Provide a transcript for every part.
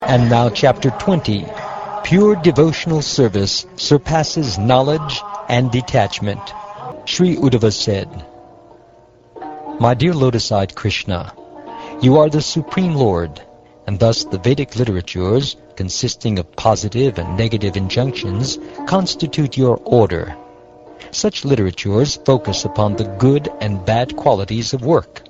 And now chapter 20. Pure devotional service surpasses knowledge and detachment. Sri Uddhava said, My dear lotus-eyed Krishna, you are the Supreme Lord, and thus the Vedic literatures, consisting of positive and negative injunctions, constitute your order. Such literatures focus upon the good and bad qualities of work.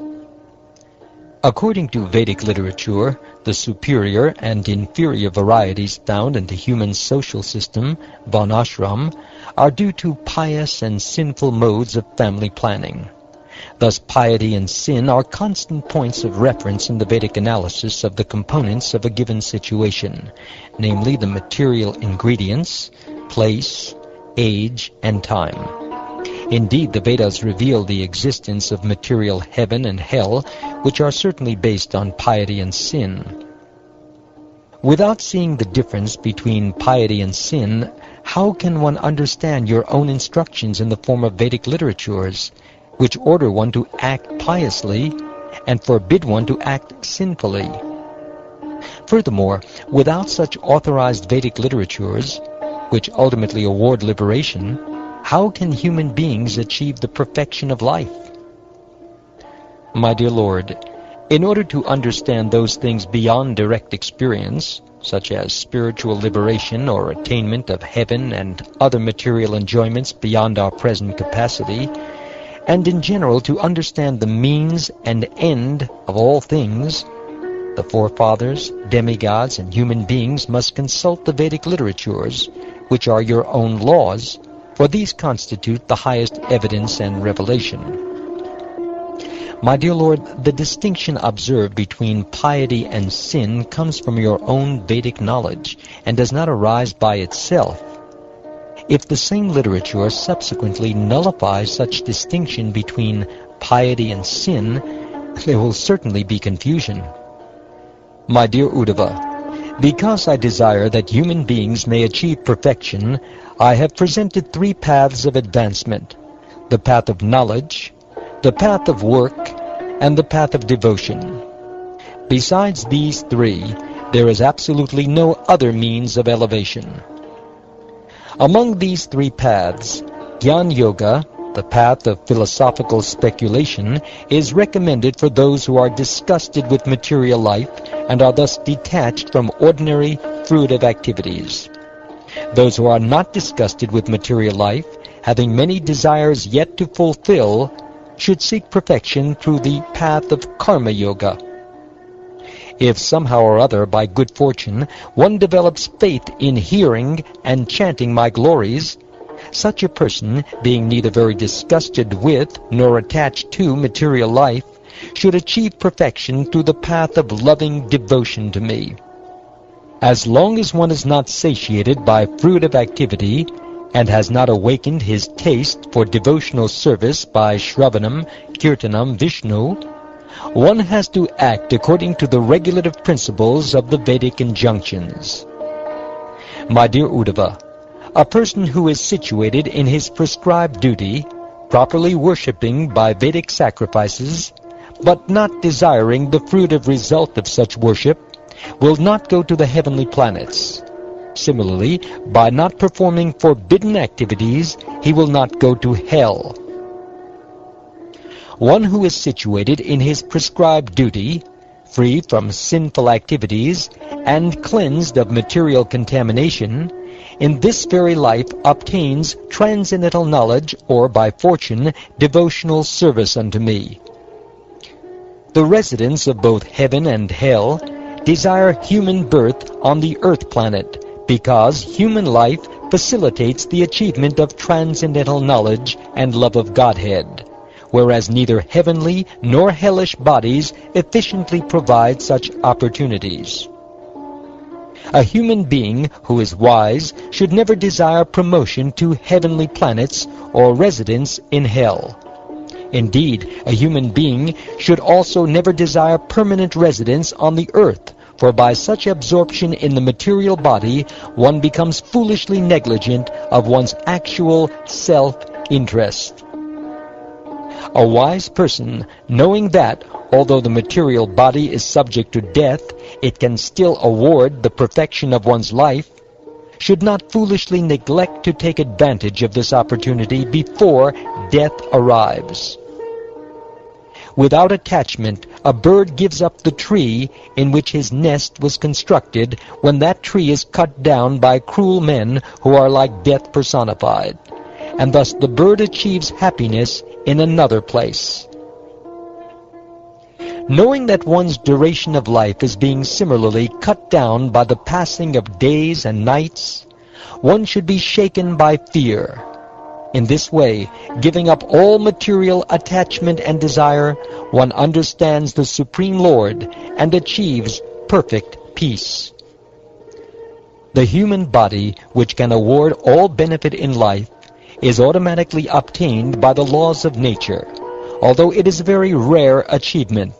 According to Vedic literature, the superior and inferior varieties found in the human social system, varnashram, are due to pious and sinful modes of family planning. Thus piety and sin are constant points of reference in the Vedic analysis of the components of a given situation, namely the material ingredients, place, age, and time. Indeed, the Vedas reveal the existence of material heaven and hell, which are certainly based on piety and sin. Without seeing the difference between piety and sin, how can one understand your own instructions in the form of Vedic literatures, which order one to act piously and forbid one to act sinfully? Furthermore, without such authorized Vedic literatures, which ultimately award liberation, how can human beings achieve the perfection of life? My dear Lord, in order to understand those things beyond direct experience, such as spiritual liberation or attainment of heaven and other material enjoyments beyond our present capacity, and in general to understand the means and end of all things, the forefathers, demigods, and human beings must consult the Vedic literatures, which are your own laws, for these constitute the highest evidence and revelation. My dear Lord, the distinction observed between piety and sin comes from your own Vedic knowledge and does not arise by itself. If the same literature subsequently nullifies such distinction between piety and sin, there will certainly be confusion. My dear Uddhava, because I desire that human beings may achieve perfection, I have presented 3 paths of advancement: the path of knowledge, the path of work, and the path of devotion. Besides these 3, there is absolutely no other means of elevation. Among these 3 paths, Jnana Yoga, the path of philosophical speculation, is recommended for those who are disgusted with material life and are thus detached from ordinary fruitive activities. Those who are not disgusted with material life, having many desires yet to fulfill, should seek perfection through the path of Karma Yoga. If somehow or other, by good fortune, one develops faith in hearing and chanting my glories, such a person, being neither very disgusted with nor attached to material life, should achieve perfection through the path of loving devotion to me. As long as one is not satiated by fruitive activity, and has not awakened his taste for devotional service by Shravanam, Kirtanam, Vishnu, one has to act according to the regulative principles of the Vedic injunctions. My dear Uddhava, a person who is situated in his prescribed duty, properly worshipping by Vedic sacrifices, but not desiring the fruitive result of such worship, will not go to the heavenly planets. Similarly, by not performing forbidden activities, he will not go to hell. One who is situated in his prescribed duty, free from sinful activities, and cleansed of material contamination, in this very life obtains transcendental knowledge, or by fortune, devotional service unto me. The residents of both heaven and hell desire human birth on the earth planet, because human life facilitates the achievement of transcendental knowledge and love of Godhead, whereas neither heavenly nor hellish bodies efficiently provide such opportunities. A human being who is wise should never desire promotion to heavenly planets or residence in hell. Indeed, a human being should also never desire permanent residence on the earth, for by such absorption in the material body, one becomes foolishly negligent of one's actual self-interest. A wise person, knowing that, although the material body is subject to death, it can still award the perfection of one's life, should not foolishly neglect to take advantage of this opportunity before death arrives. Without attachment, a bird gives up the tree in which his nest was constructed when that tree is cut down by cruel men who are like death personified, and thus the bird achieves happiness in another place. Knowing that one's duration of life is being similarly cut down by the passing of days and nights, one should be shaken by fear. In this way, giving up all material attachment and desire, one understands the Supreme Lord and achieves perfect peace. The human body, which can award all benefit in life, is automatically obtained by the laws of nature, although it is a very rare achievement.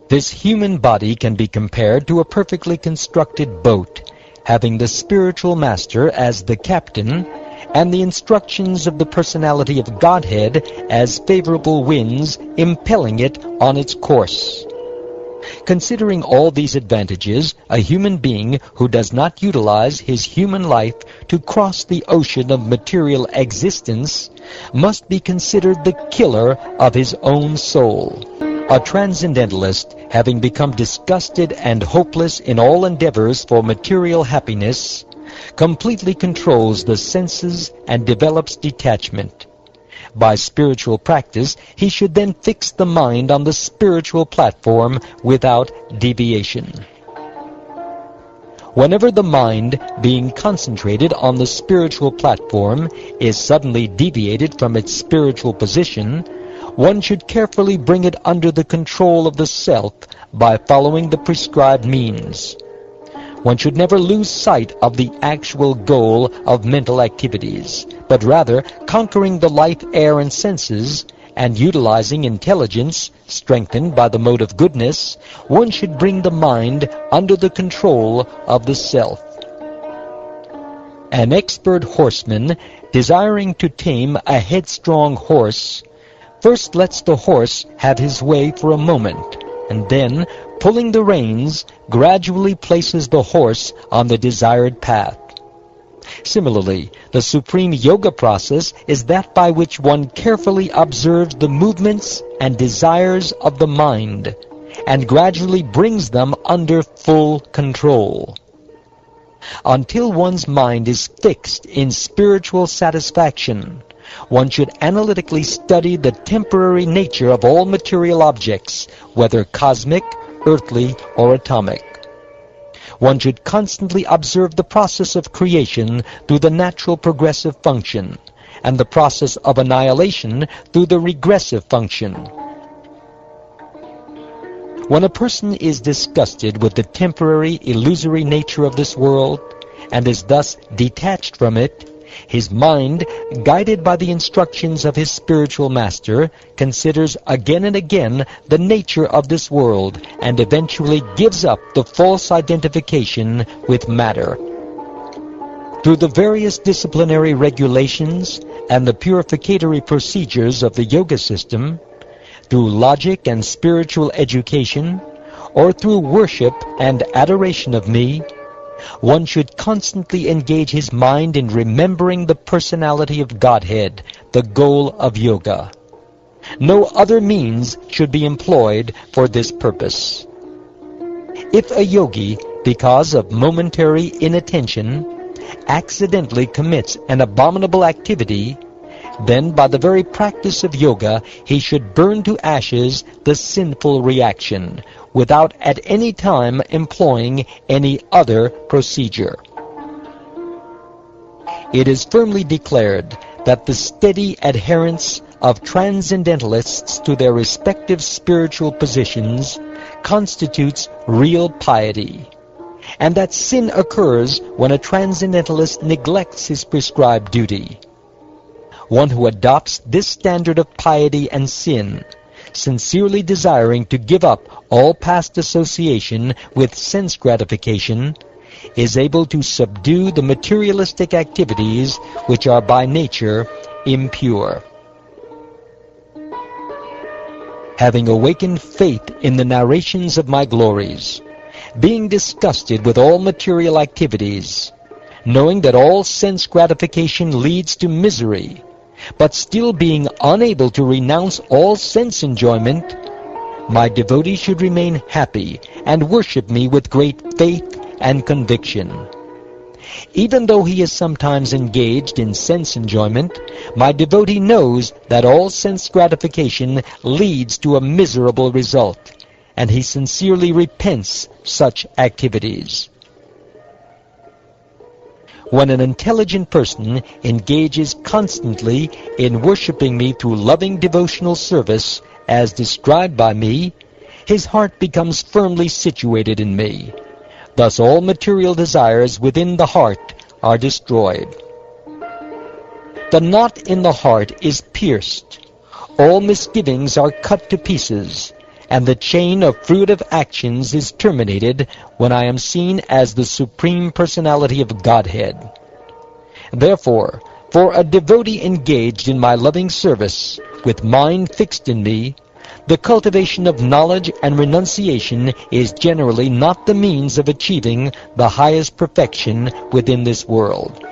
This human body can be compared to a perfectly constructed boat, having the spiritual master as the captain, and the instructions of the personality of Godhead as favorable winds impelling it on its course. Considering all these advantages, a human being who does not utilize his human life to cross the ocean of material existence must be considered the killer of his own soul. A transcendentalist, having become disgusted and hopeless in all endeavors for material happiness, completely controls the senses and develops detachment. By spiritual practice, he should then fix the mind on the spiritual platform without deviation. Whenever the mind, being concentrated on the spiritual platform, is suddenly deviated from its spiritual position, one should carefully bring it under the control of the self by following the prescribed means. One should never lose sight of the actual goal of mental activities, but rather conquering the life, air, and senses, and utilizing intelligence, strengthened by the mode of goodness, one should bring the mind under the control of the self. An expert horseman, desiring to tame a headstrong horse, first lets the horse have his way for a moment, and then, pulling the reins, gradually places the horse on the desired path. Similarly, the supreme yoga process is that by which one carefully observes the movements and desires of the mind, and gradually brings them under full control. Until one's mind is fixed in spiritual satisfaction, one should analytically study the temporary nature of all material objects, whether cosmic, earthly, or atomic. One should constantly observe the process of creation through the natural progressive function, and the process of annihilation through the regressive function. When a person is disgusted with the temporary, illusory nature of this world, and is thus detached from it, his mind, guided by the instructions of his spiritual master, considers again and again the nature of this world, and eventually gives up the false identification with matter. Through the various disciplinary regulations and the purificatory procedures of the yoga system, through logic and spiritual education, or through worship and adoration of me, one should constantly engage his mind in remembering the personality of Godhead, the goal of yoga. No other means should be employed for this purpose. If a yogi, because of momentary inattention, accidentally commits an abominable activity, then by the very practice of yoga he should burn to ashes the sinful reaction, without at any time employing any other procedure. It is firmly declared that the steady adherence of transcendentalists to their respective spiritual positions constitutes real piety, and that sin occurs when a transcendentalist neglects his prescribed duty. One who adopts this standard of piety and sin, sincerely desiring to give up all past association with sense gratification, is able to subdue the materialistic activities which are by nature impure. having awakened faith in the narrations of my glories, being disgusted with all material activities, knowing that all sense gratification leads to misery, but still being unable to renounce all sense enjoyment, my devotee should remain happy and worship me with great faith and conviction. Even though he is sometimes engaged in sense enjoyment, my devotee knows that all sense gratification leads to a miserable result, and he sincerely repents such activities. When an intelligent person engages constantly in worshiping me through loving devotional service, as described by me, his heart becomes firmly situated in me. Thus all material desires within the heart are destroyed. The knot in the heart is pierced. All misgivings are cut to pieces, and the chain of fruitive actions is terminated when I am seen as the Supreme Personality of Godhead. Therefore, for a devotee engaged in my loving service, with mind fixed in me, the cultivation of knowledge and renunciation is generally not the means of achieving the highest perfection within this world.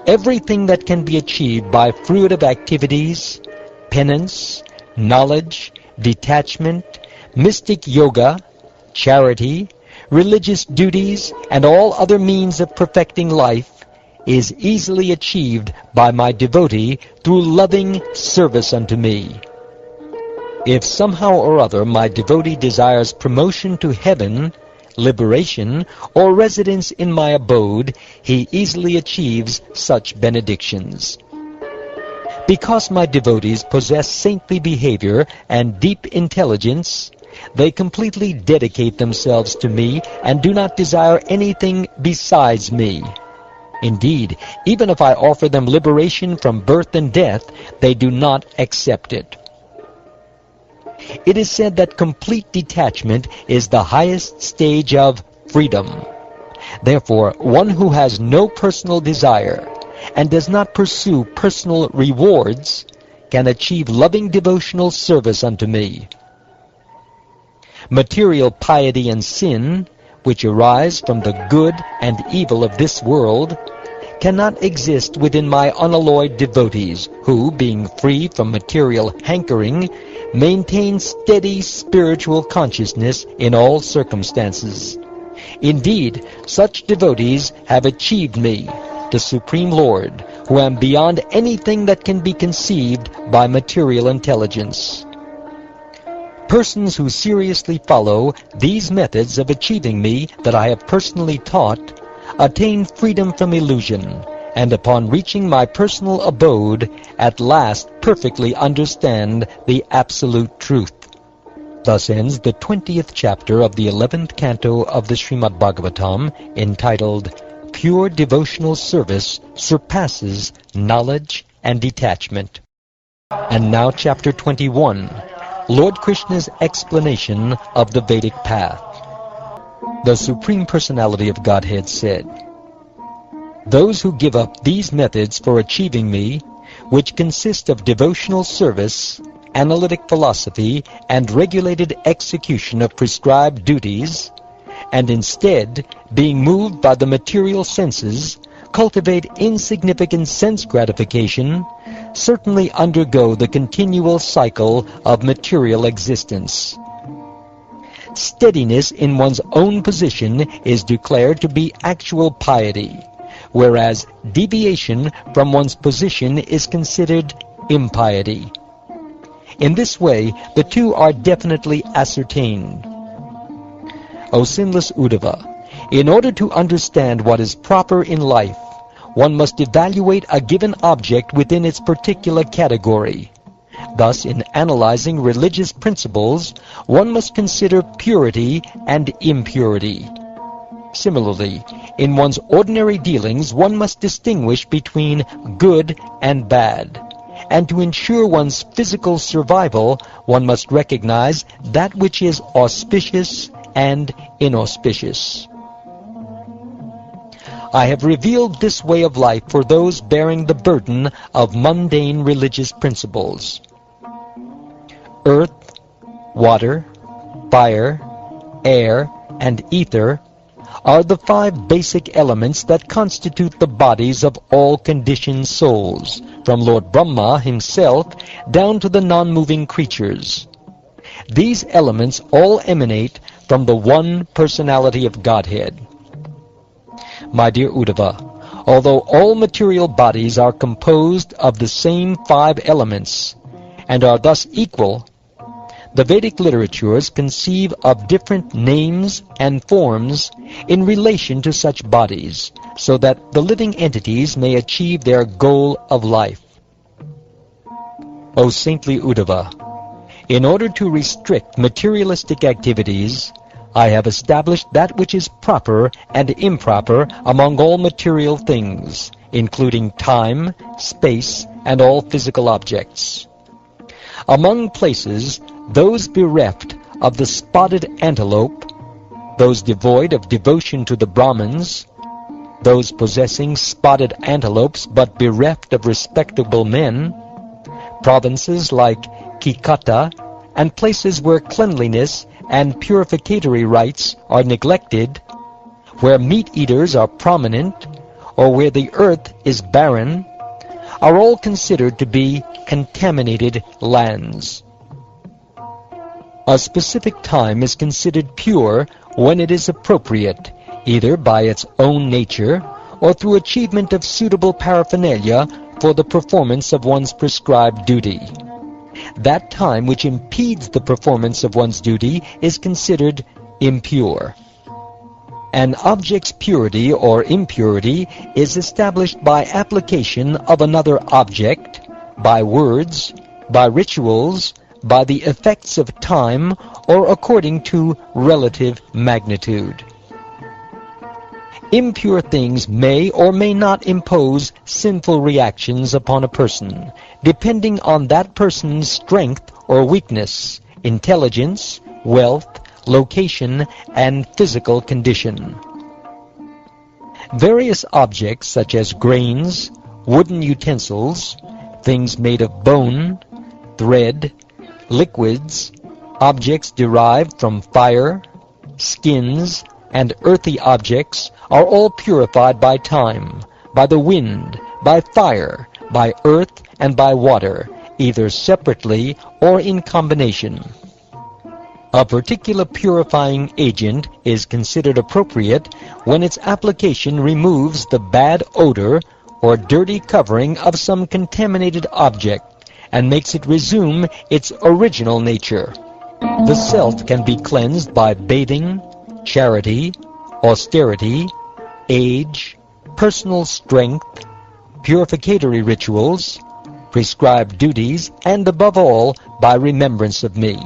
Everything that can be achieved by fruitive activities, penance, knowledge, detachment, mystic yoga, charity, religious duties, and all other means of perfecting life is easily achieved by my devotee through loving service unto me. If somehow or other my devotee desires promotion to heaven, liberation, or residence in my abode, he easily achieves such benedictions. Because my devotees possess saintly behavior and deep intelligence, they completely dedicate themselves to me and do not desire anything besides me. Indeed, even if I offer them liberation from birth and death, they do not accept it. It is said that complete detachment is the highest stage of freedom. Therefore, one who has no personal desire and does not pursue personal rewards can achieve loving devotional service unto me. Material piety and sin, which arise from the good and evil of this world, cannot exist within my unalloyed devotees, who, being free from material hankering, maintain steady spiritual consciousness in all circumstances. Indeed, such devotees have achieved me, the Supreme Lord, who am beyond anything that can be conceived by material intelligence. Persons who seriously follow these methods of achieving me that I have personally taught attain freedom from illusion, and upon reaching my personal abode, at last perfectly understand the absolute truth. Thus ends the 20th chapter of the 11th canto of the Shrimad Bhagavatam, entitled, Pure Devotional Service Surpasses Knowledge and Detachment. And now chapter 21, Lord Krishna's explanation of the Vedic path. The Supreme Personality of Godhead said, "Those who give up these methods for achieving me, which consist of devotional service, analytic philosophy, and regulated execution of prescribed duties, and instead, being moved by the material senses, cultivate insignificant sense gratification, certainly undergo the continual cycle of material existence. Steadiness in one's own position is declared to be actual piety, whereas deviation from one's position is considered impiety. In this way, the two are definitely ascertained. O sinless Uddhava, in order to understand what is proper in life, one must evaluate a given object within its particular category. Thus, in analyzing religious principles, one must consider purity and impurity. Similarly, in one's ordinary dealings, one must distinguish between good and bad. And to ensure one's physical survival, one must recognize that which is auspicious and inauspicious. I have revealed this way of life for those bearing the burden of mundane religious principles. earth, water, fire, air, and ether are the 5 basic elements that constitute the bodies of all conditioned souls, from Lord Brahma himself down to the non-moving creatures. These elements all emanate from the one personality of Godhead. My dear Uddhava, although all material bodies are composed of the same 5 elements and are thus equal, the Vedic literatures conceive of different names and forms in relation to such bodies, so that the living entities may achieve their goal of life. O saintly Uddhava, in order to restrict materialistic activities, I have established that which is proper and improper among all material things, including time, space, and all physical objects. Among places, those bereft of the spotted antelope, those devoid of devotion to the Brahmins, those possessing spotted antelopes but bereft of respectable men, provinces like Kikata, and places where cleanliness and purificatory rites are neglected, where meat-eaters are prominent, or where the earth is barren, are all considered to be contaminated lands. A specific time is considered pure when it is appropriate, either by its own nature or through achievement of suitable paraphernalia for the performance of one's prescribed duty. That time which impedes the performance of one's duty is considered impure. An object's purity or impurity is established by application of another object, by words, by rituals, by the effects of time, or according to relative magnitude. Impure things may or may not impose sinful reactions upon a person, depending on that person's strength or weakness, intelligence, wealth, location, and physical condition. Various objects such as grains, wooden utensils, things made of bone, thread, liquids, objects derived from fire, skins, and earthy objects are all purified by time, by the wind, by fire, by earth, and by water, either separately or in combination. A particular purifying agent is considered appropriate when its application removes the bad odor or dirty covering of some contaminated object and makes it resume its original nature. The self can be cleansed by bathing, charity, austerity, age, personal strength, purificatory rituals, prescribed duties, and above all, by remembrance of me.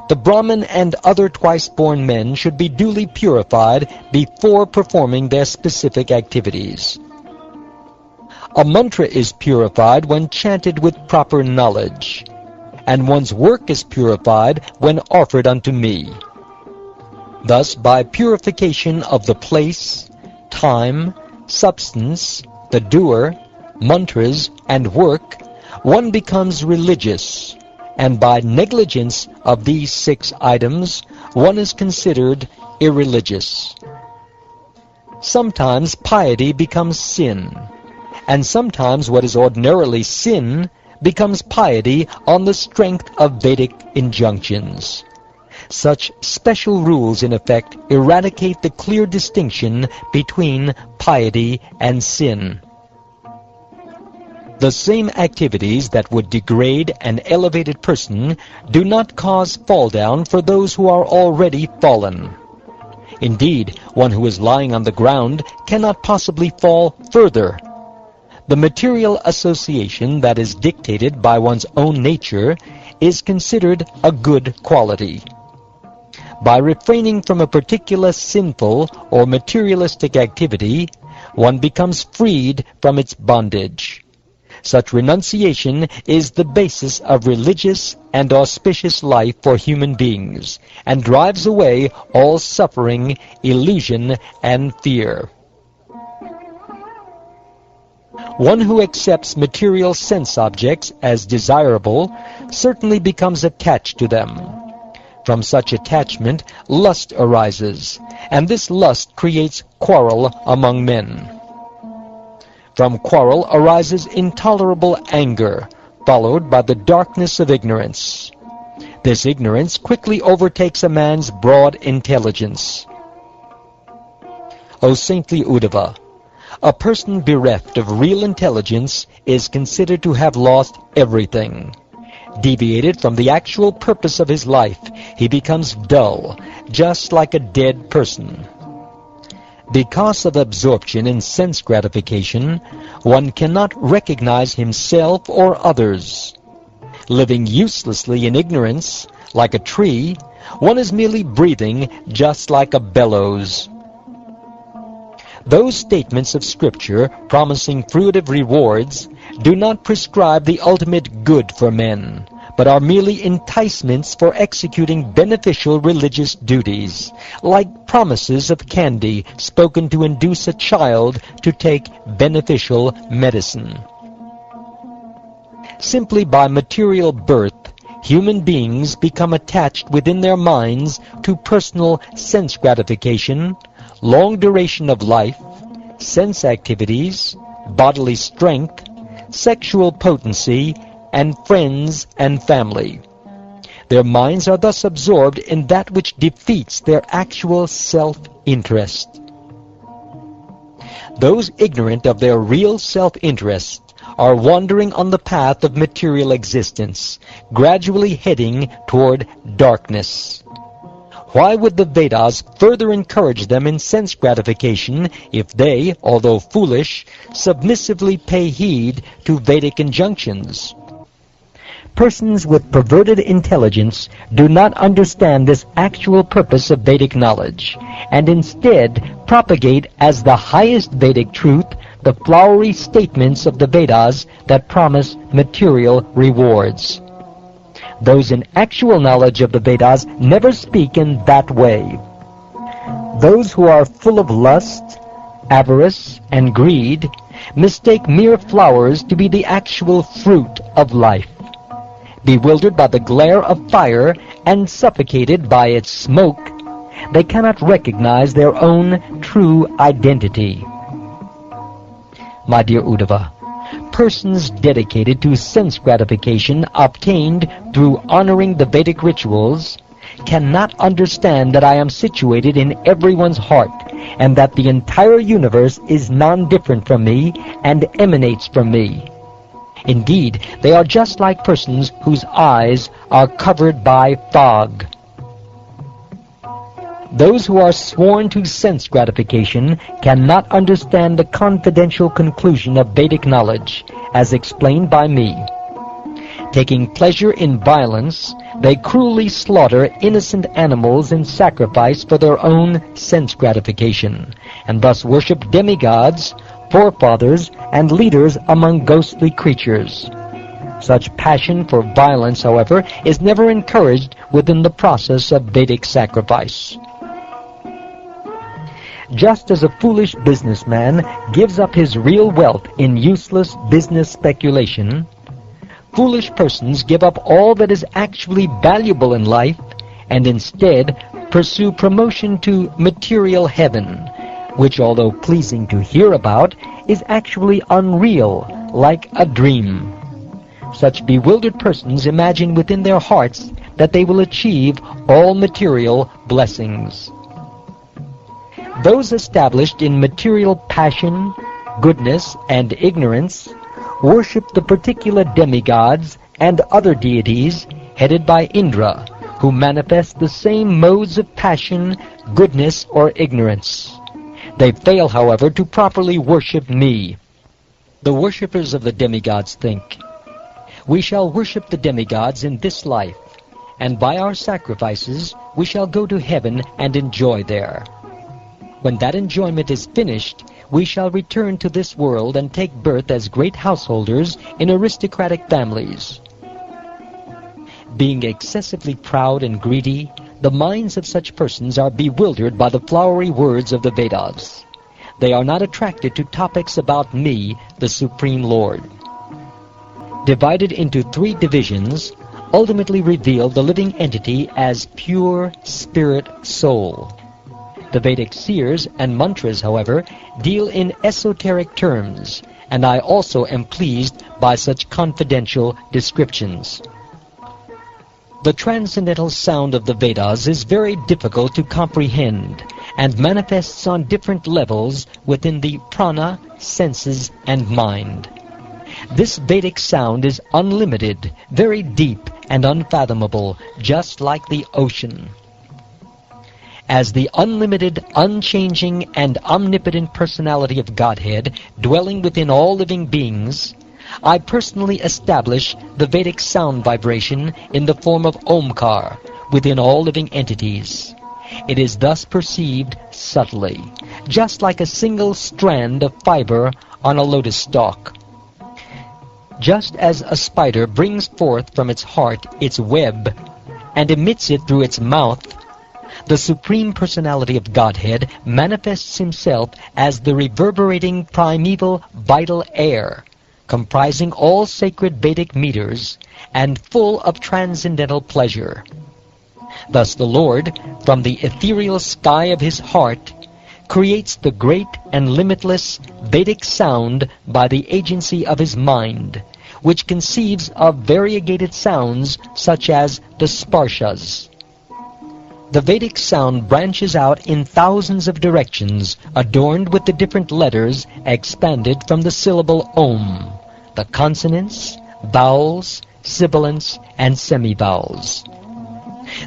The Brahmin and other twice-born men should be duly purified before performing their specific activities. A mantra is purified when chanted with proper knowledge, and one's work is purified when offered unto me. Thus, by purification of the place, time, substance, the doer, mantras, and work, one becomes religious, and by negligence of these 6 items, one is considered irreligious. Sometimes piety becomes sin, and sometimes what is ordinarily sin becomes piety on the strength of Vedic injunctions. Such special rules, in effect, eradicate the clear distinction between piety and sin. The same activities that would degrade an elevated person do not cause fall down for those who are already fallen. Indeed, one who is lying on the ground cannot possibly fall further. The material association that is dictated by one's own nature is considered a good quality. By refraining from a particular sinful or materialistic activity, one becomes freed from its bondage. Such renunciation is the basis of religious and auspicious life for human beings, and drives away all suffering, illusion, and fear. One who accepts material sense objects as desirable certainly becomes attached to them. From such attachment, lust arises, and this lust creates quarrel among men. From quarrel arises intolerable anger, followed by the darkness of ignorance. This ignorance quickly overtakes a man's broad intelligence. O saintly Uddhava, a person bereft of real intelligence is considered to have lost everything. Deviated from the actual purpose of his life, he becomes dull, just like a dead person. Because of absorption in sense gratification, one cannot recognize himself or others. Living uselessly in ignorance, like a tree, one is merely breathing just like a bellows. Those statements of Scripture promising fruitive rewards do not prescribe the ultimate good for men, but are merely enticements for executing beneficial religious duties, like promises of candy spoken to induce a child to take beneficial medicine. Simply by material birth, human beings become attached within their minds to personal sense gratification, long duration of life, sense activities, bodily strength, sexual potency, and friends and family. Their minds are thus absorbed in that which defeats their actual self-interest. Those ignorant of their real self-interest are wandering on the path of material existence, gradually heading toward darkness. Why would the Vedas further encourage them in sense gratification if they, although foolish, submissively pay heed to Vedic injunctions? Persons with perverted intelligence do not understand this actual purpose of Vedic knowledge, and instead propagate as the highest Vedic truth the flowery statements of the Vedas that promise material rewards. Those in actual knowledge of the Vedas never speak in that way. Those who are full of lust, avarice, and greed mistake mere flowers to be the actual fruit of life. Bewildered by the glare of fire and suffocated by its smoke, they cannot recognize their own true identity. My dear Uddhava, persons dedicated to sense gratification obtained through honoring the Vedic rituals cannot understand that I am situated in everyone's heart, and that the entire universe is non-different from me and emanates from me. Indeed, they are just like persons whose eyes are covered by fog. Those who are sworn to sense gratification cannot understand the confidential conclusion of Vedic knowledge, as explained by me. Taking pleasure in violence, they cruelly slaughter innocent animals in sacrifice for their own sense gratification, and thus worship demigods, forefathers, and leaders among ghostly creatures. Such passion for violence, however, is never encouraged within the process of Vedic sacrifice. Just as a foolish businessman gives up his real wealth in useless business speculation, foolish persons give up all that is actually valuable in life and instead pursue promotion to material heaven, which, although pleasing to hear about, is actually unreal, like a dream. Such bewildered persons imagine within their hearts that they will achieve all material blessings. Those established in material passion, goodness, and ignorance worship the particular demigods and other deities headed by Indra, who manifest the same modes of passion, goodness, or ignorance. They fail, however, to properly worship me. The worshippers of the demigods think, "We shall worship the demigods in this life, and by our sacrifices we shall go to heaven and enjoy there. When that enjoyment is finished, we shall return to this world and take birth as great householders in aristocratic families." Being excessively proud and greedy, the minds of such persons are bewildered by the flowery words of the Vedas. they are not attracted to topics about me, the Supreme Lord. Divided into 3 divisions, ultimately reveal the living entity as pure spirit soul. The Vedic seers and mantras, however, deal in esoteric terms, and I also am pleased by such confidential descriptions. The transcendental sound of the Vedas is very difficult to comprehend and manifests on different levels within the prana, senses, and mind. This Vedic sound is unlimited, very deep and unfathomable, just like the ocean. As the unlimited, unchanging, and omnipotent personality of Godhead dwelling within all living beings, I personally establish the Vedic sound vibration in the form of Omkar within all living entities. It is thus perceived subtly, just like a single strand of fiber on a lotus stalk. Just as a spider brings forth from its heart its web and emits it through its mouth, the Supreme Personality of Godhead manifests himself as the reverberating primeval vital air, comprising all sacred Vedic meters and full of transcendental pleasure. Thus the Lord, from the ethereal sky of his heart, creates the great and limitless Vedic sound by the agency of his mind, which conceives of variegated sounds such as the sparshas. The Vedic sound branches out in thousands of directions, adorned with the different letters expanded from the syllable Om, the consonants, vowels, sibilants, and semivowels.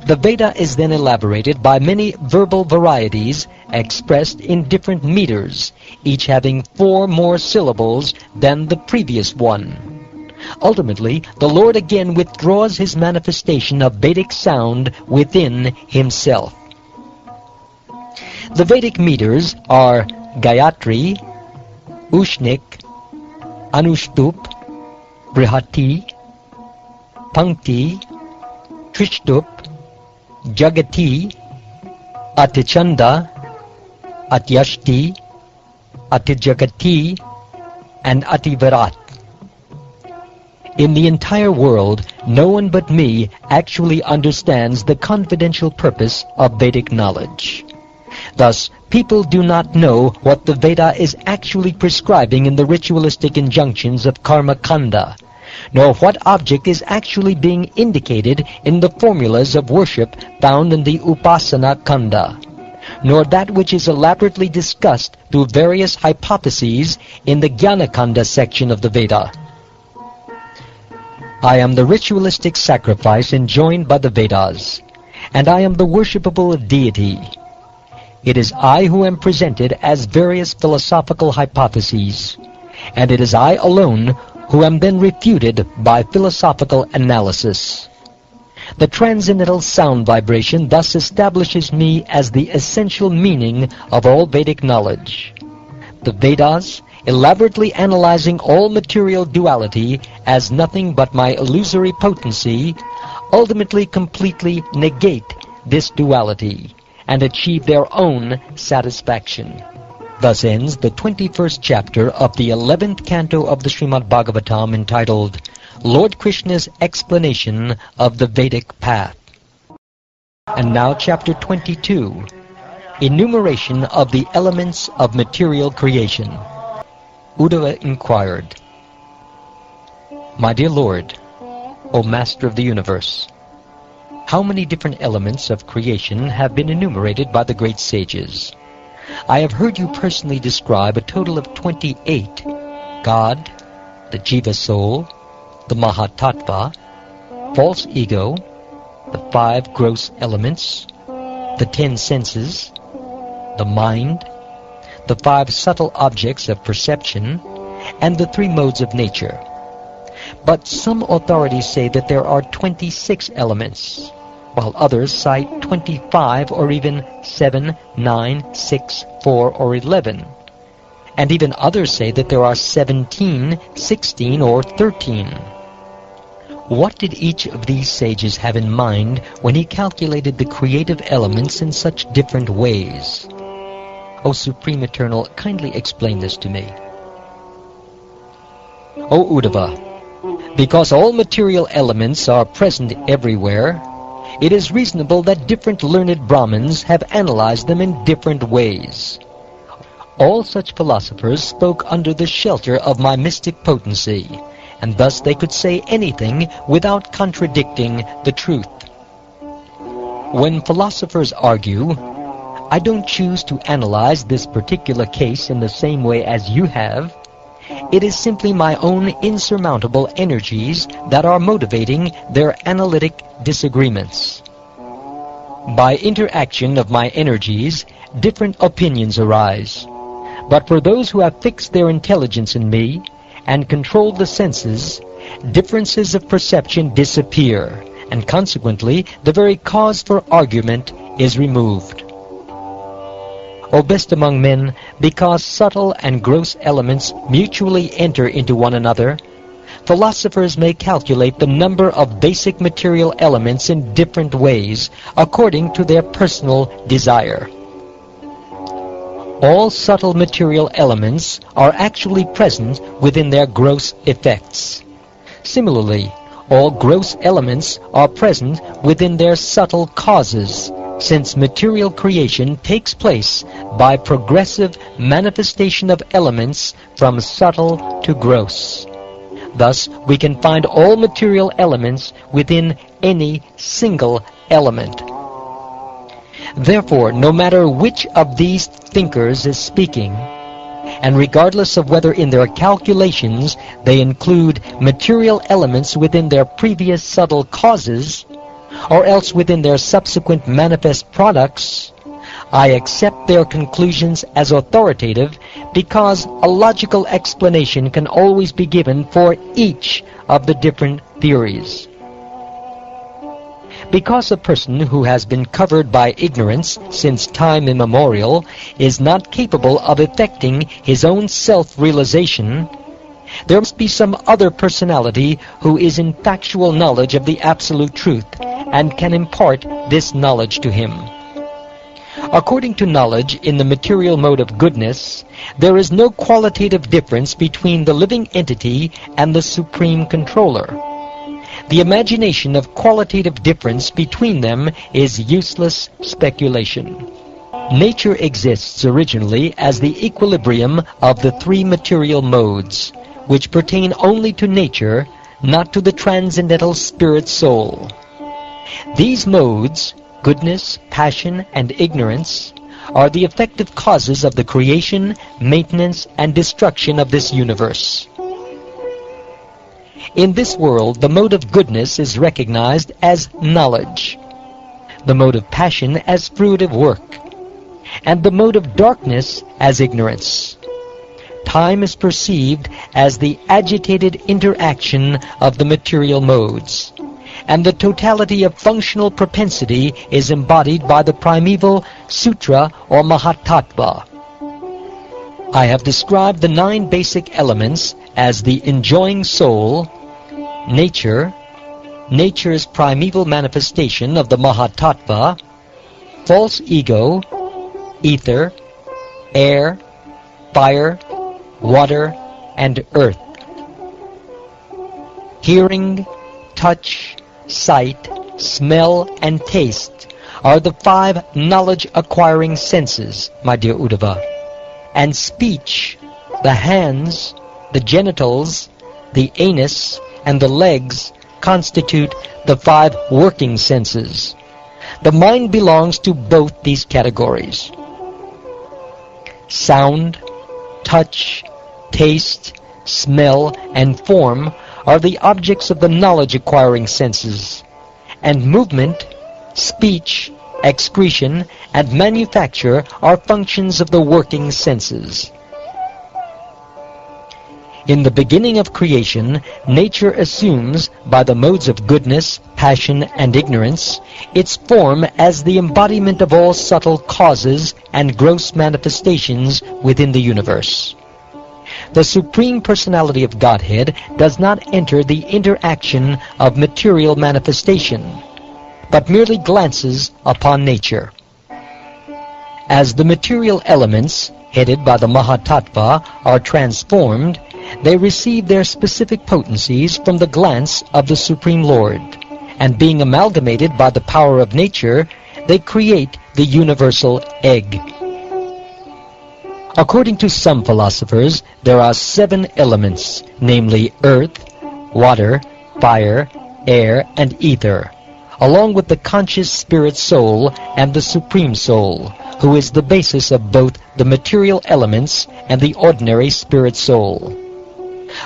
The Veda is then elaborated by many verbal varieties expressed in different meters, each having 4 more syllables than the previous one. Ultimately, the Lord again withdraws his manifestation of Vedic sound within himself. The Vedic meters are Gayatri, Ushnik, Anushtup, Brihati, Pankti, Trishtup, Jagati, Atichanda, Atyashti, Atijagati, and Ativarat. In the entire world, no one but me actually understands the confidential purpose of Vedic knowledge. Thus, people do not know what the Veda is actually prescribing in the ritualistic injunctions of Karma Kanda, nor what object is actually being indicated in the formulas of worship found in the Upasana Kanda, nor that which is elaborately discussed through various hypotheses in the Jnana Kanda section of the Veda. I am the ritualistic sacrifice enjoined by the Vedas, and I am the worshipable deity. It is I who am presented as various philosophical hypotheses, and it is I alone who am then refuted by philosophical analysis. The transcendental sound vibration thus establishes me as the essential meaning of all Vedic knowledge. The Vedas, elaborately analyzing all material duality as nothing but my illusory potency, ultimately completely negate this duality and achieve their own satisfaction. Thus ends the 21st chapter of the 11th canto of the Shrimad Bhagavatam, entitled Lord Krishna's Explanation of the Vedic Path. And now chapter 22, Enumeration of the Elements of Material Creation. Uddhava inquired, "My dear Lord, O Master of the Universe, how many different elements of creation have been enumerated by the great sages? I have heard you personally describe a total of 28, God, the Jiva soul, the Mahatattva, false ego, the 5 gross elements, the 10 senses, the mind, the 5 subtle objects of perception, and the 3 modes of nature. But some authorities say that there are 26 elements, while others cite 25 or even 7, 9, 6, 4, or 11. And even others say that there are 17, 16, or 13. What did each of these sages have in mind when he calculated the creative elements in such different ways?" O Supreme Eternal, kindly explain this to me. O Uddhava, because all material elements are present everywhere, it is reasonable that different learned Brahmins have analyzed them in different ways. All such philosophers spoke under the shelter of my mystic potency, and thus they could say anything without contradicting the truth. When philosophers argue, I don't choose to analyze this particular case in the same way as you have. It is simply my own insurmountable energies that are motivating their analytic disagreements. By interaction of my energies, different opinions arise. But for those who have fixed their intelligence in me and controlled the senses, differences of perception disappear, and consequently the very cause for argument is removed. O best among men, because subtle and gross elements mutually enter into one another, philosophers may calculate the number of basic material elements in different ways according to their personal desire. All subtle material elements are actually present within their gross effects. Similarly, all gross elements are present within their subtle causes, since material creation takes place by progressive manifestation of elements from subtle to gross. Thus, we can find all material elements within any single element. Therefore, no matter which of these thinkers is speaking, and regardless of whether in their calculations they include material elements within their previous subtle causes, or else within their subsequent manifest products, I accept their conclusions as authoritative because a logical explanation can always be given for each of the different theories. Because a person who has been covered by ignorance since time immemorial is not capable of effecting his own self-realization, there must be some other personality who is in factual knowledge of the absolute truth and can impart this knowledge to him. According to knowledge in the material mode of goodness, there is no qualitative difference between the living entity and the supreme controller. The imagination of qualitative difference between them is useless speculation. Nature exists originally as the equilibrium of the three material modes, which pertain only to nature, not to the transcendental spirit soul. These modes, goodness, passion, and ignorance, are the effective causes of the creation, maintenance, and destruction of this universe. In this world, the mode of goodness is recognized as knowledge, the mode of passion as fruitive work, and the mode of darkness as ignorance. Time is perceived as the agitated interaction of the material modes, and the totality of functional propensity is embodied by the primeval sutra or mahatattva. I have described the 9 basic elements as the enjoying soul, nature, nature's primeval manifestation of the mahatattva, false ego, ether, air, fire, water, and earth. Hearing, touch, sight, smell, and taste are the 5 knowledge-acquiring senses, my dear Uddhava. And speech, the hands, the genitals, the anus, and the legs constitute the 5 working senses. The mind belongs to both these categories. Sound, touch, taste, smell, and form are the objects of the knowledge-acquiring senses, and movement, speech, excretion, and manufacture are functions of the working senses. In the beginning of creation, nature assumes, by the modes of goodness, passion, and ignorance, its form as the embodiment of all subtle causes and gross manifestations within the universe. The Supreme Personality of Godhead does not enter the interaction of material manifestation, but merely glances upon nature. As the material elements, headed by the Mahatattva, are transformed, they receive their specific potencies from the glance of the Supreme Lord, and being amalgamated by the power of nature, they create the universal egg. According to some philosophers, there are 7 elements, namely earth, water, fire, air, and ether, along with the conscious spirit soul and the Supreme Soul, who is the basis of both the material elements and the ordinary spirit soul.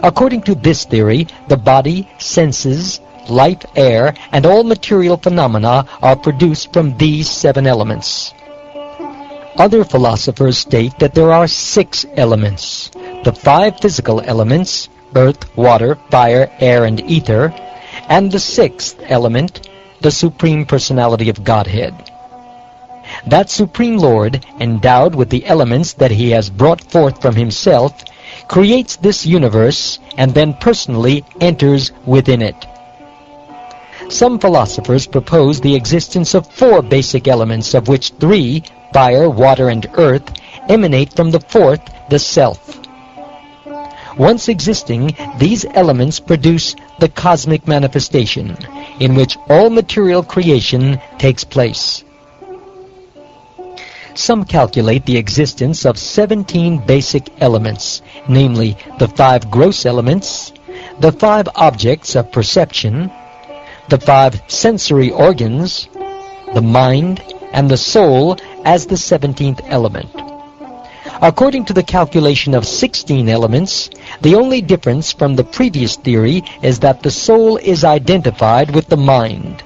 According to this theory, the body, senses, life, air, and all material phenomena are produced from these 7 elements. Other philosophers state that there are 6 elements, the 5 physical elements, earth, water, fire, air, and ether, and the 6th element, the Supreme Personality of Godhead. That Supreme Lord, endowed with the elements that He has brought forth from Himself, creates this universe and then personally enters within it. Some philosophers propose the existence of 4 basic elements, of which 3, fire, water, and earth, emanate from the 4th, the Self. Once existing, these elements produce the cosmic manifestation, in which all material creation takes place. Some calculate the existence of 17 basic elements, namely the 5 gross elements, the 5 objects of perception, the 5 sensory organs, the mind, and the soul as the 17th element. According to the calculation of 16 elements, the only difference from the previous theory is that the soul is identified with the mind.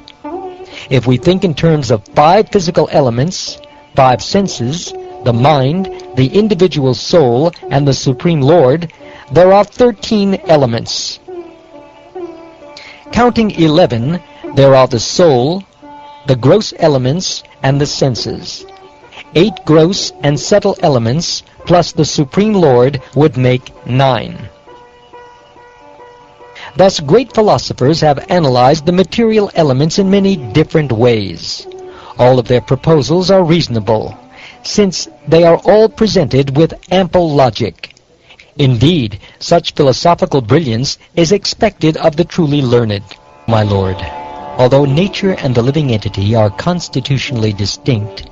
If we think in terms of 5 physical elements, 5 senses, the mind, the individual soul, and the Supreme Lord, there are 13 elements. Counting 11, there are the soul, the gross elements, and the senses. 8 gross and subtle elements plus the Supreme Lord would make 9. Thus, great philosophers have analyzed the material elements in many different ways. All of their proposals are reasonable, since they are all presented with ample logic. Indeed, such philosophical brilliance is expected of the truly learned. My Lord, although nature and the living entity are constitutionally distinct,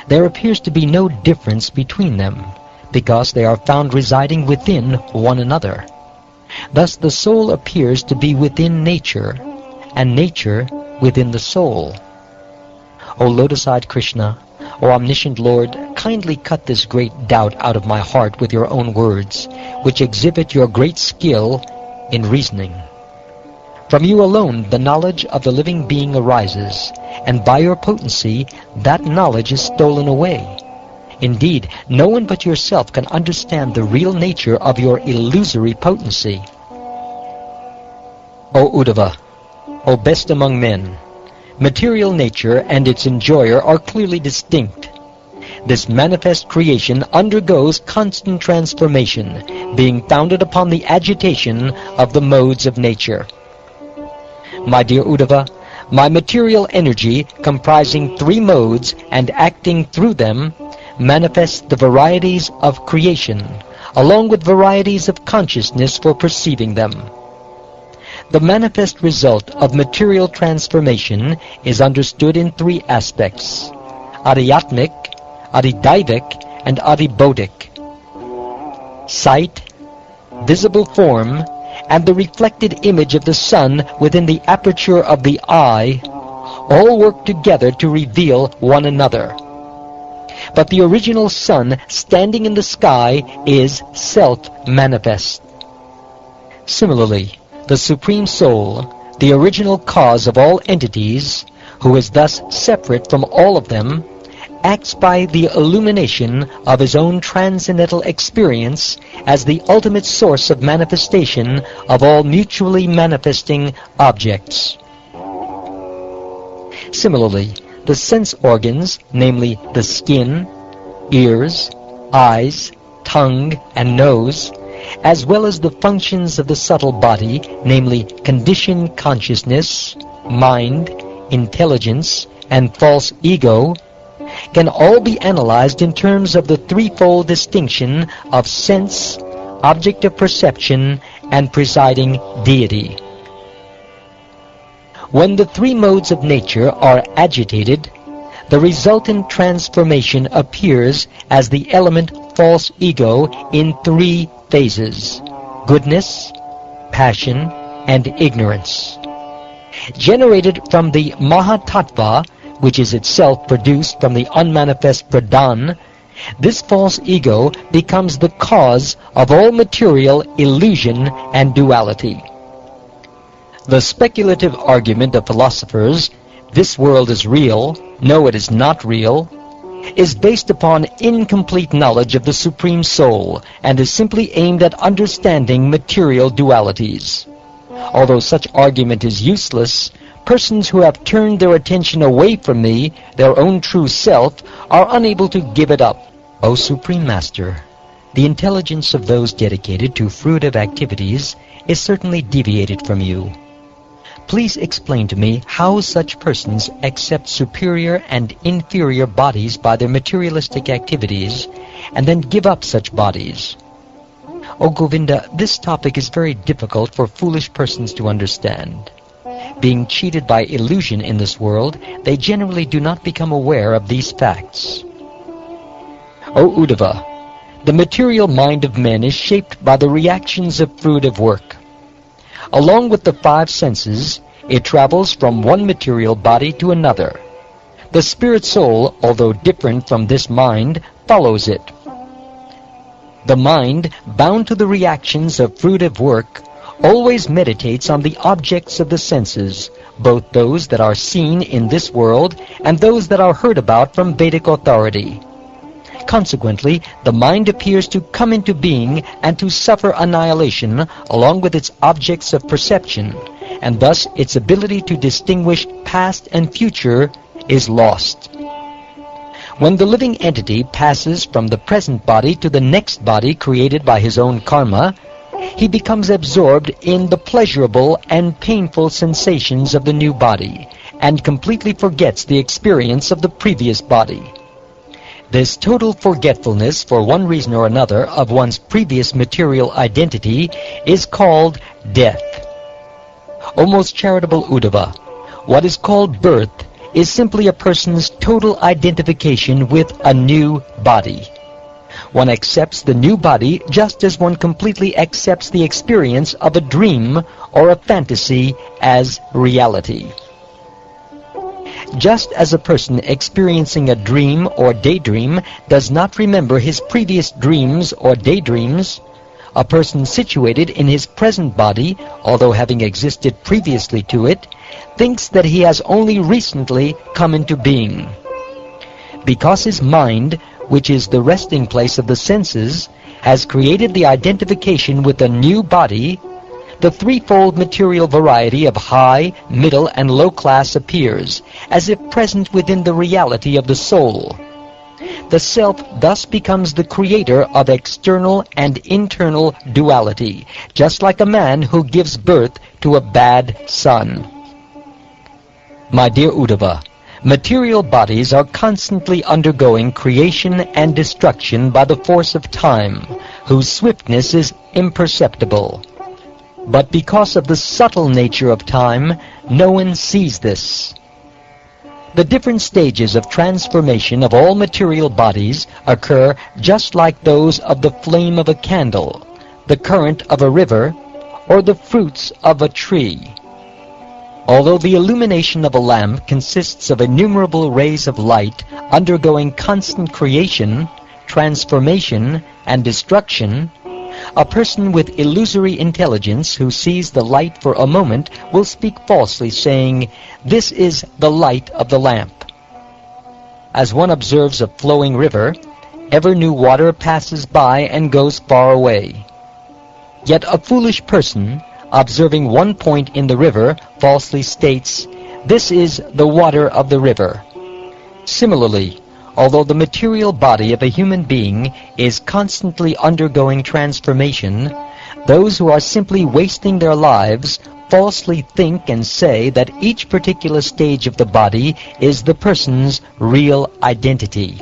there appears to be no difference between them, because they are found residing within one another. Thus the soul appears to be within nature, and nature within the soul. O lotus-eyed Krishna, O omniscient Lord, kindly cut this great doubt out of my heart with your own words, which exhibit your great skill in reasoning. From you alone the knowledge of the living being arises, and by your potency that knowledge is stolen away. Indeed, no one but yourself can understand the real nature of your illusory potency. O Uddhava, O best among men, material nature and its enjoyer are clearly distinct. This manifest creation undergoes constant transformation, being founded upon the agitation of the modes of nature. My dear Uddhava, my material energy, comprising 3 modes and acting through them, manifests the varieties of creation, along with varieties of consciousness for perceiving them. The manifest result of material transformation is understood in 3 aspects: adhyatmic, adhidaivic, and adhibodhic. Sight, visible form, and the reflected image of the sun within the aperture of the eye all work together to reveal one another. But the original sun standing in the sky is self-manifest. Similarly, the Supreme Soul, the original cause of all entities, who is thus separate from all of them, acts by the illumination of his own transcendental experience as the ultimate source of manifestation of all mutually manifesting objects. Similarly, the sense organs, namely the skin, ears, eyes, tongue, and nose, as well as the functions of the subtle body, namely conditioned consciousness, mind, intelligence, and false ego, can all be analyzed in terms of the threefold distinction of sense, object of perception, and presiding deity. When the three modes of nature are agitated, the resultant transformation appears as the element false ego in three phases: goodness, passion, and ignorance. Generated from the Mahatattva, which is itself produced from the unmanifest Pradhan, this false ego becomes the cause of all material illusion and duality. The speculative argument of philosophers, "This world is real, no, it is not real," is based upon incomplete knowledge of the Supreme Soul and is simply aimed at understanding material dualities. Although such argument is useless, persons who have turned their attention away from me, their own true self, are unable to give it up. O Supreme Master, the intelligence of those dedicated to fruitive activities is certainly deviated from you. Please explain to me how such persons accept superior and inferior bodies by their materialistic activities and then give up such bodies. O Govinda, this topic is very difficult for foolish persons to understand. Being cheated by illusion in this world, they generally do not become aware of these facts. O Uddhava, the material mind of men is shaped by the reactions of fruitive work. Along with the five senses, it travels from one material body to another. The spirit soul, although different from this mind, follows it. The mind, bound to the reactions of fruitive work, always meditates on the objects of the senses, both those that are seen in this world and those that are heard about from Vedic authority. Consequently, the mind appears to come into being and to suffer annihilation along with its objects of perception, and thus its ability to distinguish past and future is lost. When the living entity passes from the present body to the next body created by his own karma, he becomes absorbed in the pleasurable and painful sensations of the new body, and completely forgets the experience of the previous body. This total forgetfulness, for one reason or another, of one's previous material identity is called death. O most charitable Uddhava, what is called birth is simply a person's total identification with a new body. One accepts the new body just as one completely accepts the experience of a dream or a fantasy as reality. Just as a person experiencing a dream or daydream does not remember his previous dreams or daydreams, a person situated in his present body, although having existed previously to it, thinks that he has only recently come into being. Because his mind, which is the resting place of the senses, has created the identification with a new body, the threefold material variety of high, middle, and low class appears, as if present within the reality of the soul. The self thus becomes the creator of external and internal duality, just like a man who gives birth to a bad son. My dear Uddhava, material bodies are constantly undergoing creation and destruction by the force of time, whose swiftness is imperceptible. But because of the subtle nature of time, no one sees this. The different stages of transformation of all material bodies occur just like those of the flame of a candle, the current of a river, or the fruits of a tree. Although the illumination of a lamp consists of innumerable rays of light undergoing constant creation, transformation, and destruction, a person with illusory intelligence who sees the light for a moment will speak falsely, saying, "This is the light of the lamp." As one observes a flowing river, ever new water passes by and goes far away. Yet a foolish person, observing one point in the river, falsely states, "This is the water of the river." Similarly, although the material body of a human being is constantly undergoing transformation, those who are simply wasting their lives falsely think and say that each particular stage of the body is the person's real identity.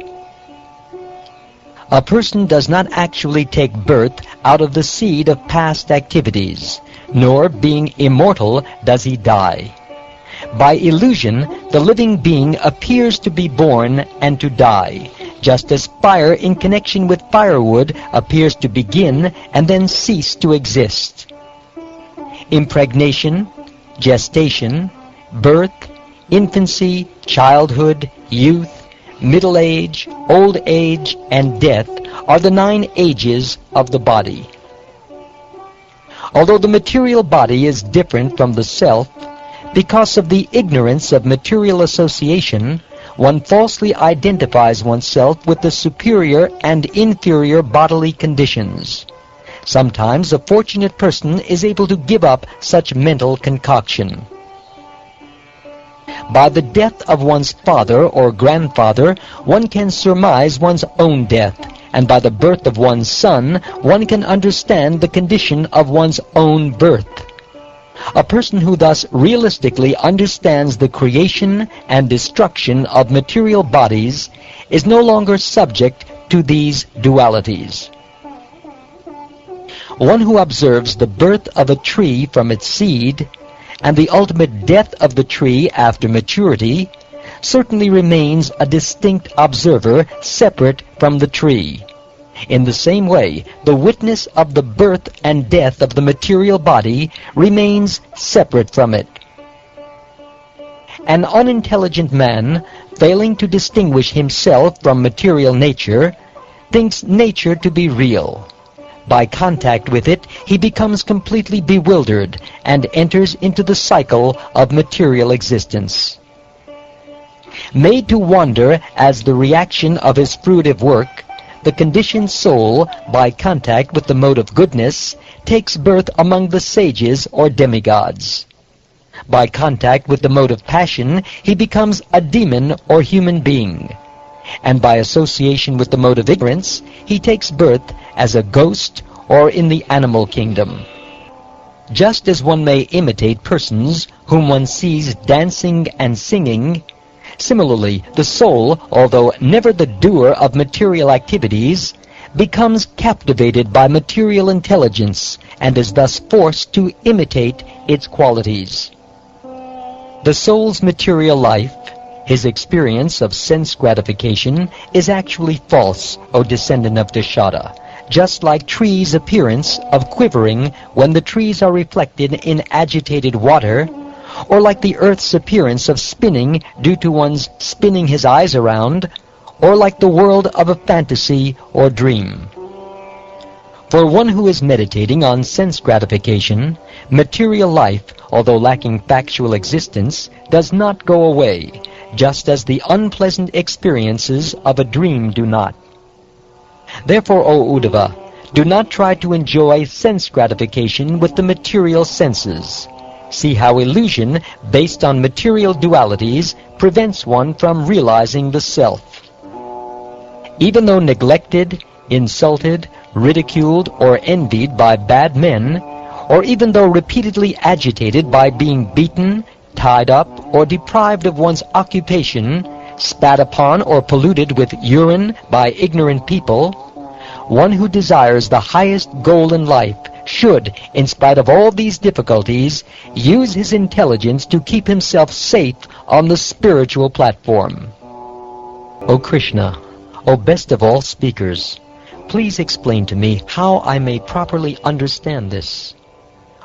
A person does not actually take birth out of the seed of past activities, nor, being immortal, does he die. By illusion, the living being appears to be born and to die, just as fire in connection with firewood appears to begin and then cease to exist. Impregnation, gestation, birth, infancy, childhood, youth, middle age, old age, and death are the 9 ages of the body. Although the material body is different from the self, because of the ignorance of material association, one falsely identifies oneself with the superior and inferior bodily conditions. Sometimes a fortunate person is able to give up such mental concoction. By the death of one's father or grandfather, one can surmise one's own death, and by the birth of one's son, one can understand the condition of one's own birth. A person who thus realistically understands the creation and destruction of material bodies is no longer subject to these dualities. One who observes the birth of a tree from its seed and the ultimate death of the tree after maturity certainly remains a distinct observer separate from the tree. In the same way, the witness of the birth and death of the material body remains separate from it. An unintelligent man, failing to distinguish himself from material nature, thinks nature to be real. By contact with it, he becomes completely bewildered and enters into the cycle of material existence. Made to wander as the reaction of his fruitive work, the conditioned soul, by contact with the mode of goodness, takes birth among the sages or demigods. By contact with the mode of passion, he becomes a demon or human being. And by association with the mode of ignorance, he takes birth as a ghost or in the animal kingdom. Just as one may imitate persons whom one sees dancing and singing, similarly, the soul, although never the doer of material activities, becomes captivated by material intelligence and is thus forced to imitate its qualities. The soul's material life, his experience of sense gratification, is actually false, O descendant of Dashada, just like trees' appearance of quivering when the trees are reflected in agitated water, or like the earth's appearance of spinning due to one's spinning his eyes around, or like the world of a fantasy or dream. For one who is meditating on sense gratification, material life, although lacking factual existence, does not go away, just as the unpleasant experiences of a dream do not. Therefore, O Uddhava, do not try to enjoy sense gratification with the material senses. See how illusion, based on material dualities, prevents one from realizing the self. Even though neglected, insulted, ridiculed, or envied by bad men, or even though repeatedly agitated by being beaten, tied up, or deprived of one's occupation, spat upon or polluted with urine by ignorant people, one who desires the highest goal in life should, in spite of all these difficulties, use his intelligence to keep himself safe on the spiritual platform. O Krishna, O best of all speakers, please explain to me how I may properly understand this.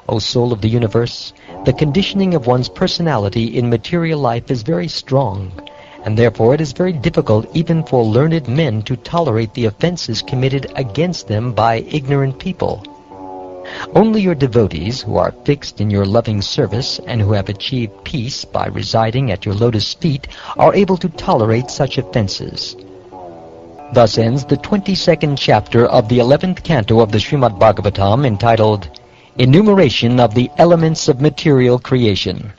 O soul of the universe, the conditioning of one's personality in material life is very strong, and therefore it is very difficult even for learned men to tolerate the offenses committed against them by ignorant people. Only your devotees, who are fixed in your loving service and who have achieved peace by residing at your lotus feet, are able to tolerate such offenses. Thus ends the 22nd chapter of the 11th canto of the Shrimad Bhagavatam, entitled Enumeration of the Elements of Material Creation.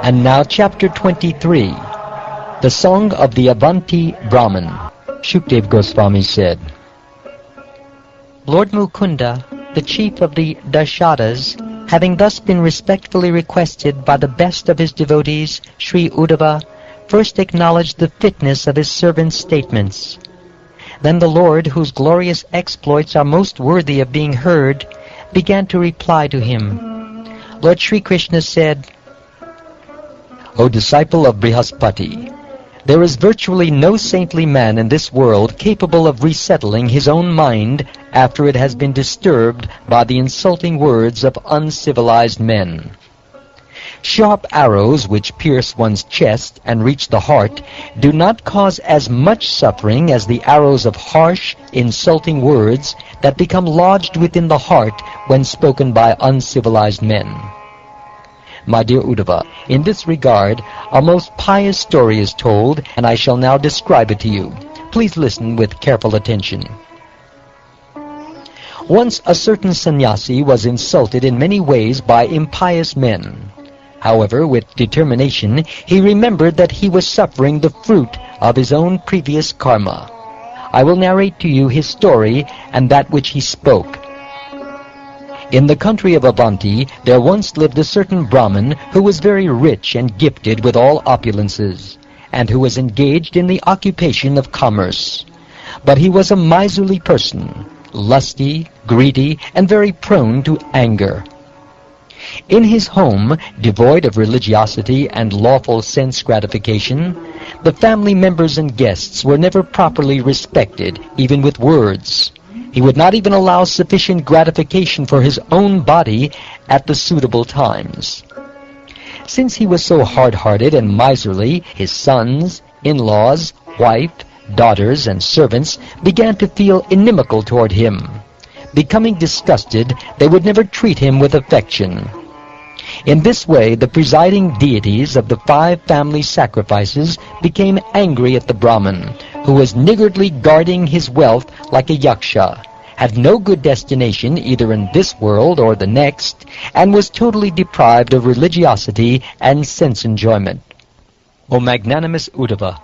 And now chapter 23, the Song of the Avanti Brahman. Shukdev Goswami said, Lord Mukunda, the chief of the Dashadas, Having thus been respectfully requested by the best of his devotees, Sri Uddhava first acknowledged the fitness of his servant's statements. Then the Lord, whose glorious exploits are most worthy of being heard, began to reply to him. Lord Sri Krishna said, O disciple of Brihaspati, there is virtually no saintly man in this world capable of resettling his own mind after it has been disturbed by the insulting words of uncivilized men. Sharp arrows which pierce one's chest and reach the heart do not cause as much suffering as the arrows of harsh, insulting words that become lodged within the heart when spoken by uncivilized men. My dear Uddhava, in this regard, a most pious story is told, and I shall now describe it to you. Please listen with careful attention. Once a certain sannyasi was insulted in many ways by impious men. However, with determination, he remembered that he was suffering the fruit of his own previous karma. I will narrate to you his story and that which he spoke. In the country of Avanti, there once lived a certain Brahmin who was very rich and gifted with all opulences, and who was engaged in the occupation of commerce. But he was a miserly person, lusty, greedy, and very prone to anger. In his home, devoid of religiosity and lawful sense gratification, the family members and guests were never properly respected, even with words. He would not even allow sufficient gratification for his own body at the suitable times. Since he was so hard-hearted and miserly, his sons, in-laws, wife, daughters, and servants began to feel inimical toward him. Becoming disgusted, they would never treat him with affection. In this way, the presiding deities of the 5 family sacrifices became angry at the Brahmin, who was niggardly guarding his wealth like a yaksha, had no good destination either in this world or the next, and was totally deprived of religiosity and sense enjoyment. O magnanimous Uddhava,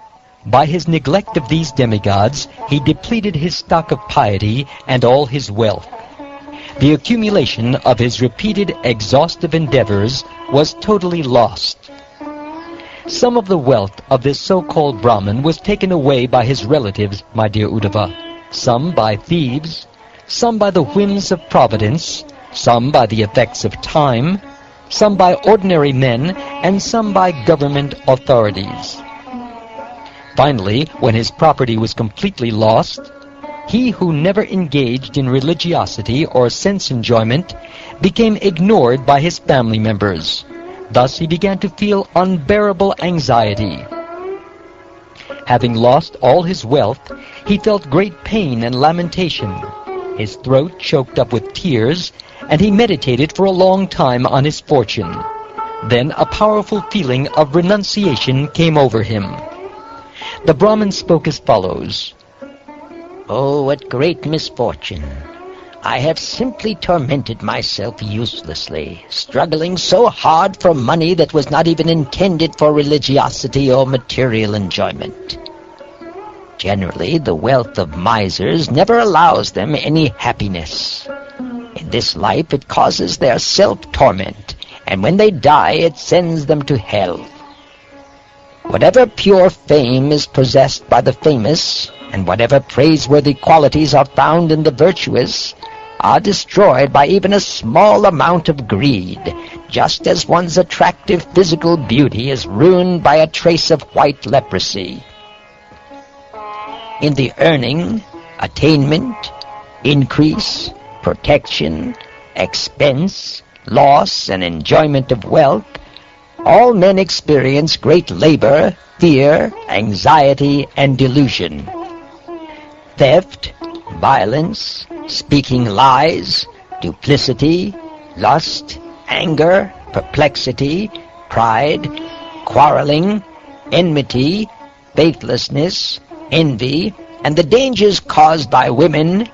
by his neglect of these demigods, he depleted his stock of piety and all his wealth. The accumulation of his repeated exhaustive endeavors was totally lost. Some of the wealth of this so-called Brahmin was taken away by his relatives, my dear Uddhava, some by thieves, some by the whims of providence, some by the effects of time, some by ordinary men, and some by government authorities. Finally, when his property was completely lost, he who never engaged in religiosity or sense enjoyment became ignored by his family members. Thus he began to feel unbearable anxiety. Having lost all his wealth, he felt great pain and lamentation. His throat choked up with tears, and he meditated for a long time on his fortune. Then a powerful feeling of renunciation came over him. The Brahmin spoke as follows. Oh, what great misfortune! I have simply tormented myself uselessly, struggling so hard for money that was not even intended for religiosity or material enjoyment. Generally, the wealth of misers never allows them any happiness. In this life, it causes their self-torment, and when they die, it sends them to hell. Whatever pure fame is possessed by the famous, and whatever praiseworthy qualities are found in the virtuous, are destroyed by even a small amount of greed, just as one's attractive physical beauty is ruined by a trace of white leprosy. In the earning, attainment, increase, protection, expense, loss, and enjoyment of wealth, all men experience great labor, fear, anxiety, and delusion. Theft, violence, speaking lies, duplicity, lust, anger, perplexity, pride, quarreling, enmity, faithlessness, envy, and the dangers caused by women,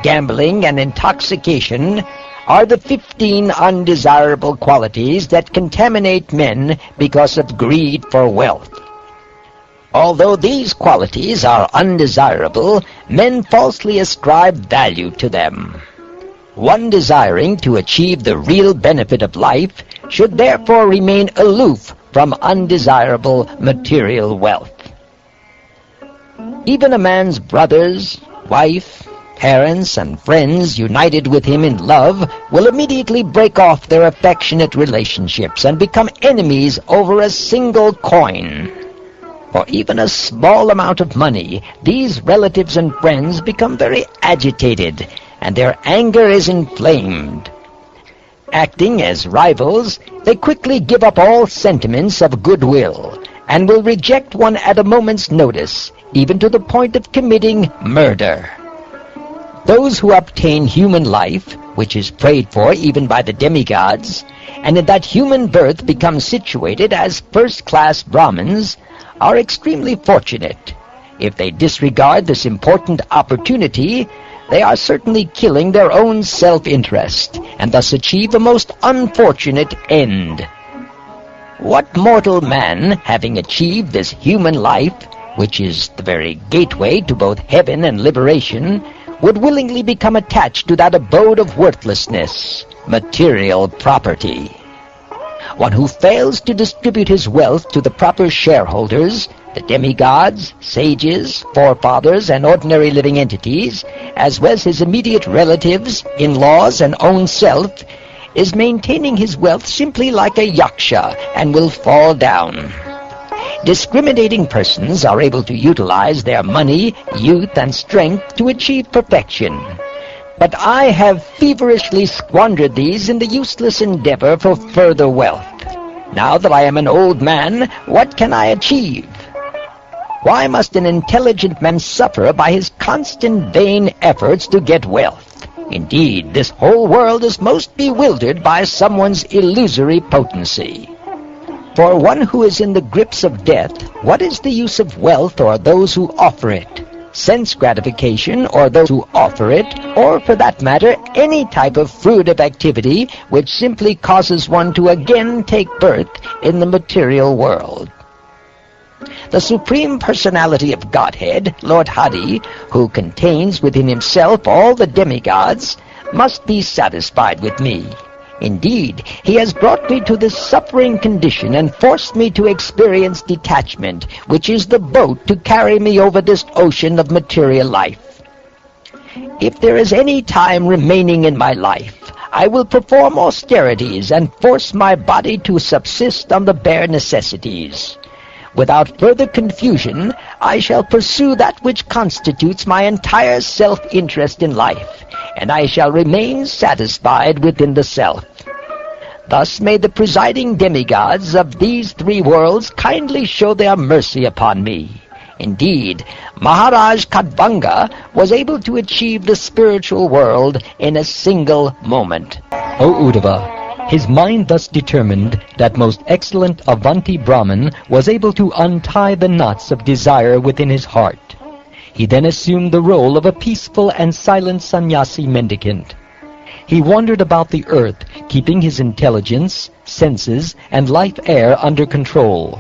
gambling, and intoxication are the 15 undesirable qualities that contaminate men because of greed for wealth. Although these qualities are undesirable, men falsely ascribe value to them. One desiring to achieve the real benefit of life should therefore remain aloof from undesirable material wealth. Even a man's brothers, wife, parents, and friends united with him in love will immediately break off their affectionate relationships and become enemies over a single coin. For even a small amount of money, these relatives and friends become very agitated, and their anger is inflamed. Acting as rivals, they quickly give up all sentiments of goodwill, and will reject one at a moment's notice, even to the point of committing murder. Those who obtain human life, which is prayed for even by the demigods, and in that human birth become situated as first-class Brahmins, are extremely fortunate. If they disregard this important opportunity, they are certainly killing their own self-interest, and thus achieve a most unfortunate end. What mortal man, having achieved this human life, which is the very gateway to both heaven and liberation, would willingly become attached to that abode of worthlessness, material property? One who fails to distribute his wealth to the proper shareholders, the demigods, sages, forefathers, and ordinary living entities, as well as his immediate relatives, in-laws, and own self, is maintaining his wealth simply like a yaksha, and will fall down. Discriminating persons are able to utilize their money, youth, and strength to achieve perfection. But I have feverishly squandered these in the useless endeavor for further wealth. Now that I am an old man, what can I achieve? Why must an intelligent man suffer by his constant vain efforts to get wealth? Indeed, this whole world is most bewildered by someone's illusory potency. For one who is in the grips of death, what is the use of wealth or those who offer it? Sense gratification or those who offer it, or for that matter, any type of fruitive activity which simply causes one to again take birth in the material world. The Supreme Personality of Godhead, Lord Hari, who contains within himself all the demigods, must be satisfied with me. Indeed, he has brought me to this suffering condition and forced me to experience detachment, which is the boat to carry me over this ocean of material life. If there is any time remaining in my life, I will perform austerities and force my body to subsist on the bare necessities. Without further confusion, I shall pursue that which constitutes my entire self-interest in life, and I shall remain satisfied within the self. Thus may the presiding demigods of these three worlds kindly show their mercy upon me. Indeed, Maharaj Kadvanga was able to achieve the spiritual world in a single moment. O Uddhava, his mind thus determined, that most excellent Avanti Brahman was able to untie the knots of desire within his heart. He then assumed the role of a peaceful and silent sannyasi mendicant. He wandered about the earth, keeping his intelligence, senses, and life air under control.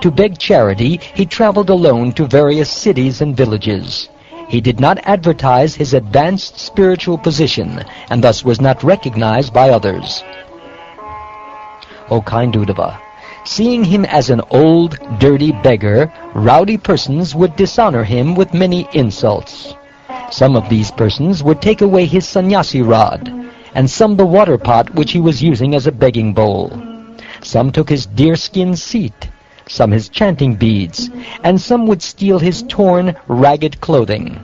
To beg charity, he traveled alone to various cities and villages. He did not advertise his advanced spiritual position, and thus was not recognized by others. O kind Uddhava, seeing him as an old, dirty beggar, rowdy persons would dishonor him with many insults. Some of these persons would take away his sannyasi rod, and some the water pot which he was using as a begging bowl. Some took his deerskin seat, some his chanting beads, and some would steal his torn, ragged clothing.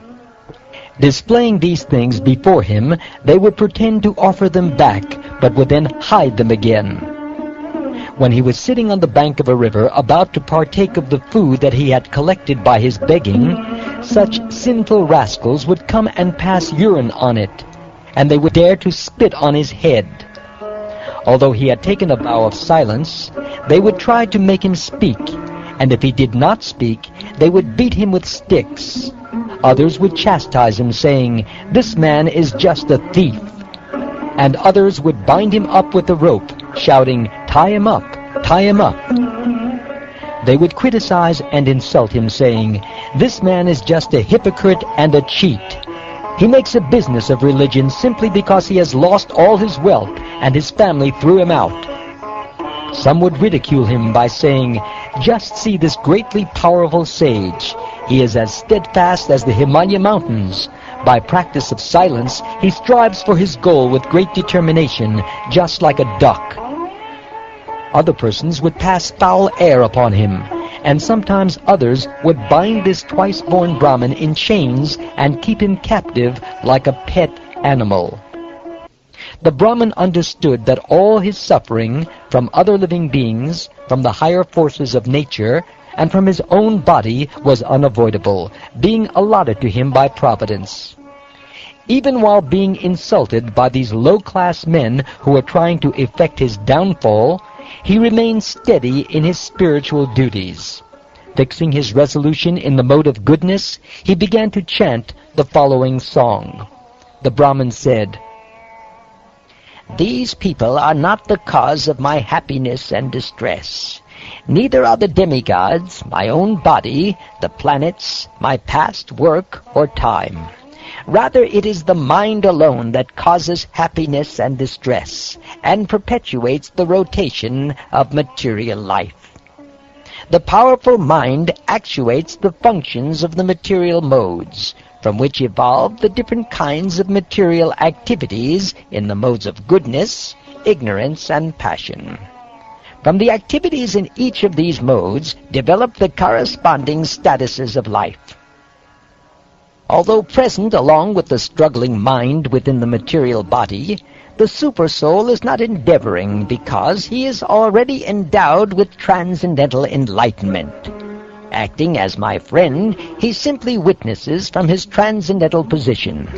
Displaying these things before him, they would pretend to offer them back, but would then hide them again. When he was sitting on the bank of a river about to partake of the food that he had collected by his begging, such sinful rascals would come and pass urine on it, and they would dare to spit on his head. Although he had taken a vow of silence, they would try to make him speak, and if he did not speak, they would beat him with sticks. Others would chastise him, saying, "This man is just a thief." And others would bind him up with a rope, shouting, "Tie him up, tie him up." They would criticize and insult him, saying, "This man is just a hypocrite and a cheat. He makes a business of religion simply because he has lost all his wealth and his family threw him out. Some would ridicule him by saying, "Just see this greatly powerful sage. He is as steadfast as the Himalaya mountains. By practice of silence, he strives for his goal with great determination, just like a duck." Other persons would pass foul air upon him, and sometimes others would bind this twice-born Brahmin in chains and keep him captive like a pet animal. The Brahmin understood that all his suffering from other living beings, from the higher forces of nature, and from his own body was unavoidable, being allotted to him by providence. Even while being insulted by these low-class men who were trying to effect his downfall, he remained steady in his spiritual duties. Fixing his resolution in the mode of goodness, he began to chant the following song. The Brahmin said, "These people are not the cause of my happiness and distress. Neither are the demigods, my own body, the planets, my past work or time. Rather, it is the mind alone that causes happiness and distress, and perpetuates the rotation of material life. The powerful mind actuates the functions of the material modes, from which evolve the different kinds of material activities in the modes of goodness, ignorance, and passion. From the activities in each of these modes develop the corresponding statuses of life. Although present along with the struggling mind within the material body, the supersoul is not endeavoring because he is already endowed with transcendental enlightenment. Acting as my friend, he simply witnesses from his transcendental position.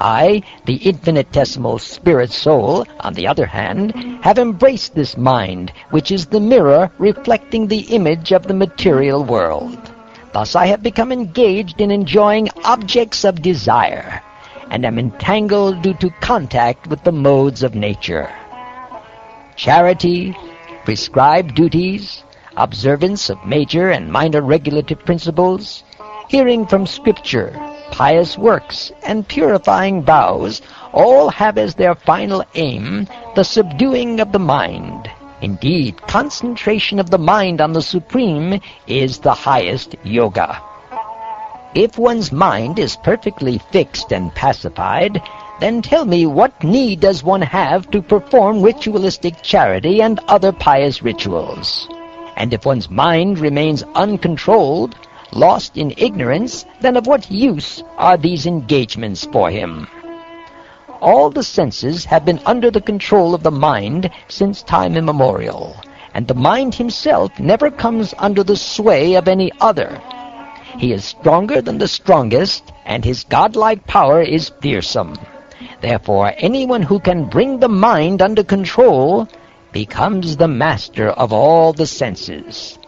I, the infinitesimal spirit soul, on the other hand, have embraced this mind, which is the mirror reflecting the image of the material world. Thus I have become engaged in enjoying objects of desire, and am entangled due to contact with the modes of nature. Charity, prescribed duties, observance of major and minor regulative principles, hearing from Scripture, pious works, and purifying vows all have as their final aim the subduing of the mind. Indeed, concentration of the mind on the Supreme is the highest yoga. If one's mind is perfectly fixed and pacified, then tell me what need does one have to perform ritualistic charity and other pious rituals? And if one's mind remains uncontrolled, lost in ignorance, then of what use are these engagements for him? All the senses have been under the control of the mind since time immemorial, and the mind himself never comes under the sway of any other. He is stronger than the strongest, and his godlike power is fearsome. Therefore, anyone who can bring the mind under control becomes the master of all the senses.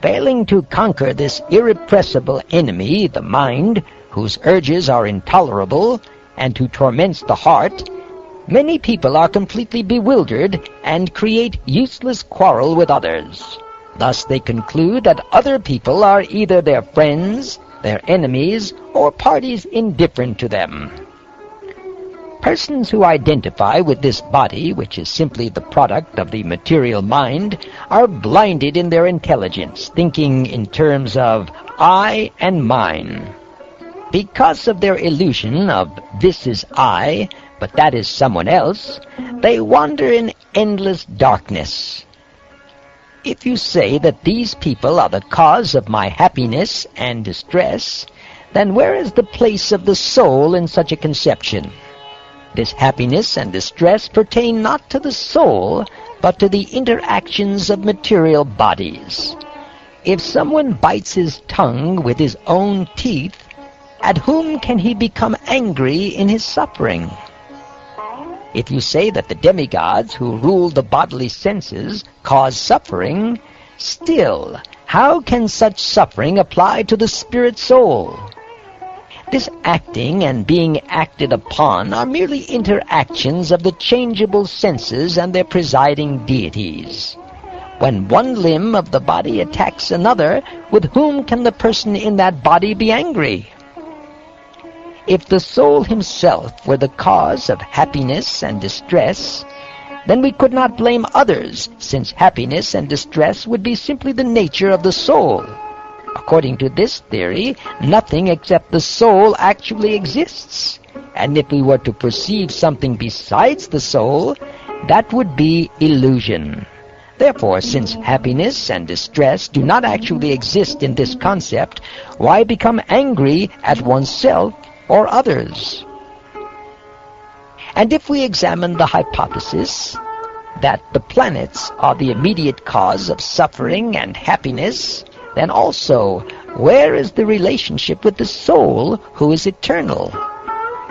Failing to conquer this irrepressible enemy, the mind, whose urges are intolerable, and who torments the heart, many people are completely bewildered and create useless quarrel with others. Thus they conclude that other people are either their friends, their enemies, or parties indifferent to them. Persons who identify with this body, which is simply the product of the material mind, are blinded in their intelligence, thinking in terms of I and mine. Because of their illusion of this is I, but that is someone else, they wander in endless darkness. If you say that these people are the cause of my happiness and distress, then where is the place of the soul in such a conception? This happiness and distress pertain not to the soul, but to the interactions of material bodies. If someone bites his tongue with his own teeth, at whom can he become angry in his suffering? If you say that the demigods who rule the bodily senses cause suffering, still, how can such suffering apply to the spirit soul? This acting and being acted upon are merely interactions of the changeable senses and their presiding deities. When one limb of the body attacks another, with whom can the person in that body be angry? If the soul himself were the cause of happiness and distress, then we could not blame others, since happiness and distress would be simply the nature of the soul. According to this theory, nothing except the soul actually exists. And if we were to perceive something besides the soul, that would be illusion. Therefore, since happiness and distress do not actually exist in this concept, why become angry at oneself or others? And if we examine the hypothesis that the planets are the immediate cause of suffering and happiness, then also, where is the relationship with the soul who is eternal?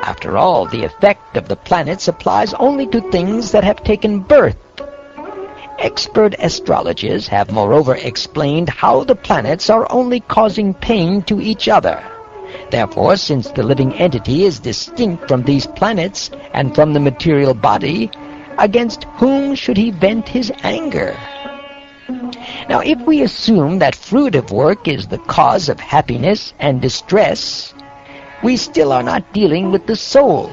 After all, the effect of the planets applies only to things that have taken birth. Expert astrologers have moreover explained how the planets are only causing pain to each other. Therefore, since the living entity is distinct from these planets and from the material body, against whom should he vent his anger? Now, if we assume that fruitive work is the cause of happiness and distress, we still are not dealing with the soul.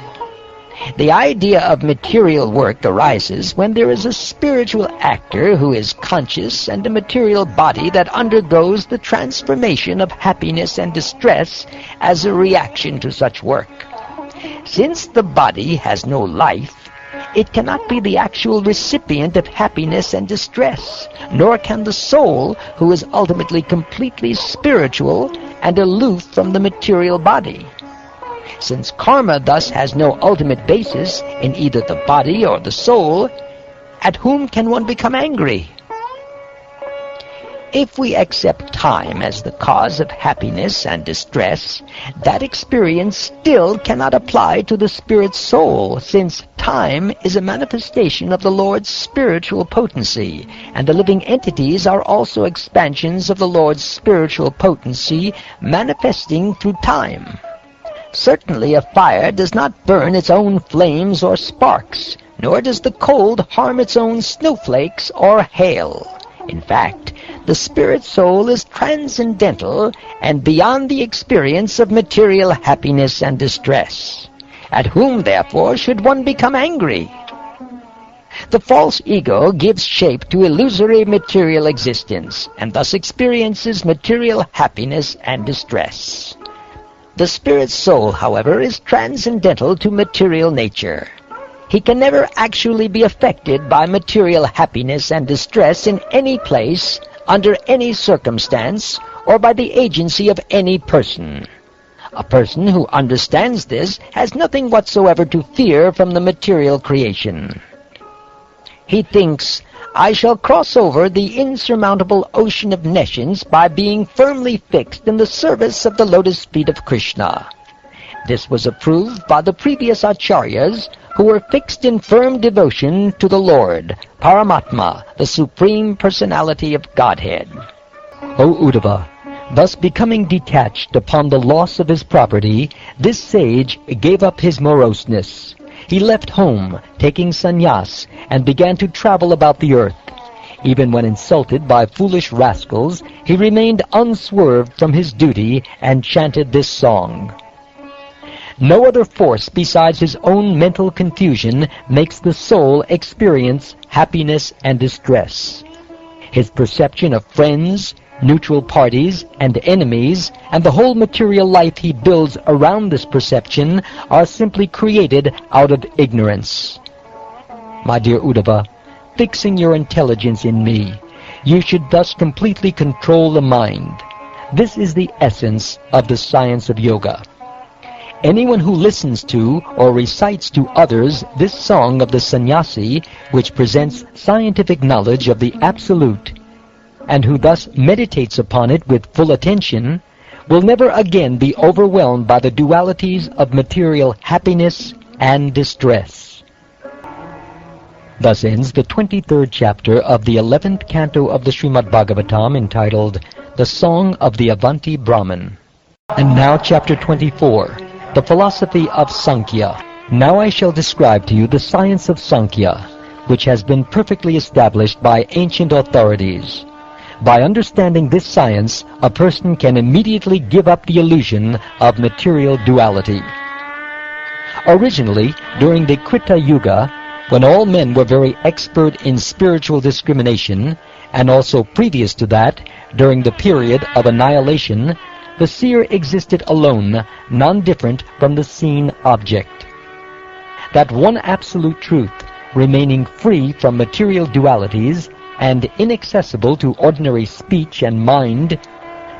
The idea of material work arises when there is a spiritual actor who is conscious and a material body that undergoes the transformation of happiness and distress as a reaction to such work. Since the body has no life, it cannot be the actual recipient of happiness and distress, nor can the soul, who is ultimately completely spiritual and aloof from the material body. Since karma thus has no ultimate basis in either the body or the soul, at whom can one become angry? If we accept time as the cause of happiness and distress, that experience still cannot apply to the spirit soul, since time is a manifestation of the Lord's spiritual potency, and the living entities are also expansions of the Lord's spiritual potency manifesting through time. Certainly a fire does not burn its own flames or sparks, nor does the cold harm its own snowflakes or hail. In fact, the spirit soul is transcendental and beyond the experience of material happiness and distress. At whom, therefore, should one become angry? The false ego gives shape to illusory material existence, and thus experiences material happiness and distress. The spirit soul, however, is transcendental to material nature. He can never actually be affected by material happiness and distress in any place, under any circumstance, or by the agency of any person. A person who understands this has nothing whatsoever to fear from the material creation. He thinks, I shall cross over the insurmountable ocean of nescience by being firmly fixed in the service of the lotus feet of Krishna. This was approved by the previous acharyas, who were fixed in firm devotion to the Lord, Paramatma, the Supreme Personality of Godhead. O Uddhava, thus becoming detached upon the loss of his property, this sage gave up his moroseness. He left home, taking sannyas, and began to travel about the earth. Even when insulted by foolish rascals, he remained unswerved from his duty and chanted this song. No other force besides his own mental confusion makes the soul experience happiness and distress. His perception of friends, neutral parties, and enemies, and the whole material life he builds around this perception are simply created out of ignorance. My dear Uddhava, fixing your intelligence in me, you should thus completely control the mind. This is the essence of the science of yoga. Anyone who listens to or recites to others this song of the sannyasi, which presents scientific knowledge of the Absolute, and who thus meditates upon it with full attention, will never again be overwhelmed by the dualities of material happiness and distress. Thus ends the 23rd chapter of the 11th canto of the Shrimad Bhagavatam, entitled The Song of the Avanti Brahman. And now chapter 24, the philosophy of Sankhya. Now I shall describe to you the science of Sankhya, which has been perfectly established by ancient authorities. By understanding this science, a person can immediately give up the illusion of material duality. Originally, during the Krita Yuga, when all men were very expert in spiritual discrimination, and also previous to that, during the period of annihilation, the seer existed alone, non-different from the seen object. That one absolute truth, remaining free from material dualities and inaccessible to ordinary speech and mind,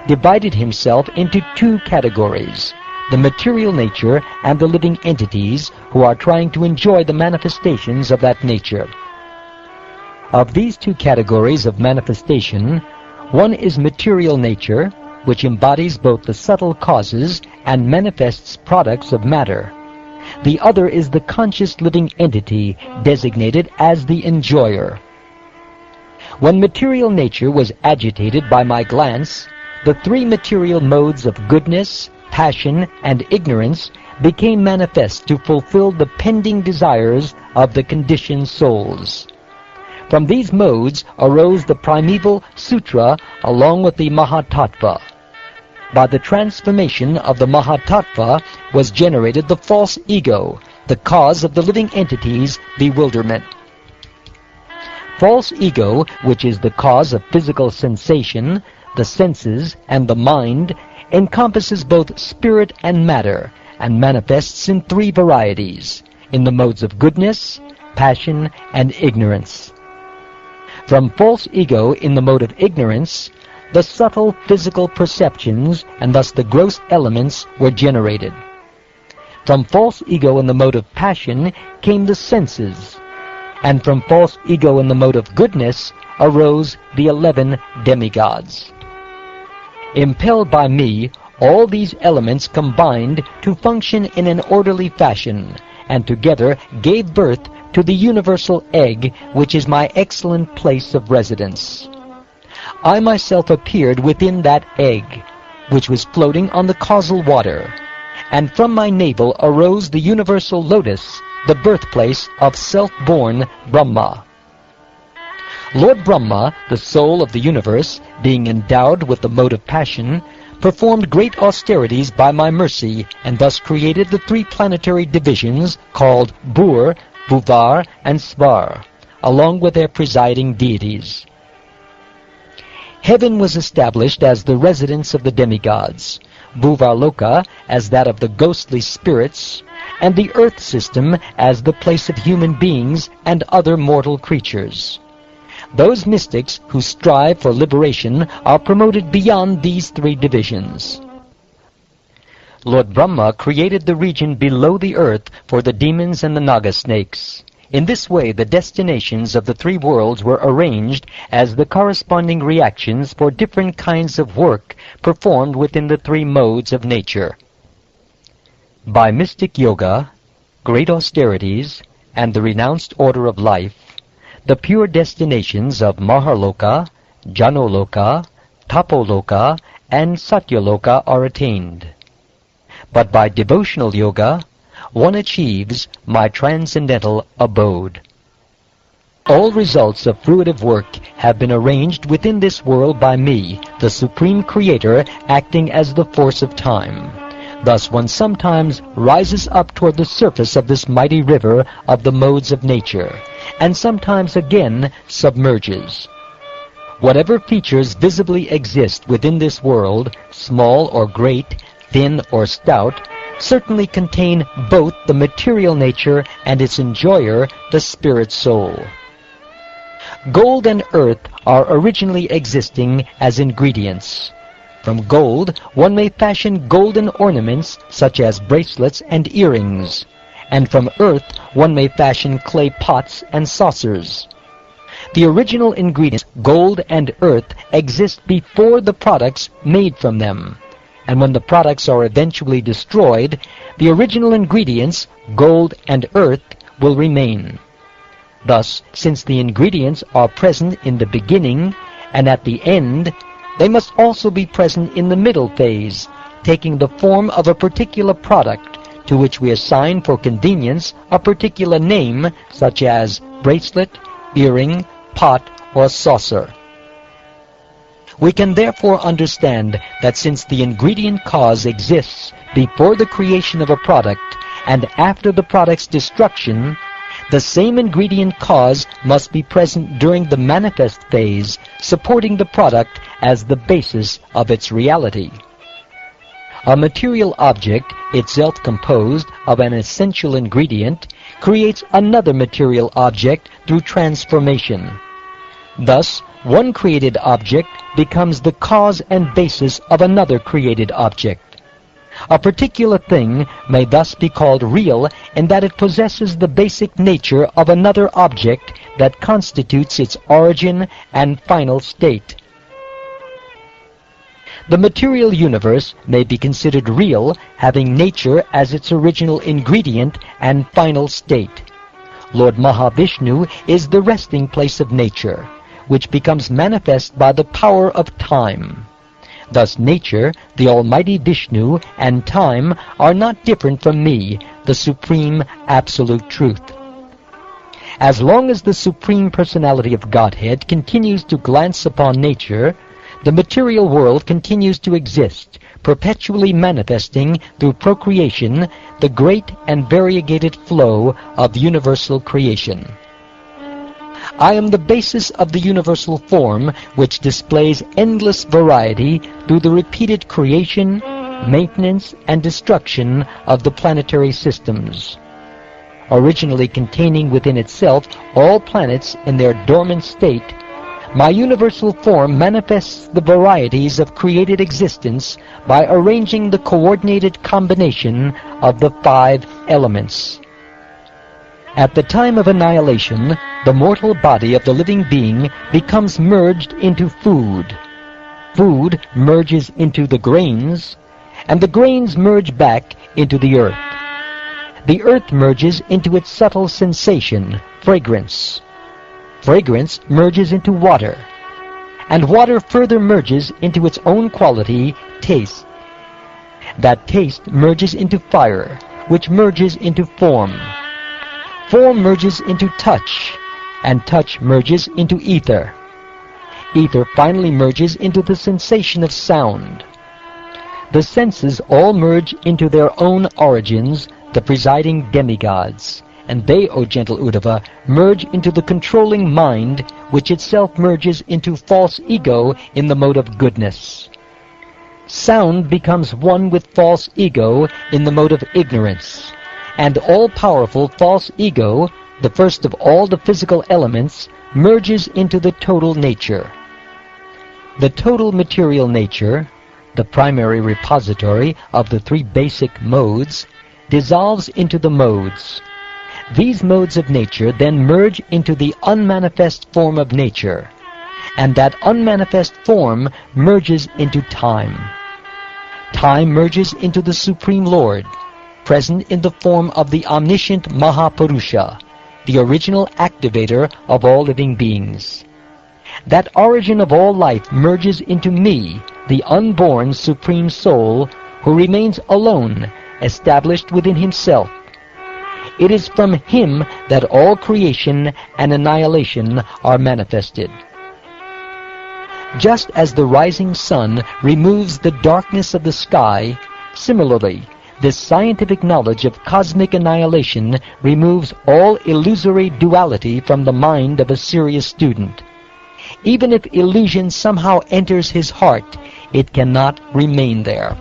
divided himself into two categories: the material nature and the living entities who are trying to enjoy the manifestations of that nature. Of these two categories of manifestation, one is material nature, which embodies both the subtle causes and manifests products of matter. The other is the conscious living entity, designated as the enjoyer. When material nature was agitated by my glance, the three material modes of goodness, passion, and ignorance became manifest to fulfill the pending desires of the conditioned souls. From these modes arose the primeval sutra along with the Mahatattva. By the transformation of the Mahatattva was generated the false ego, the cause of the living entity's bewilderment. False ego, which is the cause of physical sensation, the senses, and the mind, encompasses both spirit and matter, and manifests in three varieties, in the modes of goodness, passion, and ignorance. From false ego in the mode of ignorance, the subtle physical perceptions, and thus the gross elements, were generated. From false ego in the mode of passion came the senses, and from false ego in the mode of goodness arose the 11 demigods. Impelled by me, all these elements combined to function in an orderly fashion, and together gave birth to the universal egg, which is my excellent place of residence. I myself appeared within that egg, which was floating on the causal water, and from my navel arose the universal lotus, the birthplace of self-born Brahma. Lord Brahma, the soul of the universe, being endowed with the mode of passion, performed great austerities by my mercy, and thus created the three planetary divisions called Bur, Bhuvar, and Svar, along with their presiding deities. Heaven was established as the residence of the demigods, Bhuvarloka as that of the ghostly spirits, and the earth system as the place of human beings and other mortal creatures. Those mystics who strive for liberation are promoted beyond these three divisions. Lord Brahma created the region below the earth for the demons and the Naga snakes. In this way, the destinations of the three worlds were arranged as the corresponding reactions for different kinds of work performed within the three modes of nature. By mystic yoga, great austerities, and the renounced order of life, the pure destinations of Maharloka, Janoloka, Tapoloka, and Satyaloka are attained. But by devotional yoga, one achieves my transcendental abode. All results of fruitive work have been arranged within this world by me, the Supreme Creator, acting as the force of time. Thus one sometimes rises up toward the surface of this mighty river of the modes of nature, and sometimes again submerges. Whatever features visibly exist within this world, small or great, thin or stout, certainly contain both the material nature and its enjoyer, the spirit soul. Gold and earth are originally existing as ingredients. From gold, one may fashion golden ornaments such as bracelets and earrings, and from earth one may fashion clay pots and saucers. The original ingredients, gold and earth, exist before the products made from them, and when the products are eventually destroyed, the original ingredients, gold and earth, will remain. Thus, since the ingredients are present in the beginning and at the end, they must also be present in the middle phase, taking the form of a particular product, to which we assign for convenience a particular name, such as bracelet, earring, pot, or saucer. We can therefore understand that since the ingredient cause exists before the creation of a product, and after the product's destruction, the same ingredient cause must be present during the manifest phase, supporting the product as the basis of its reality. A material object, itself composed of an essential ingredient, creates another material object through transformation. Thus, one created object becomes the cause and basis of another created object. A particular thing may thus be called real in that it possesses the basic nature of another object that constitutes its origin and final state. The material universe may be considered real, having nature as its original ingredient and final state. Lord Mahavishnu is the resting place of nature, which becomes manifest by the power of time. Thus nature, the Almighty Vishnu, and time are not different from me, the Supreme Absolute Truth. As long as the Supreme Personality of Godhead continues to glance upon nature, the material world continues to exist, perpetually manifesting through procreation the great and variegated flow of universal creation. I am the basis of the universal form which displays endless variety through the repeated creation, maintenance, and destruction of the planetary systems. Originally containing within itself all planets in their dormant state, my universal form manifests the varieties of created existence by arranging the coordinated combination of the 5 elements. At the time of annihilation, the mortal body of the living being becomes merged into food. Food merges into the grains, and the grains merge back into the earth. The earth merges into its subtle sensation, fragrance. Fragrance merges into water, and water further merges into its own quality, taste. That taste merges into fire, which merges into form. Form merges into touch, and touch merges into ether. Ether finally merges into the sensation of sound. The senses all merge into their own origins, the presiding demigods, and they, O gentle Uddhava, merge into the controlling mind, which itself merges into false ego in the mode of goodness. Sound becomes one with false ego in the mode of ignorance, and all-powerful false ego, the first of all the physical elements, merges into the total nature. The total material nature, the primary repository of the 3 basic modes, dissolves into the modes. These modes of nature then merge into the unmanifest form of nature, and that unmanifest form merges into time. Time merges into the Supreme Lord, present in the form of the omniscient Mahapurusha, the original activator of all living beings. That origin of all life merges into me, the unborn Supreme Soul, who remains alone, established within himself. It is from him that all creation and annihilation are manifested. Just as the rising sun removes the darkness of the sky, similarly, this scientific knowledge of cosmic annihilation removes all illusory duality from the mind of a serious student. Even if illusion somehow enters his heart, it cannot remain there.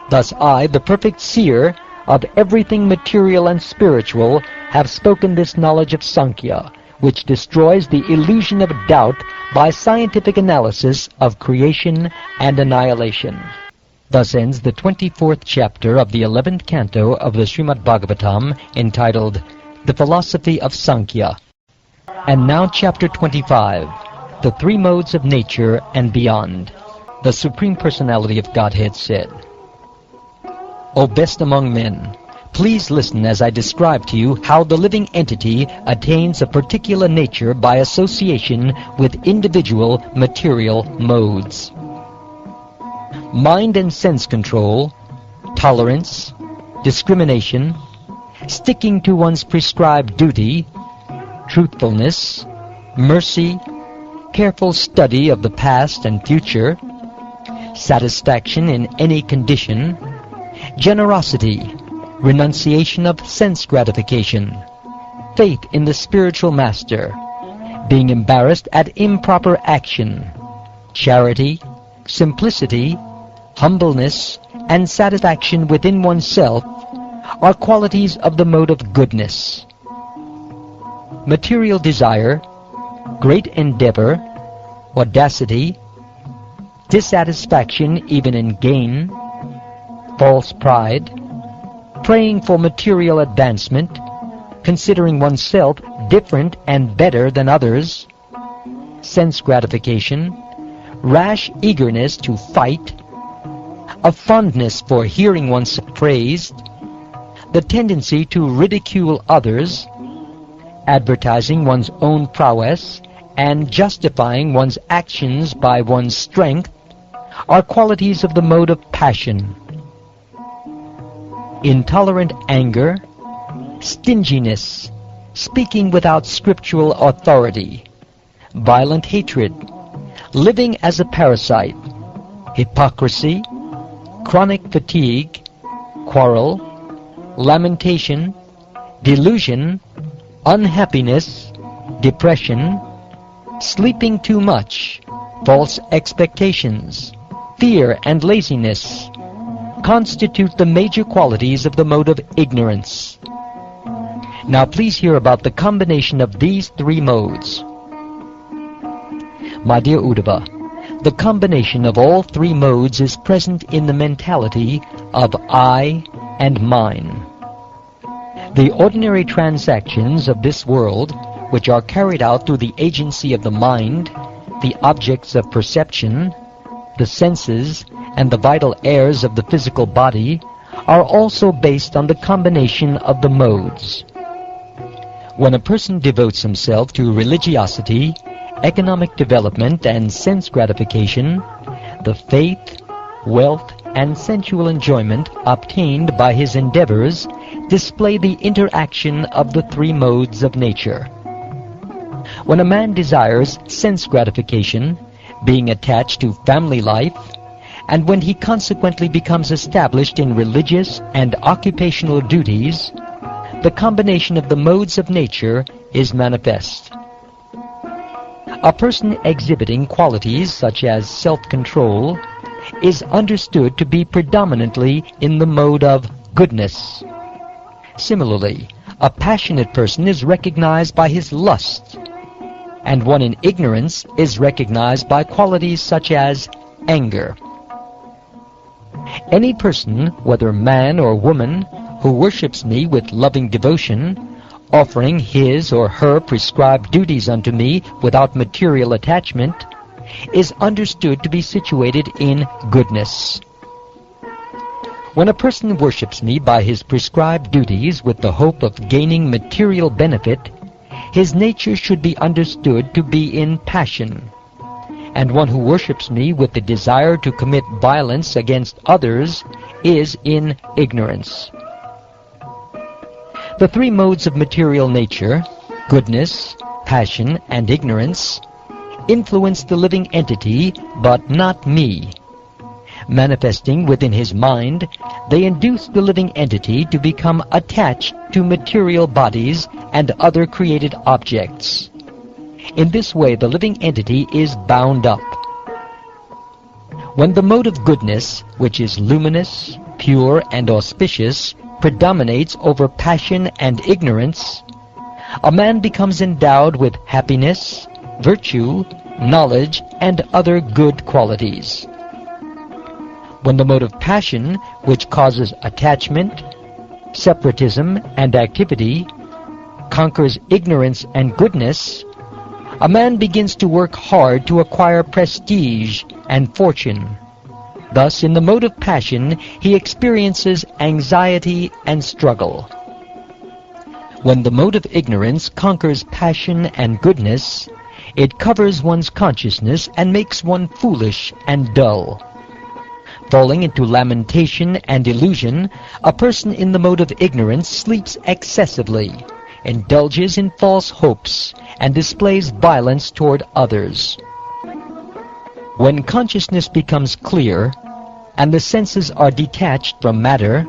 Thus I, the perfect seer of everything material and spiritual, have spoken this knowledge of Sankhya, which destroys the illusion of doubt by scientific analysis of creation and annihilation. Thus ends the 24th chapter of the 11th canto of the Shrimad Bhagavatam, entitled The Philosophy of Sankhya. And now chapter 25, The 3 Modes of Nature and Beyond. The Supreme Personality of Godhead said, O best among men, please listen as I describe to you how the living entity attains a particular nature by association with individual material modes. Mind and sense control, tolerance, discrimination, sticking to one's prescribed duty, truthfulness, mercy, careful study of the past and future, satisfaction in any condition, generosity, renunciation of sense gratification, faith in the spiritual master, being embarrassed at improper action, charity, simplicity, humbleness, and satisfaction within oneself are qualities of the mode of goodness. Material desire, great endeavor, audacity, dissatisfaction even in gain, false pride, praying for material advancement, considering oneself different and better than others, sense gratification, rash eagerness to fight, a fondness for hearing oneself praised, the tendency to ridicule others, advertising one's own prowess, and justifying one's actions by one's strength are qualities of the mode of passion. Intolerant anger, stinginess, speaking without scriptural authority, violent hatred, living as a parasite, hypocrisy, chronic fatigue, quarrel, lamentation, delusion, unhappiness, depression, sleeping too much, false expectations, fear and laziness constitute the major qualities of the mode of ignorance. Now please hear about the combination of these three modes. My dear Uddhava, the combination of all three modes is present in the mentality of I and mine. The ordinary transactions of this world, which are carried out through the agency of the mind, the objects of perception, the senses, and the vital airs of the physical body, are also based on the combination of the modes. When a person devotes himself to religiosity, economic development, and sense gratification, the faith, wealth, and sensual enjoyment obtained by his endeavors display the interaction of the three modes of nature. When a man desires sense gratification, being attached to family life, and when he consequently becomes established in religious and occupational duties, the combination of the modes of nature is manifest. A person exhibiting qualities such as self-control is understood to be predominantly in the mode of goodness. Similarly, a passionate person is recognized by his lust, and one in ignorance is recognized by qualities such as anger. Any person, whether man or woman, who worships me with loving devotion, offering his or her prescribed duties unto me without material attachment, is understood to be situated in goodness. When a person worships me by his prescribed duties with the hope of gaining material benefit, his nature should be understood to be in passion. And one who worships me with the desire to commit violence against others is in ignorance. The three modes of material nature, goodness, passion, and ignorance, influence the living entity, but not me. Manifesting within his mind, they induce the living entity to become attached to material bodies and other created objects. In this way, the living entity is bound up. When the mode of goodness, which is luminous, pure, and auspicious, predominates over passion and ignorance, a man becomes endowed with happiness, virtue, knowledge, and other good qualities. When the mode of passion, which causes attachment, separatism, and activity, conquers ignorance and goodness, a man begins to work hard to acquire prestige and fortune. Thus, in the mode of passion, he experiences anxiety and struggle. When the mode of ignorance conquers passion and goodness, it covers one's consciousness and makes one foolish and dull. Falling into lamentation and illusion, a person in the mode of ignorance sleeps excessively, indulges in false hopes, and displays violence toward others. When consciousness becomes clear, and the senses are detached from matter,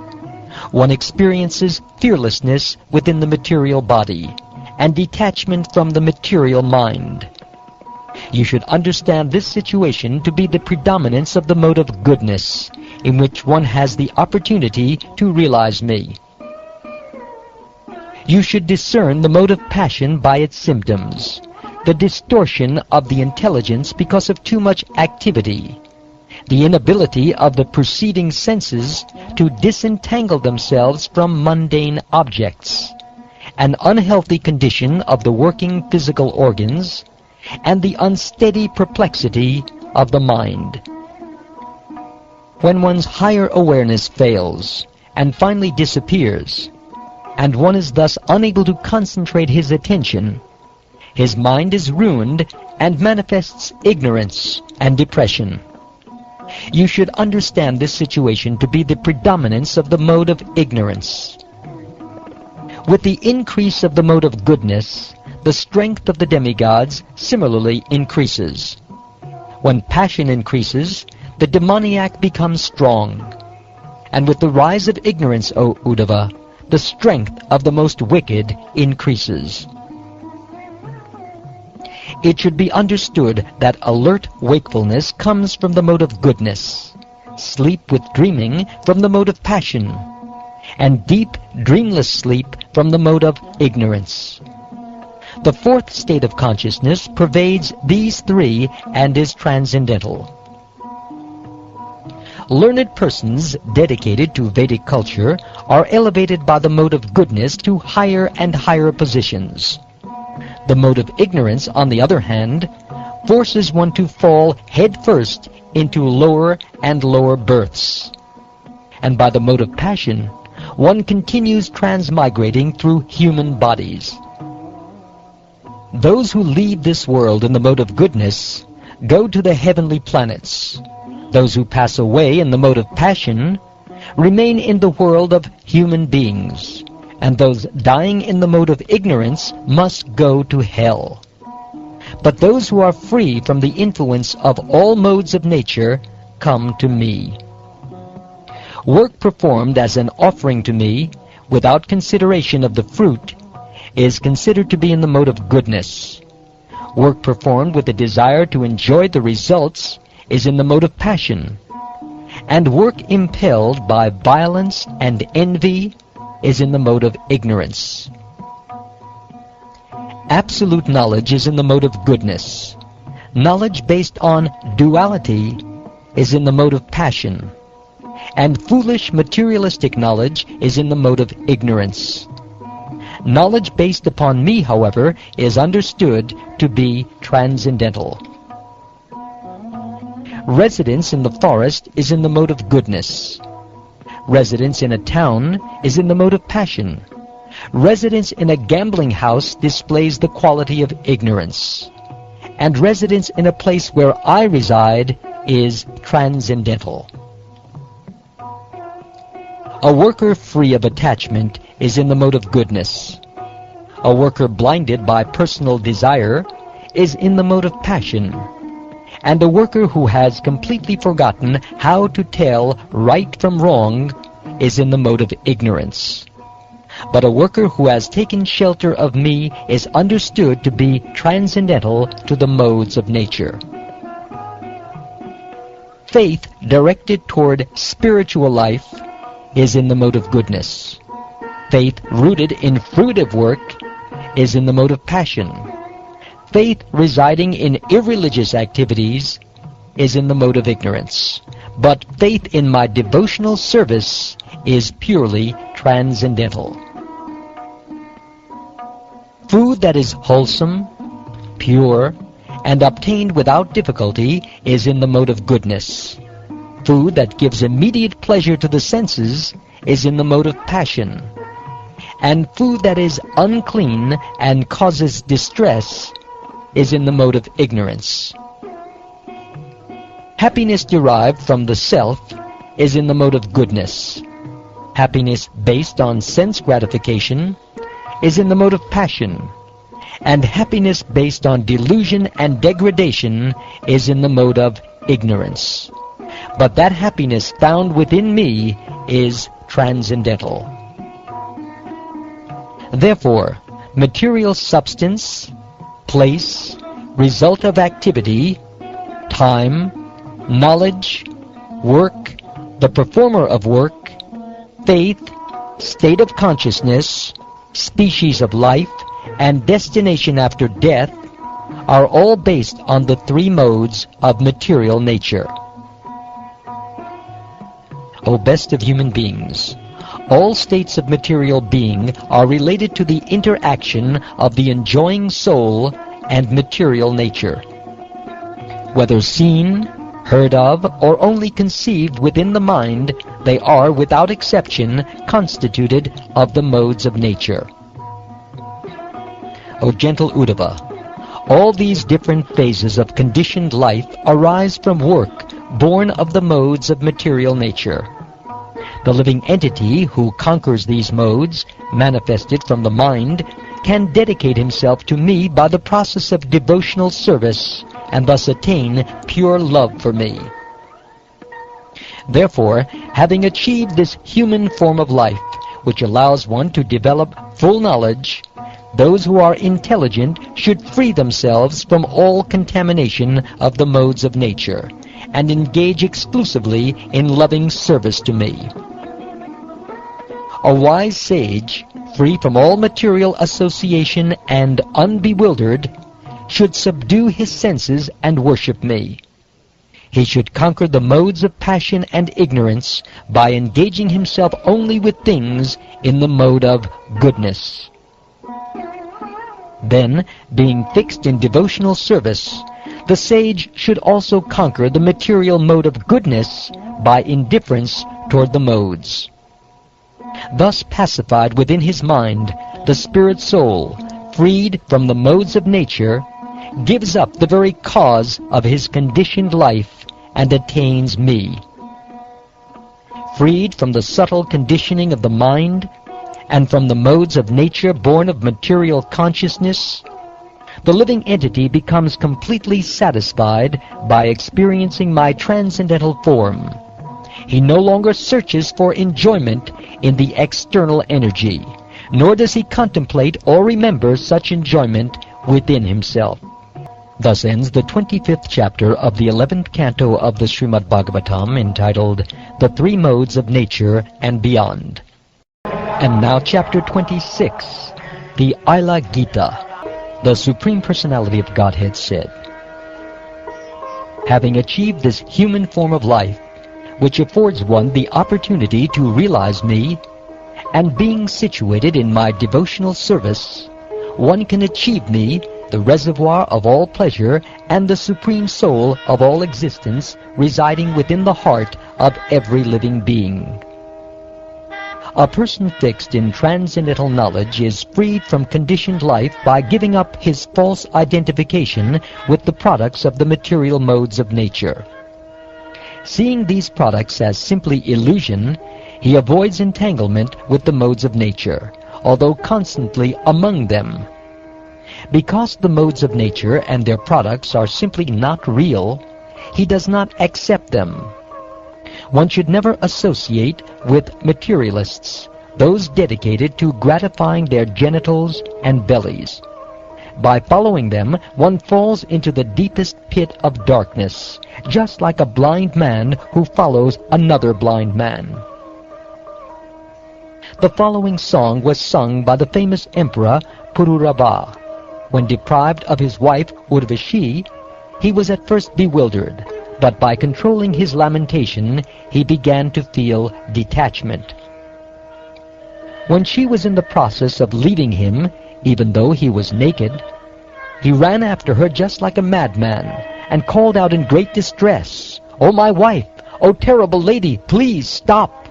One experiences fearlessness within the material body and detachment from the material mind. You should understand this situation to be the predominance of the mode of goodness, in which one has the opportunity to realize me. You should discern the mode of passion by its symptoms, the distortion of the intelligence because of too much activity, the inability of the perceiving senses to disentangle themselves from mundane objects, an unhealthy condition of the working physical organs, and the unsteady perplexity of the mind. When one's higher awareness fails and finally disappears, and one is thus unable to concentrate his attention, his mind is ruined and manifests ignorance and depression. You should understand this situation to be the predominance of the mode of ignorance. With the increase of the mode of goodness, the strength of the demigods similarly increases. When passion increases, the demoniac becomes strong. And with the rise of ignorance, O Uddhava, the strength of the most wicked increases. It should be understood that alert wakefulness comes from the mode of goodness, sleep with dreaming from the mode of passion, and deep, dreamless sleep from the mode of ignorance. The fourth state of consciousness pervades these three and is transcendental. Learned persons dedicated to Vedic culture are elevated by the mode of goodness to higher and higher positions. The mode of ignorance, on the other hand, forces one to fall headfirst into lower and lower births. And by the mode of passion, one continues transmigrating through human bodies. Those who leave this world in the mode of goodness go to the heavenly planets. Those who pass away in the mode of passion remain in the world of human beings, and those dying in the mode of ignorance must go to hell. But those who are free from the influence of all modes of nature come to me. Work performed as an offering to me, without consideration of the fruit, is considered to be in the mode of goodness. Work performed with the desire to enjoy the results is in the mode of passion. And work impelled by violence and envy is in the mode of ignorance. Absolute knowledge is in the mode of goodness. Knowledge based on duality is in the mode of passion. And foolish materialistic knowledge is in the mode of ignorance. Knowledge based upon me, however, is understood to be transcendental. Residence in the forest is in the mode of goodness. Residence in a town is in the mode of passion. Residence in a gambling house displays the quality of ignorance. And residence in a place where I reside is transcendental. A worker free of attachment is in the mode of goodness. A worker blinded by personal desire is in the mode of passion. And a worker who has completely forgotten how to tell right from wrong is in the mode of ignorance. But a worker who has taken shelter of me is understood to be transcendental to the modes of nature. Faith directed toward spiritual life is in the mode of goodness. Faith rooted in fruitive work is in the mode of passion. Faith residing in irreligious activities is in the mode of ignorance. But faith in my devotional service is purely transcendental. Food that is wholesome, pure, and obtained without difficulty is in the mode of goodness. Food that gives immediate pleasure to the senses is in the mode of passion. And food that is unclean and causes distress is in the mode of ignorance. Happiness derived from the self is in the mode of goodness. Happiness based on sense gratification is in the mode of passion. And happiness based on delusion and degradation is in the mode of ignorance. But that happiness found within me is transcendental. Therefore, material substance, place, result of activity, time, knowledge, work, the performer of work, faith, state of consciousness, species of life, and destination after death are all based on the three modes of material nature. O best of human beings, all states of material being are related to the interaction of the enjoying soul and material nature. Whether seen, heard of, or only conceived within the mind, they are, without exception, constituted of the modes of nature. O gentle Uddhava, all these different phases of conditioned life arise from work born of the modes of material nature. The living entity who conquers these modes, manifested from the mind, can dedicate himself to me by the process of devotional service and thus attain pure love for me. Therefore, having achieved this human form of life, which allows one to develop full knowledge, those who are intelligent should free themselves from all contamination of the modes of nature and engage exclusively in loving service to me. A wise sage, free from all material association and unbewildered, should subdue his senses and worship me. He should conquer the modes of passion and ignorance by engaging himself only with things in the mode of goodness. Then, being fixed in devotional service, the sage should also conquer the material mode of goodness by indifference toward the modes. Thus pacified within his mind, the spirit soul, freed from the modes of nature, gives up the very cause of his conditioned life and attains me. Freed from the subtle conditioning of the mind and from the modes of nature born of material consciousness, the living entity becomes completely satisfied by experiencing my transcendental form. He no longer searches for enjoyment in the external energy, nor does he contemplate or remember such enjoyment within himself. Thus ends the 25th chapter of the 11th canto of the Shrimad Bhagavatam, entitled The Three Modes of Nature and Beyond. And now chapter 26, the Ila Gita. The Supreme Personality of Godhead said, having achieved this human form of life, which affords one the opportunity to realize me, and being situated in my devotional service, one can achieve me, the reservoir of all pleasure and the supreme soul of all existence, residing within the heart of every living being. A person fixed in transcendental knowledge is freed from conditioned life by giving up his false identification with the products of the material modes of nature. Seeing these products as simply illusion, he avoids entanglement with the modes of nature, although constantly among them. Because the modes of nature and their products are simply not real, he does not accept them. One should never associate with materialists, those dedicated to gratifying their genitals and bellies. By following them, one falls into the deepest pit of darkness, just like a blind man who follows another blind man. The following song was sung by the famous emperor Pururava. When deprived of his wife Urvashi, he was at first bewildered, but by controlling his lamentation, he began to feel detachment. When she was in the process of leaving him, even though he was naked, he ran after her just like a madman, and called out in great distress, "O my wife! O terrible lady, please stop!"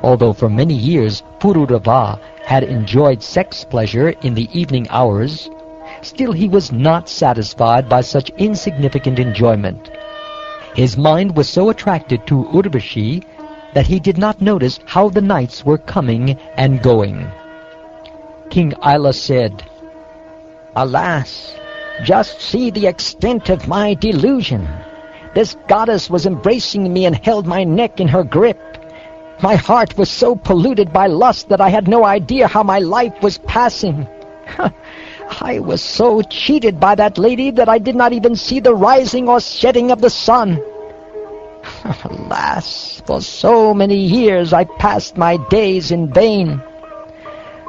Although for many years Pururava had enjoyed sex pleasure in the evening hours, still he was not satisfied by such insignificant enjoyment. His mind was so attracted to Urvashi that he did not notice how the nights were coming and going. King Ila said, Alas, just see the extent of my delusion. This goddess was embracing me and held my neck in her grip. My heart was so polluted by lust that I had no idea how my life was passing. I was so cheated by that lady that I did not even see the rising or setting of the sun. Alas, for so many years I passed my days in vain.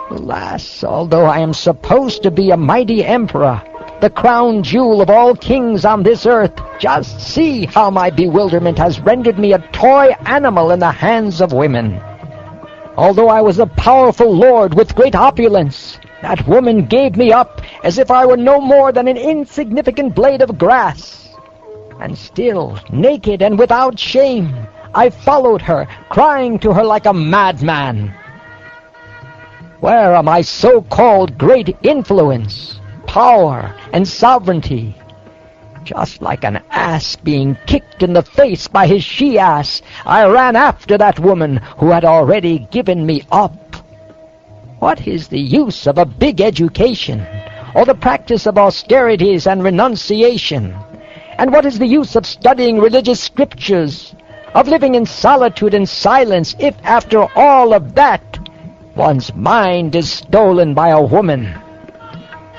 Alas, although I am supposed to be a mighty emperor, the crown jewel of all kings on this earth, just see how my bewilderment has rendered me a toy animal in the hands of women. Although I was a powerful lord with great opulence, that woman gave me up as if I were no more than an insignificant blade of grass. And still, naked and without shame, I followed her, crying to her like a madman. Where are my so-called great influence, power, and sovereignty? Just like an ass being kicked in the face by his she-ass, I ran after that woman who had already given me up. What is the use of a big education, or the practice of austerities and renunciation? And what is the use of studying religious scriptures, of living in solitude and silence, if after all of that, one's mind is stolen by a woman?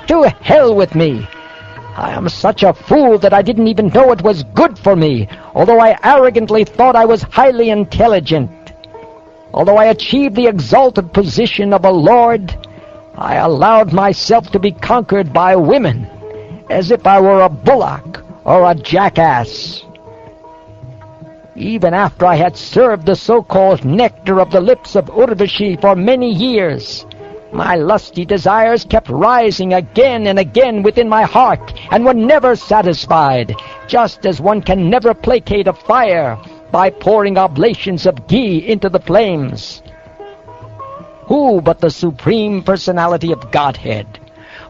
To hell with me! I am such a fool that I didn't even know it was good for me, although I arrogantly thought I was highly intelligent. Although I achieved the exalted position of a lord, I allowed myself to be conquered by women, as if I were a bullock or a jackass. Even after I had served the so-called nectar of the lips of Urvashi for many years, my lusty desires kept rising again and again within my heart, and were never satisfied, just as one can never placate a fire by pouring oblations of ghee into the flames. Who but the Supreme Personality of Godhead,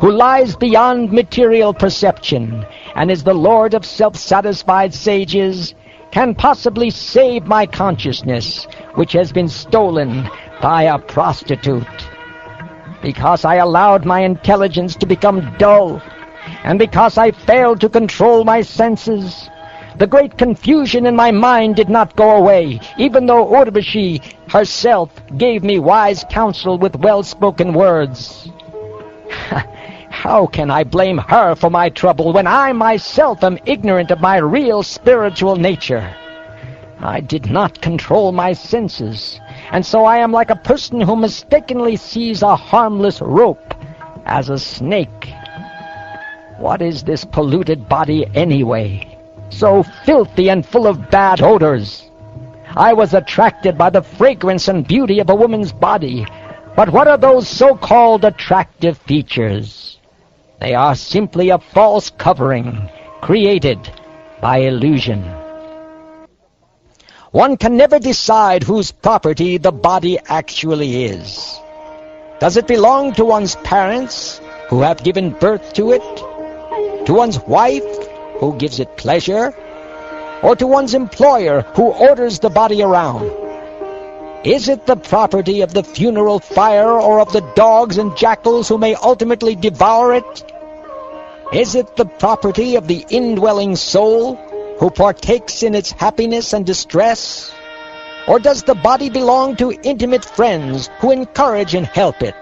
who lies beyond material perception, and is the Lord of self-satisfied sages, can possibly save my consciousness, which has been stolen by a prostitute? Because I allowed my intelligence to become dull, and because I failed to control my senses, the great confusion in my mind did not go away, even though Urvashi herself gave me wise counsel with well-spoken words. How can I blame her for my trouble when I myself am ignorant of my real spiritual nature? I did not control my senses, and so I am like a person who mistakenly sees a harmless rope as a snake. What is this polluted body anyway? So filthy and full of bad odors. I was attracted by the fragrance and beauty of a woman's body, but what are those so-called attractive features? They are simply a false covering created by illusion. One can never decide whose property the body actually is. Does it belong to one's parents, who have given birth to it? To one's wife, who gives it pleasure? Or to one's employer, who orders the body around? Is it the property of the funeral fire, or of the dogs and jackals who may ultimately devour it? Is it the property of the indwelling soul, who partakes in its happiness and distress? Or does the body belong to intimate friends who encourage and help it?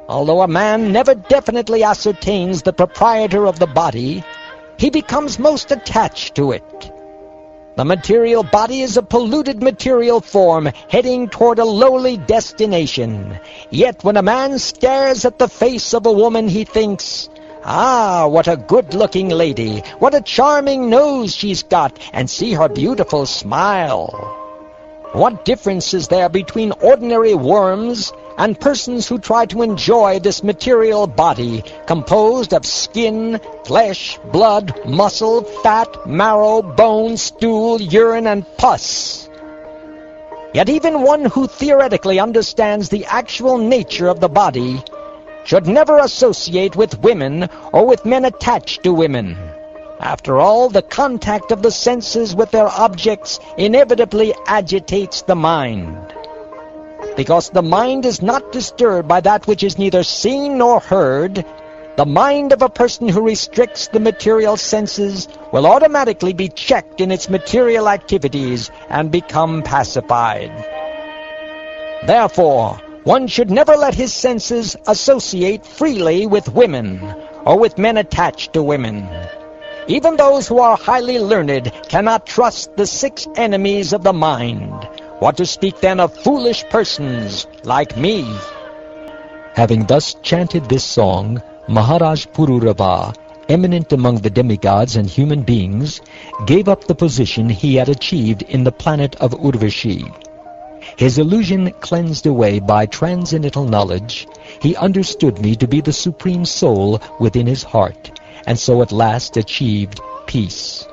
Although a man never definitely ascertains the proprietor of the body, he becomes most attached to it. The material body is a polluted material form heading toward a lowly destination. Yet when a man stares at the face of a woman, he thinks, "Ah, what a good-looking lady! What a charming nose she's got! And see her beautiful smile!" What difference is there between ordinary worms and persons who try to enjoy this material body, composed of skin, flesh, blood, muscle, fat, marrow, bone, stool, urine, and pus? Yet even one who theoretically understands the actual nature of the body should never associate with women or with men attached to women. After all, the contact of the senses with their objects inevitably agitates the mind. Because the mind is not disturbed by that which is neither seen nor heard, the mind of a person who restricts the material senses will automatically be checked in its material activities and become pacified. Therefore, one should never let his senses associate freely with women, or with men attached to women. Even those who are highly learned cannot trust the 6 enemies of the mind. What to speak then of foolish persons like me? Having thus chanted this song, Maharaj Pururava, eminent among the demigods and human beings, gave up the position he had achieved in the planet of Urvashi. His illusion cleansed away by transcendental knowledge, he understood me to be the Supreme Soul within his heart, and so at last achieved peace.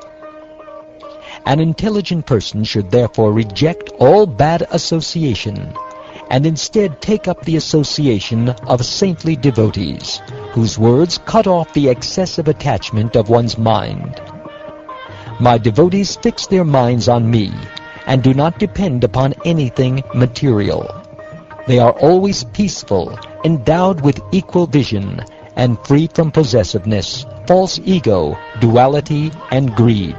An intelligent person should therefore reject all bad association, and instead take up the association of saintly devotees, whose words cut off the excessive attachment of one's mind. My devotees fix their minds on me, and do not depend upon anything material. They are always peaceful, endowed with equal vision, and free from possessiveness, false ego, duality, and greed.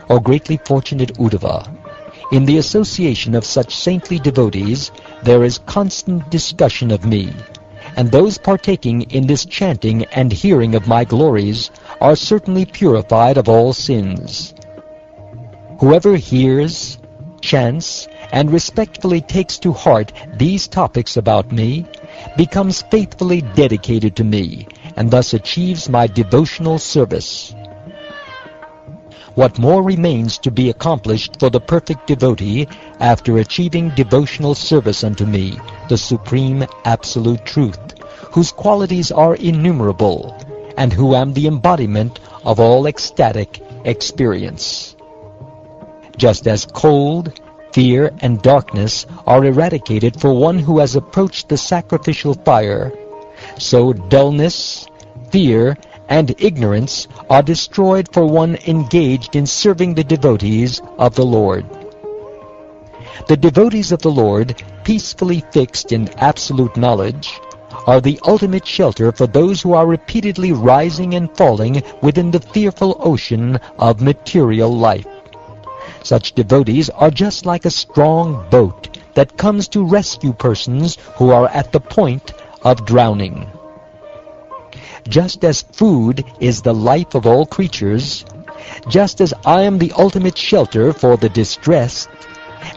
O greatly fortunate Uddhava, in the association of such saintly devotees, there is constant discussion of me, and those partaking in this chanting and hearing of my glories are certainly purified of all sins. Whoever hears, chants, and respectfully takes to heart these topics about me becomes faithfully dedicated to me, and thus achieves my devotional service. What more remains to be accomplished for the perfect devotee after achieving devotional service unto me, the Supreme Absolute Truth, whose qualities are innumerable, and who am the embodiment of all ecstatic experience? Just as cold, fear, and darkness are eradicated for one who has approached the sacrificial fire, so dullness, fear, and ignorance are destroyed for one engaged in serving the devotees of the Lord. The devotees of the Lord, peacefully fixed in absolute knowledge, are the ultimate shelter for those who are repeatedly rising and falling within the fearful ocean of material life. Such devotees are just like a strong boat that comes to rescue persons who are at the point of drowning. Just as food is the life of all creatures, just as I am the ultimate shelter for the distressed,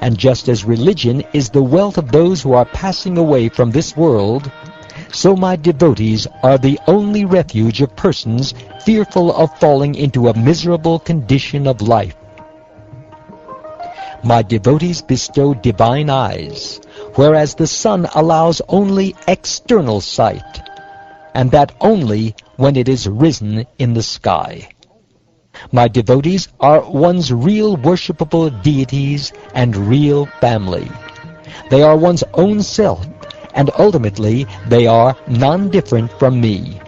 and just as religion is the wealth of those who are passing away from this world, so my devotees are the only refuge of persons fearful of falling into a miserable condition of life. My devotees bestow divine eyes, whereas the sun allows only external sight, and that only when it is risen in the sky. My devotees are one's real worshipable deities and real family. They are one's own self, and ultimately they are non-different from me.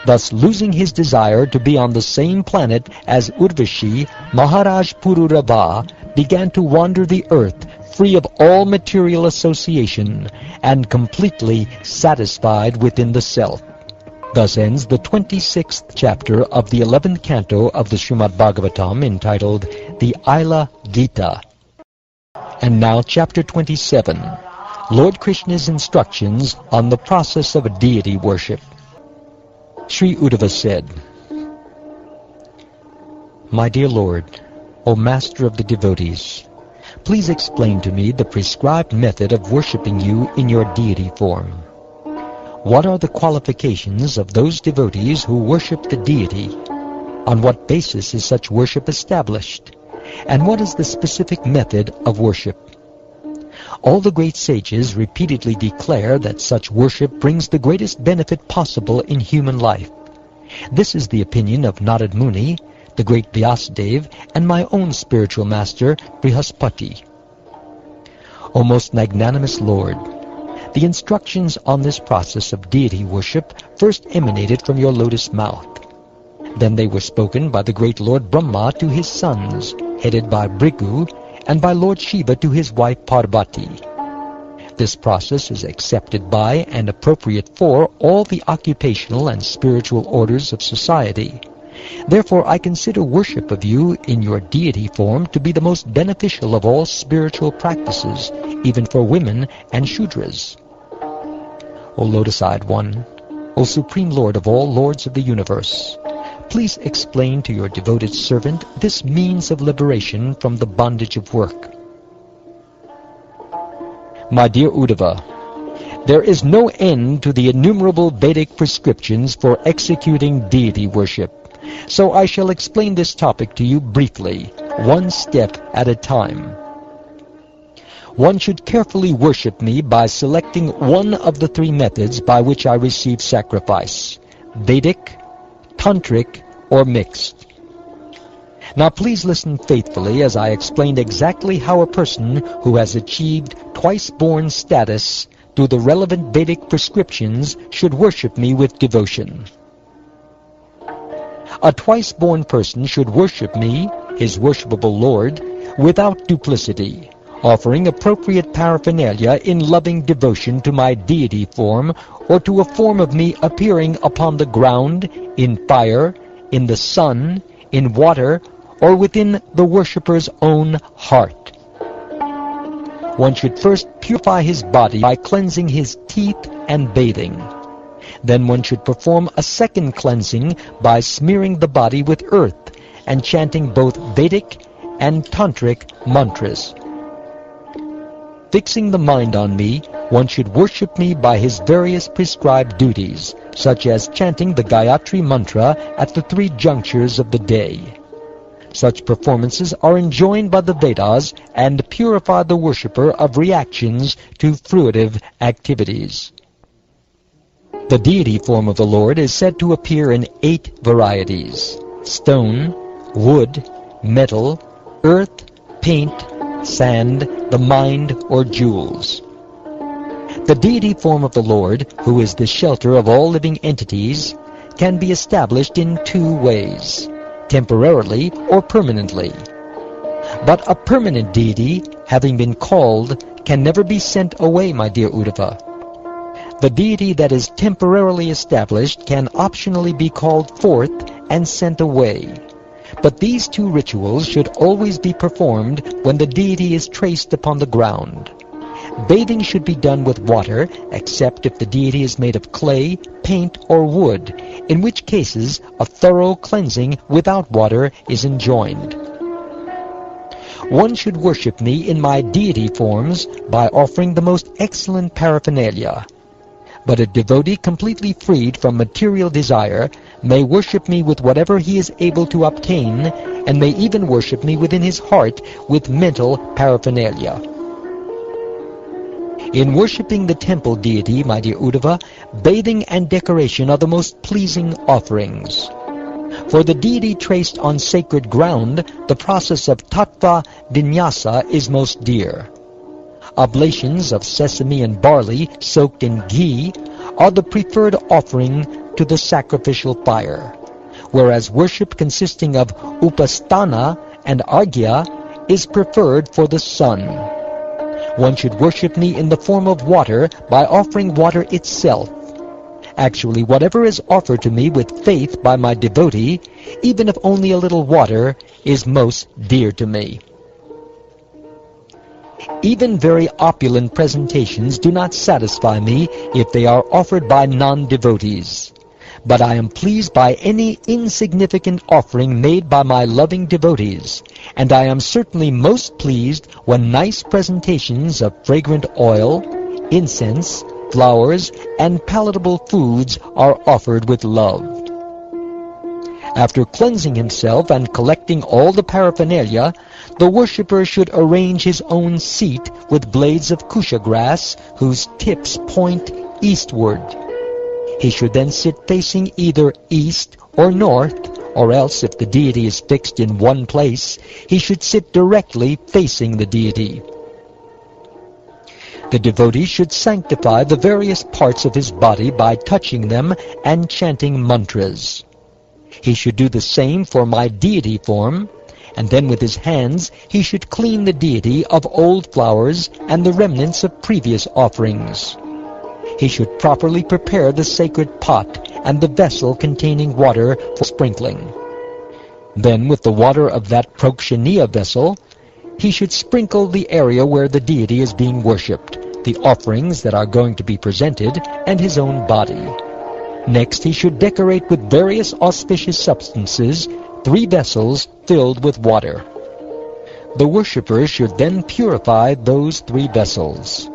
Thus, losing his desire to be on the same planet as Urvashi, Maharaj Pururava began to wander the earth free of all material association and completely satisfied within the self. Thus ends the 26th chapter of the 11th canto of the Shrimad Bhagavatam, entitled the Ila Gita. And now chapter 27, Lord Krishna's instructions on the process of deity worship. Sri Uddhava said, My dear Lord, O Master of the devotees, please explain to me the prescribed method of worshipping you in your deity form. What are the qualifications of those devotees who worship the deity? On what basis is such worship established? And what is the specific method of worship? All the great sages repeatedly declare that such worship brings the greatest benefit possible in human life. This is the opinion of Narad Muni, the great Vyasadeva, and my own spiritual master, Brihaspati. O most magnanimous Lord, the instructions on this process of deity worship first emanated from your lotus mouth. Then they were spoken by the great Lord Brahma to his sons, headed by Bhrigu, and by Lord Shiva to his wife Parvati. This process is accepted by and appropriate for all the occupational and spiritual orders of society, Therefore I consider worship of you in your deity form to be the most beneficial of all spiritual practices, even for women and Shudras. O Lotus-eyed One, O Supreme Lord of all Lords of the universe, please explain to your devoted servant this means of liberation from the bondage of work. My dear Uddhava, there is no end to the innumerable Vedic prescriptions for executing deity worship, so I shall explain this topic to you briefly, one step at a time. One should carefully worship me by selecting one of the three methods by which I receive sacrifice: Vedic, Tantric, or mixed. Now please listen faithfully as I explain exactly how a person who has achieved twice-born status through the relevant Vedic prescriptions should worship me with devotion. A twice-born person should worship me, his worshipable Lord, without duplicity, offering appropriate paraphernalia in loving devotion to my deity form or to a form of me appearing upon the ground, in fire, in the sun, in water, or within the worshipper's own heart. One should first purify his body by cleansing his teeth and bathing. Then one should perform a second cleansing by smearing the body with earth and chanting both Vedic and Tantric mantras. Fixing the mind on me, one should worship me by his various prescribed duties, such as chanting the Gayatri mantra at the three junctures of the day. Such performances are enjoined by the Vedas and purify the worshipper of reactions to fruitive activities. The deity form of the Lord is said to appear in 8 varieties: stone, wood, metal, earth, paint, sand, the mind, or jewels. The deity form of the Lord, who is the shelter of all living entities, can be established in 2 ways: temporarily or permanently. But a permanent deity, having been called, can never be sent away, my dear Uddhava. The deity that is temporarily established can optionally be called forth and sent away. But these 2 rituals should always be performed when the deity is traced upon the ground. Bathing should be done with water, except if the deity is made of clay, paint, or wood, in which cases a thorough cleansing without water is enjoined. One should worship me in my deity forms by offering the most excellent paraphernalia. But a devotee completely freed from material desire may worship me with whatever he is able to obtain, and may even worship me within his heart with mental paraphernalia. In worshipping the temple deity, my dear Uddhava, bathing and decoration are the most pleasing offerings. For the deity traced on sacred ground, the process of tattva vinyasa is most dear. Oblations of sesame and barley soaked in ghee are the preferred offering to the sacrificial fire, whereas worship consisting of upasthana and arghya is preferred for the sun. One should worship me in the form of water by offering water itself. Actually, whatever is offered to me with faith by my devotee, even if only a little water, is most dear to me. Even very opulent presentations do not satisfy me if they are offered by non-devotees. But I am pleased by any insignificant offering made by my loving devotees, and I am certainly most pleased when nice presentations of fragrant oil, incense, flowers, and palatable foods are offered with love. After cleansing himself and collecting all the paraphernalia, the worshipper should arrange his own seat with blades of kusha grass whose tips point eastward. He should then sit facing either east or north, or else if the deity is fixed in one place, he should sit directly facing the deity. The devotee should sanctify the various parts of his body by touching them and chanting mantras. He should do the same for my deity form, and then with his hands he should clean the deity of old flowers and the remnants of previous offerings. He should properly prepare the sacred pot and the vessel containing water for sprinkling. Then with the water of that prokshaniya vessel, he should sprinkle the area where the deity is being worshipped, the offerings that are going to be presented, and his own body. Next he should decorate with various auspicious substances 3 vessels filled with water. The worshipper should then purify those 3 vessels.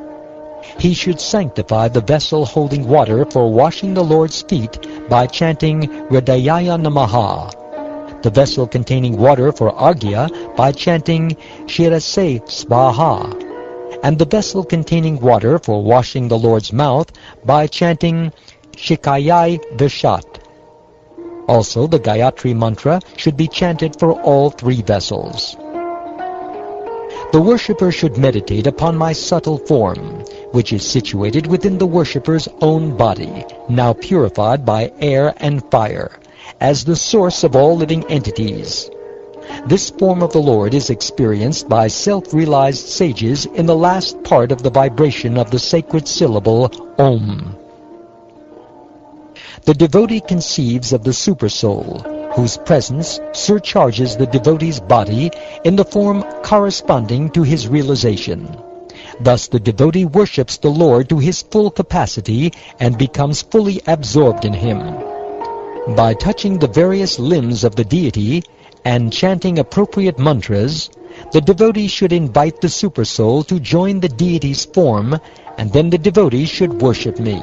He should sanctify the vessel holding water for washing the Lord's feet by chanting Hridayaya Namaha, the vessel containing water for Arghya by chanting Shirase Svaha, and the vessel containing water for washing the Lord's mouth by chanting Shikayai Vishat. Also, the Gayatri mantra should be chanted for all 3 vessels. The worshipper should meditate upon my subtle form, which is situated within the worshipper's own body, now purified by air and fire, as the source of all living entities. This form of the Lord is experienced by self-realized sages in the last part of the vibration of the sacred syllable Om. The devotee conceives of the Supersoul, whose presence surcharges the devotee's body in the form corresponding to his realization. Thus the devotee worships the Lord to his full capacity and becomes fully absorbed in him. By touching the various limbs of the deity and chanting appropriate mantras, the devotee should invite the Supersoul to join the deity's form, and then the devotee should worship me.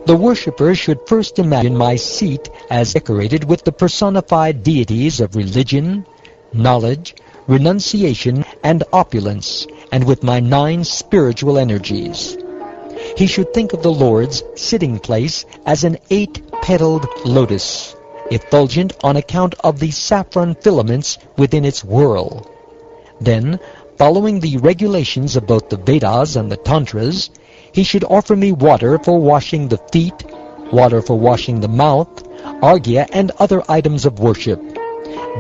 The worshipper should first imagine my seat as decorated with the personified deities of religion, knowledge, renunciation, and opulence, and with my 9 spiritual energies. He should think of the Lord's sitting place as an 8-petaled lotus, effulgent on account of the saffron filaments within its whorl. Then, following the regulations of both the Vedas and the Tantras, he should offer me water for washing the feet, water for washing the mouth, arghya, and other items of worship.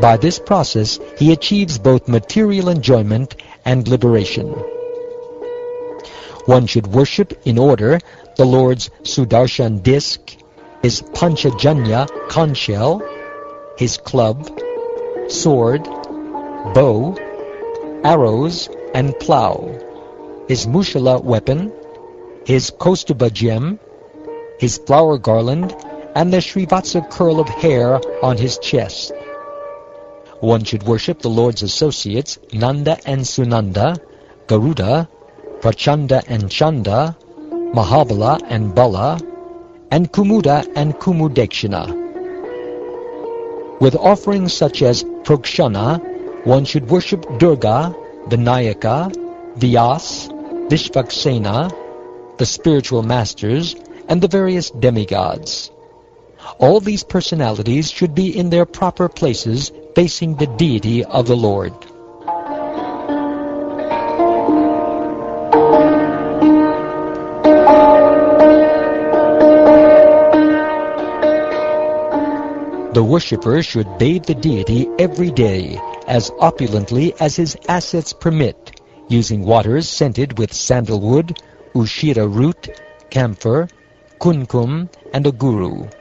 By this process, he achieves both material enjoyment and liberation. One should worship in order the Lord's Sudarshan disc, his Panchajanya conch shell, his club, sword, bow, arrows, and plow, his Mushala weapon, his Kaustuba gem, his flower garland, and the Srivatsa curl of hair on his chest. One should worship the Lord's associates, Nanda and Sunanda, Garuda, Prachanda and Chanda, Mahabala and Bala, and Kumuda and Kumudekshana. With offerings such as Prokshana, one should worship Durga, Vinayaka, Vyas, Vishvaksena, the spiritual masters, and the various demigods. All these personalities should be in their proper places facing the deity of the Lord. The worshipper should bathe the deity every day, as opulently as his assets permit, using waters scented with sandalwood, ushira root, camphor, kumkum, and aguru.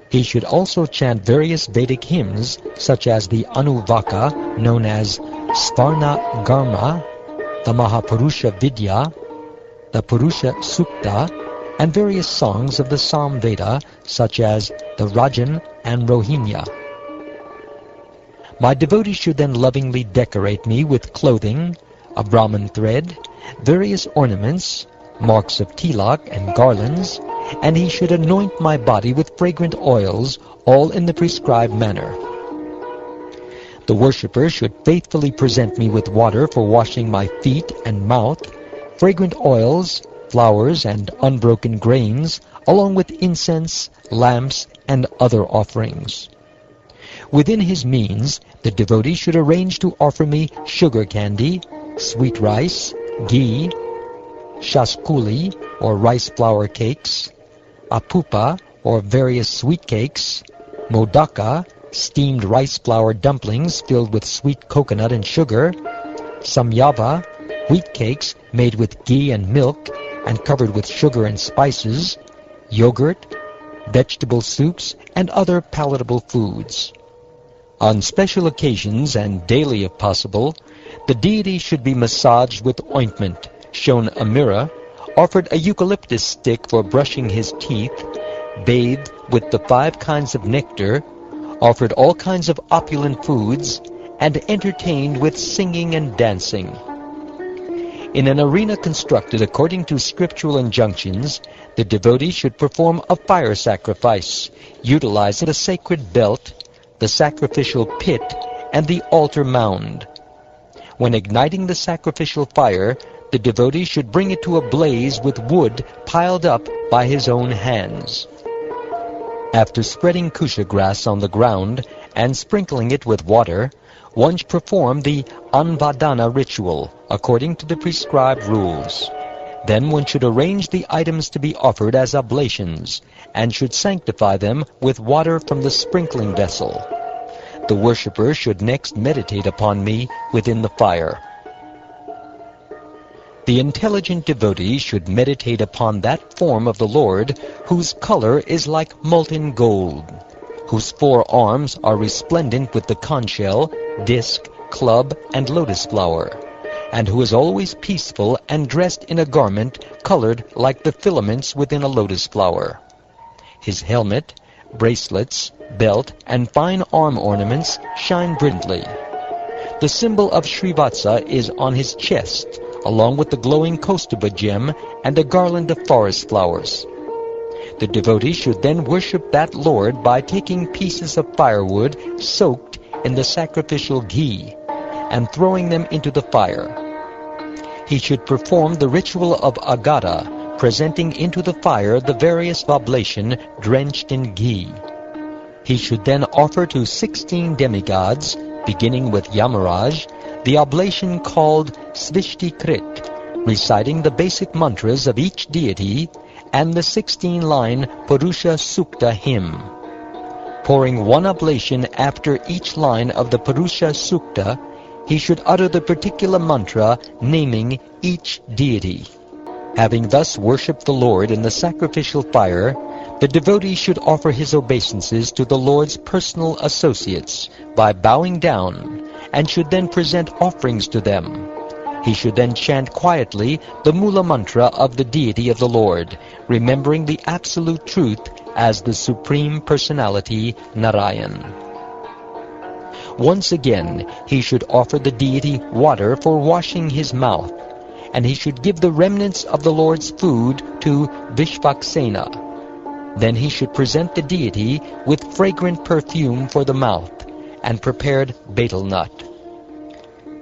He should also chant various Vedic hymns, such as the Anuvaka, known as Svarna Garma, the Mahapurusha Vidya, the Purusha Sukta, and various songs of the Sam Veda, such as the Rajan and Rohimya. My devotee should then lovingly decorate me with clothing, a Brahman thread, various ornaments, marks of tilak and garlands, and he should anoint my body with fragrant oils, all in the prescribed manner. The worshipper should faithfully present me with water for washing my feet and mouth, fragrant oils, flowers, and unbroken grains, along with incense, lamps, and other offerings. Within his means, the devotee should arrange to offer me sugar candy, sweet rice, ghee, shaskuli, or rice flour cakes, apupa, or various sweet cakes, modaka, steamed rice flour dumplings filled with sweet coconut and sugar, samyava, wheat cakes made with ghee and milk and covered with sugar and spices, yogurt, vegetable soups, and other palatable foods. On special occasions, and daily if possible, the deity should be massaged with ointment, shown a mirror, offered a eucalyptus stick for brushing his teeth, bathed with the 5 kinds of nectar, offered all kinds of opulent foods, and entertained with singing and dancing. In an arena constructed according to scriptural injunctions, the devotee should perform a fire sacrifice, utilizing the sacred belt, the sacrificial pit, and the altar mound. When igniting the sacrificial fire, the devotee should bring it to a blaze with wood piled up by his own hands. After spreading kusha grass on the ground and sprinkling it with water, one should perform the anvadana ritual according to the prescribed rules. Then one should arrange the items to be offered as oblations, and should sanctify them with water from the sprinkling vessel. The worshipper should next meditate upon me within the fire. The intelligent devotee should meditate upon that form of the Lord whose color is like molten gold, whose 4 arms are resplendent with the conch shell, disc, club, and lotus flower, and who is always peaceful and dressed in a garment colored like the filaments within a lotus flower. His helmet, bracelets, belt, and fine arm ornaments shine brilliantly. The symbol of Srivatsa is on his chest, along with the glowing Kaustubha gem and a garland of forest flowers. The devotee should then worship that Lord by taking pieces of firewood soaked in the sacrificial ghee and throwing them into the fire. He should perform the ritual of agata, presenting into the fire the various oblation drenched in ghee. He should then offer to 16 demigods, beginning with Yamaraj, the oblation called Svishtikrit, reciting the basic mantras of each deity and the 16-line Purusha Sukta hymn. Pouring one oblation after each line of the Purusha Sukta, he should utter the particular mantra naming each deity. Having thus worshipped the Lord in the sacrificial fire, the devotee should offer his obeisances to the Lord's personal associates by bowing down, and should then present offerings to them. He should then chant quietly the Mula Mantra of the deity of the Lord, remembering the absolute truth as the Supreme Personality, Narayan. Once again, he should offer the deity water for washing his mouth, and he should give the remnants of the Lord's food to Vishvaksena. Then he should present the deity with fragrant perfume for the mouth and prepared betel nut.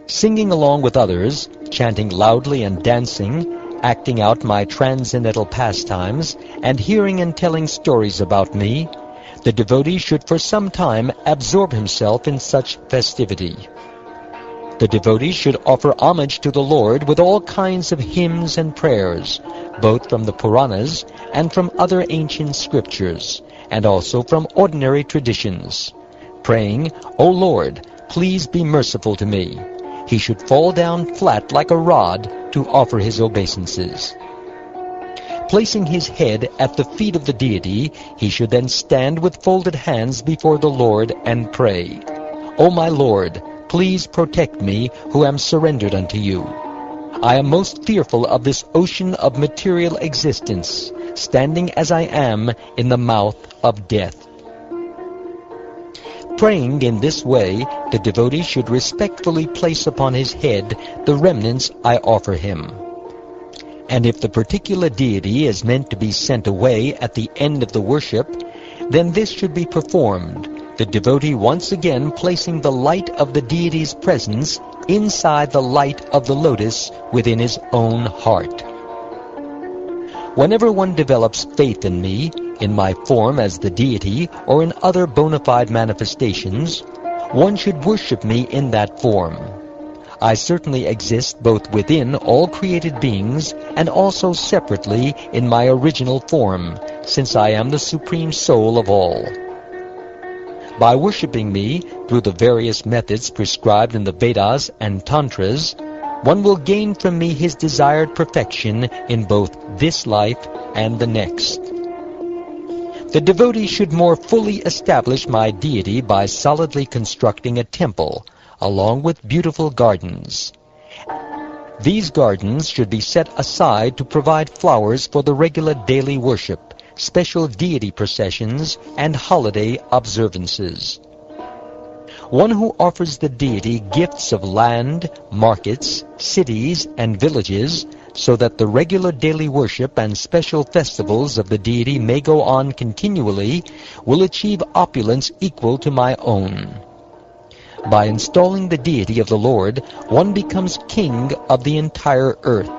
Singing along with others, chanting loudly and dancing, acting out my transcendental pastimes, and hearing and telling stories about me, the devotee should for some time absorb himself in such festivity. The devotee should offer homage to the Lord with all kinds of hymns and prayers, both from the Puranas and from other ancient scriptures, and also from ordinary traditions, praying, "O Lord, please be merciful to me." He should fall down flat like a rod to offer his obeisances. Placing his head at the feet of the deity, he should then stand with folded hands before the Lord and pray, "O my Lord, please protect me who am surrendered unto you. I am most fearful of this ocean of material existence, standing as I am in the mouth of death." Praying in this way, the devotee should respectfully place upon his head the remnants I offer him. And if the particular deity is meant to be sent away at the end of the worship, then this should be performed, the devotee once again placing the light of the deity's presence inside the light of the lotus within his own heart. Whenever one develops faith in me, in my form as the deity, or in other bona fide manifestations, one should worship me in that form. I certainly exist both within all created beings and also separately in my original form, since I am the Supreme Soul of all. By worshipping me through the various methods prescribed in the Vedas and Tantras, one will gain from me his desired perfection in both this life and the next. The devotee should more fully establish my deity by solidly constructing a temple, along with beautiful gardens. These gardens should be set aside to provide flowers for the regular daily worship, special deity processions, and holiday observances. One who offers the deity gifts of land, markets, cities, and villages, so that the regular daily worship and special festivals of the deity may go on continually, will achieve opulence equal to my own. By installing the deity of the Lord, one becomes king of the entire earth.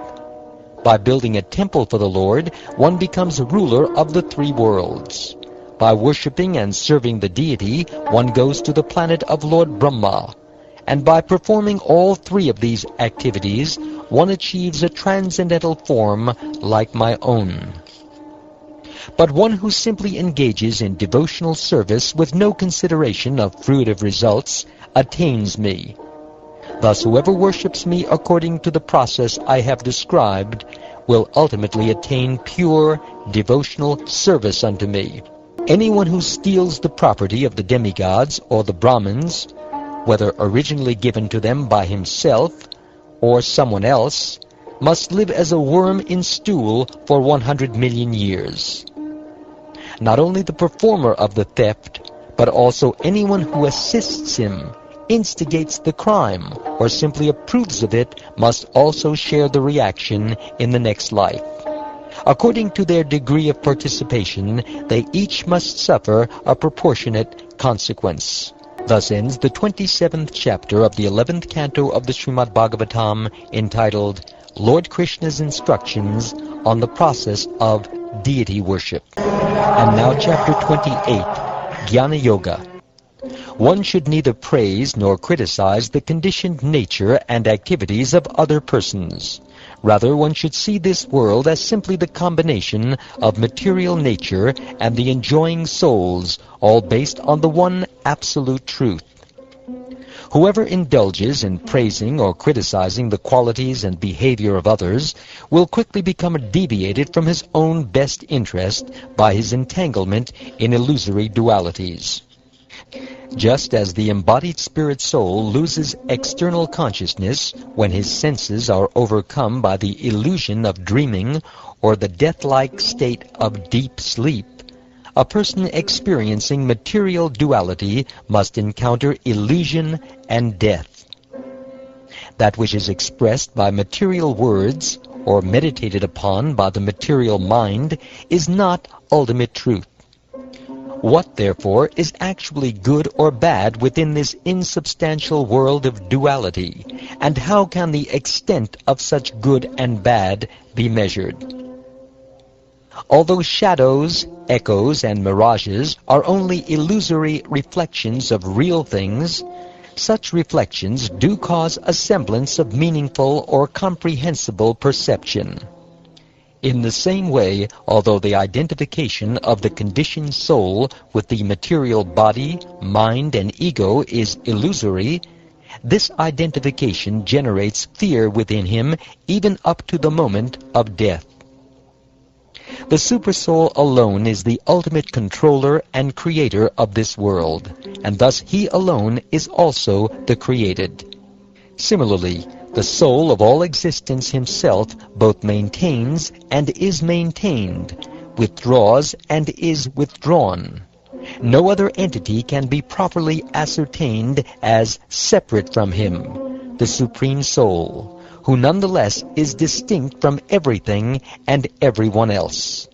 By building a temple for the Lord, one becomes ruler of the three worlds. By worshipping and serving the deity, one goes to the planet of Lord Brahma. And by performing all three of these activities, one achieves a transcendental form like my own. But one who simply engages in devotional service with no consideration of fruitive results attains me. Thus, whoever worships me according to the process I have described will ultimately attain pure devotional service unto me. Anyone who steals the property of the demigods or the Brahmins, whether originally given to them by himself or someone else, must live as a worm in stool for 100 million years. Not only the performer of the theft, but also anyone who assists him, instigates the crime, or simply approves of it, must also share the reaction in the next life. According to their degree of participation, they each must suffer a proportionate consequence. Thus ends the 27th chapter of the 11th canto of the Shrimad Bhagavatam, entitled Lord Krishna's Instructions on the Process of Deity Worship. And now chapter 28, Jnana Yoga. One should neither praise nor criticize the conditioned nature and activities of other persons. Rather, one should see this world as simply the combination of material nature and the enjoying souls, all based on the one absolute truth. Whoever indulges in praising or criticizing the qualities and behavior of others will quickly become deviated from his own best interest by his entanglement in illusory dualities. Just as the embodied spirit soul loses external consciousness when his senses are overcome by the illusion of dreaming or the death-like state of deep sleep, a person experiencing material duality must encounter illusion and death. That which is expressed by material words or meditated upon by the material mind is not ultimate truth. What, therefore, is actually good or bad within this insubstantial world of duality, and how can the extent of such good and bad be measured? Although shadows, echoes, and mirages are only illusory reflections of real things, such reflections do cause a semblance of meaningful or comprehensible perception. In the same way, although the identification of the conditioned soul with the material body, mind, and ego is illusory, this identification generates fear within him even up to the moment of death. The Supersoul alone is the ultimate controller and creator of this world, and thus he alone is also the created. Similarly, the soul of all existence himself both maintains and is maintained, withdraws and is withdrawn. No other entity can be properly ascertained as separate from him, the Supreme Soul, who nonetheless is distinct from everything and everyone else.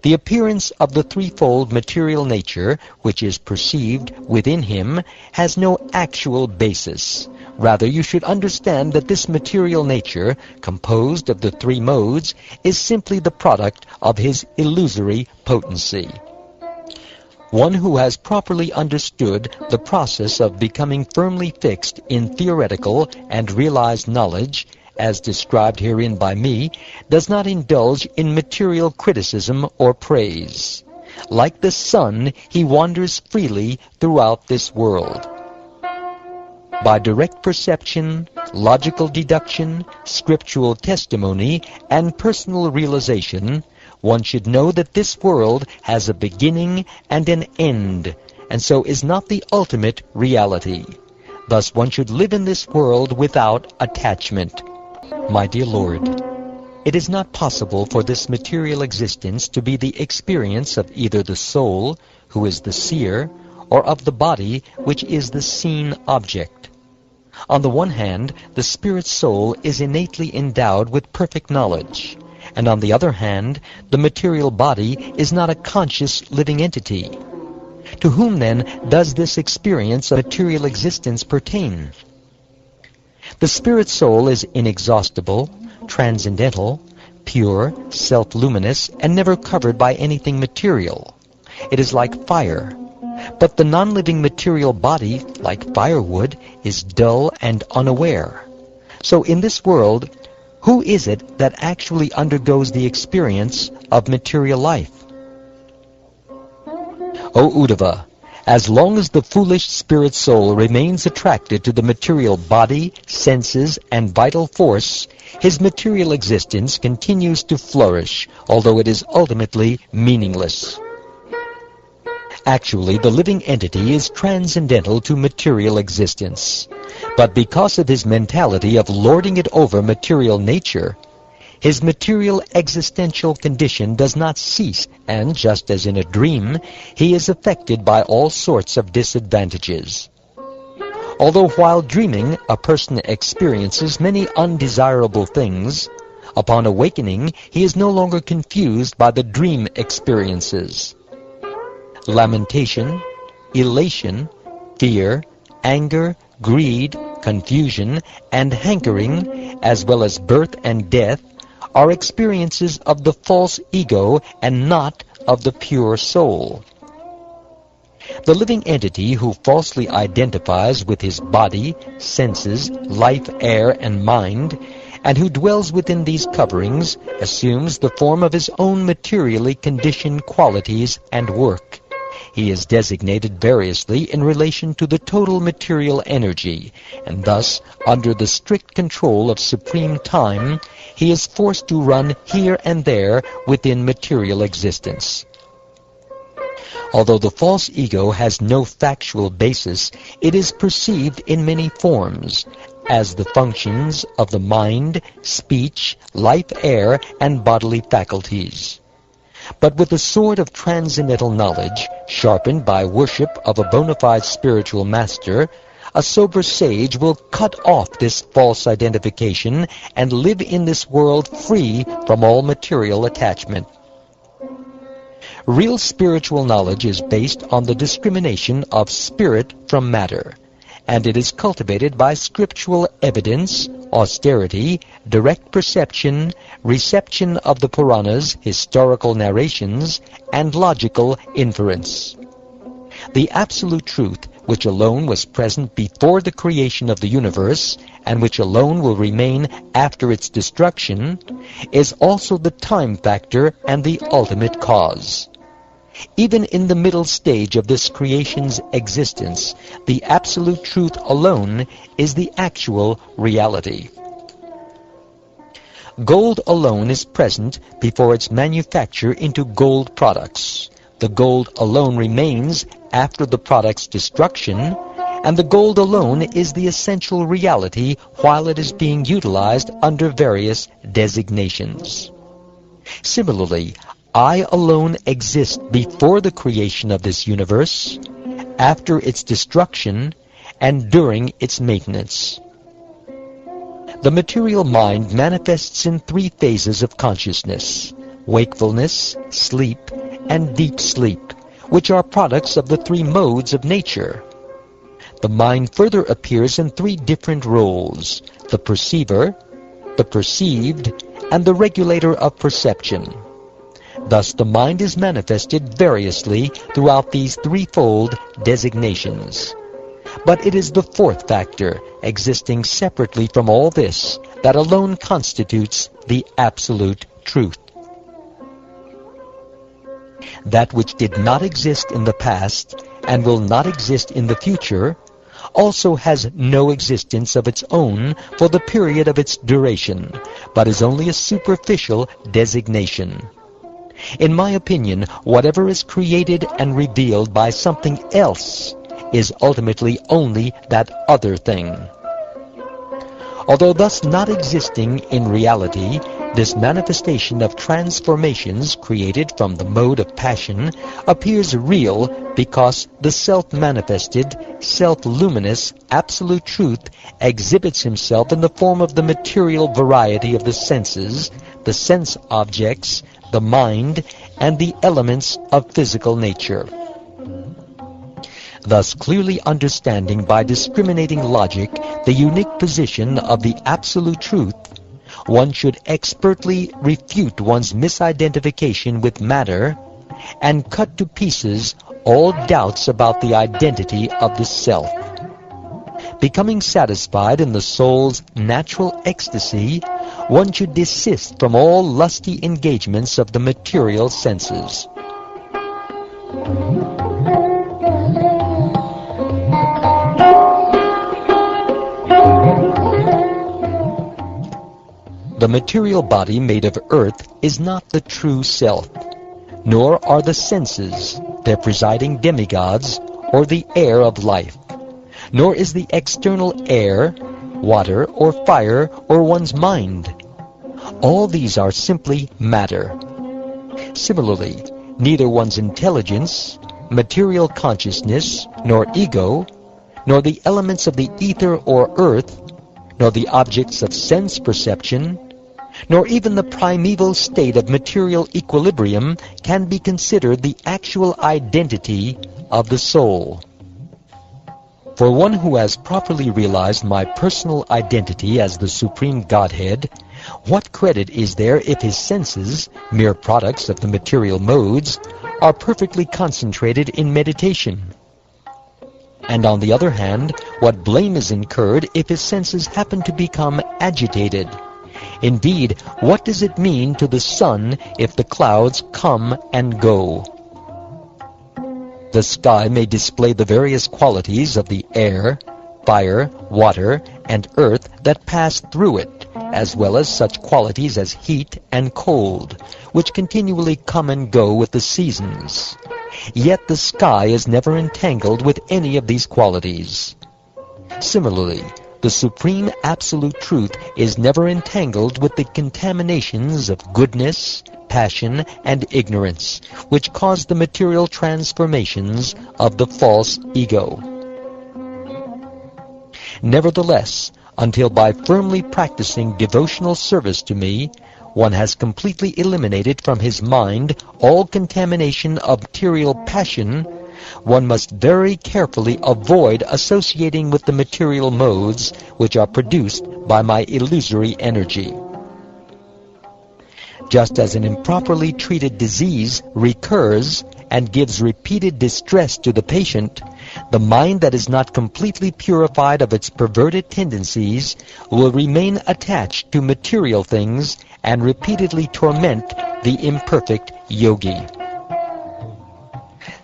The appearance of the threefold material nature, which is perceived within him, has no actual basis. Rather, you should understand that this material nature, composed of the three modes, is simply the product of his illusory potency. One who has properly understood the process of becoming firmly fixed in theoretical and realized knowledge, as described herein by me, does not indulge in material criticism or praise. Like the sun, he wanders freely throughout this world. By direct perception, logical deduction, scriptural testimony, and personal realization, one should know that this world has a beginning and an end, and so is not the ultimate reality. Thus one should live in this world without attachment. My dear Lord, it is not possible for this material existence to be the experience of either the soul, who is the seer, or of the body, which is the seen object. On the one hand, the spirit soul is innately endowed with perfect knowledge, and on the other hand, the material body is not a conscious living entity. To whom, then, does this experience of material existence pertain? The spirit soul is inexhaustible, transcendental, pure, self-luminous, and never covered by anything material. It is like fire. But the non-living material body, like firewood, is dull and unaware. So in this world, who is it that actually undergoes the experience of material life? O Uddhava, as long as the foolish spirit soul remains attracted to the material body, senses, and vital force, his material existence continues to flourish, although it is ultimately meaningless. Actually, the living entity is transcendental to material existence. But because of his mentality of lording it over material nature, his material existential condition does not cease, and just as in a dream, he is affected by all sorts of disadvantages. Although while dreaming a person experiences many undesirable things, upon awakening he is no longer confused by the dream experiences. Lamentation, elation, fear, anger, greed, confusion, and hankering, as well as birth and death, are experiences of the false ego and not of the pure soul. The living entity who falsely identifies with his body, senses, life, air, and mind, and who dwells within these coverings, assumes the form of his own materially conditioned qualities and work. He is designated variously in relation to the total material energy, and thus, under the strict control of supreme time, he is forced to run here and there within material existence. Although the false ego has no factual basis, it is perceived in many forms, as the functions of the mind, speech, life, air, and bodily faculties. But with the sword of transcendental knowledge, sharpened by worship of a bona fide spiritual master, a sober sage will cut off this false identification and live in this world free from all material attachment. Real spiritual knowledge is based on the discrimination of spirit from matter, and it is cultivated by scriptural evidence, austerity, direct perception, reception of the Puranas, historical narrations, and logical inference. The absolute truth, which alone was present before the creation of the universe, and which alone will remain after its destruction, is also the time factor and the ultimate cause. Even in the middle stage of this creation's existence, the absolute truth alone is the actual reality. Gold alone is present before its manufacture into gold products. The gold alone remains after the product's destruction, and the gold alone is the essential reality while it is being utilized under various designations. Similarly, I alone exist before the creation of this universe, after its destruction, and during its maintenance. The material mind manifests in three phases of consciousness: wakefulness, sleep, and deep sleep, which are products of the three modes of nature. The mind further appears in three different roles: the perceiver, the perceived, and the regulator of perception. Thus the mind is manifested variously throughout these threefold designations. But it is the fourth factor, existing separately from all this, that alone constitutes the absolute truth. That which did not exist in the past and will not exist in the future also has no existence of its own for the period of its duration, but is only a superficial designation. In my opinion, whatever is created and revealed by something else is ultimately only that other thing. Although thus not existing in reality, this manifestation of transformations created from the mode of passion appears real because the self-manifested, self-luminous, absolute truth exhibits himself in the form of the material variety of the senses, the sense objects, the mind, and the elements of physical nature. Thus clearly understanding by discriminating logic the unique position of the absolute truth, one should expertly refute one's misidentification with matter and cut to pieces all doubts about the identity of the self. Becoming satisfied in the soul's natural ecstasy, one should desist from all lusty engagements of the material senses. The material body made of earth is not the true self, nor are the senses, their presiding demigods, or the air of life, nor is the external air, water, or fire, or one's mind. All these are simply matter. Similarly, neither one's intelligence, material consciousness, nor ego, nor the elements of the ether or earth, nor the objects of sense perception, nor even the primeval state of material equilibrium can be considered the actual identity of the soul. For one who has properly realized my personal identity as the Supreme Godhead, what credit is there if his senses, mere products of the material modes, are perfectly concentrated in meditation? And on the other hand, what blame is incurred if his senses happen to become agitated? Indeed, what does it mean to the sun if the clouds come and go? The sky may display the various qualities of the air, fire, water, and earth that pass through it, as well as such qualities as heat and cold, which continually come and go with the seasons. Yet the sky is never entangled with any of these qualities. Similarly, the Supreme Absolute Truth is never entangled with the contaminations of goodness, passion, and ignorance, which cause the material transformations of the false ego. Nevertheless, until by firmly practicing devotional service to me, one has completely eliminated from his mind all contamination of material passion, one must very carefully avoid associating with the material modes which are produced by my illusory energy. Just as an improperly treated disease recurs and gives repeated distress to the patient, the mind that is not completely purified of its perverted tendencies will remain attached to material things and repeatedly torment the imperfect yogi.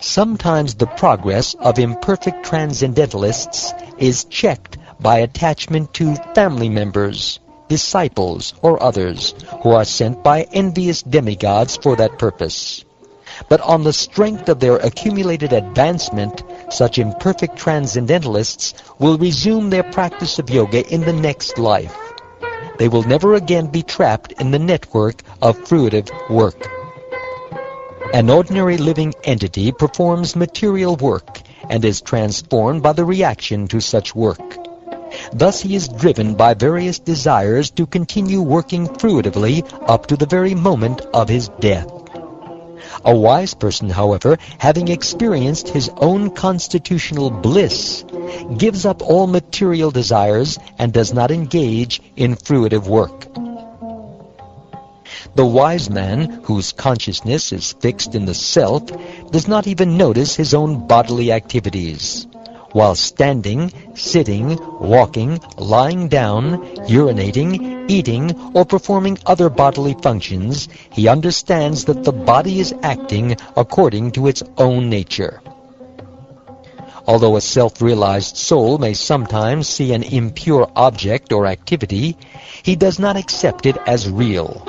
Sometimes the progress of imperfect transcendentalists is checked by attachment to family members, disciples, or others who are sent by envious demigods for that purpose. But on the strength of their accumulated advancement, such imperfect transcendentalists will resume their practice of yoga in the next life. They will never again be trapped in the network of fruitive work. An ordinary living entity performs material work and is transformed by the reaction to such work. Thus he is driven by various desires to continue working fruitively up to the very moment of his death. A wise person, however, having experienced his own constitutional bliss, gives up all material desires and does not engage in fruitive work. The wise man, whose consciousness is fixed in the self, does not even notice his own bodily activities. While standing, sitting, walking, lying down, urinating, eating, or performing other bodily functions, he understands that the body is acting according to its own nature. Although a self-realized soul may sometimes see an impure object or activity, he does not accept it as real.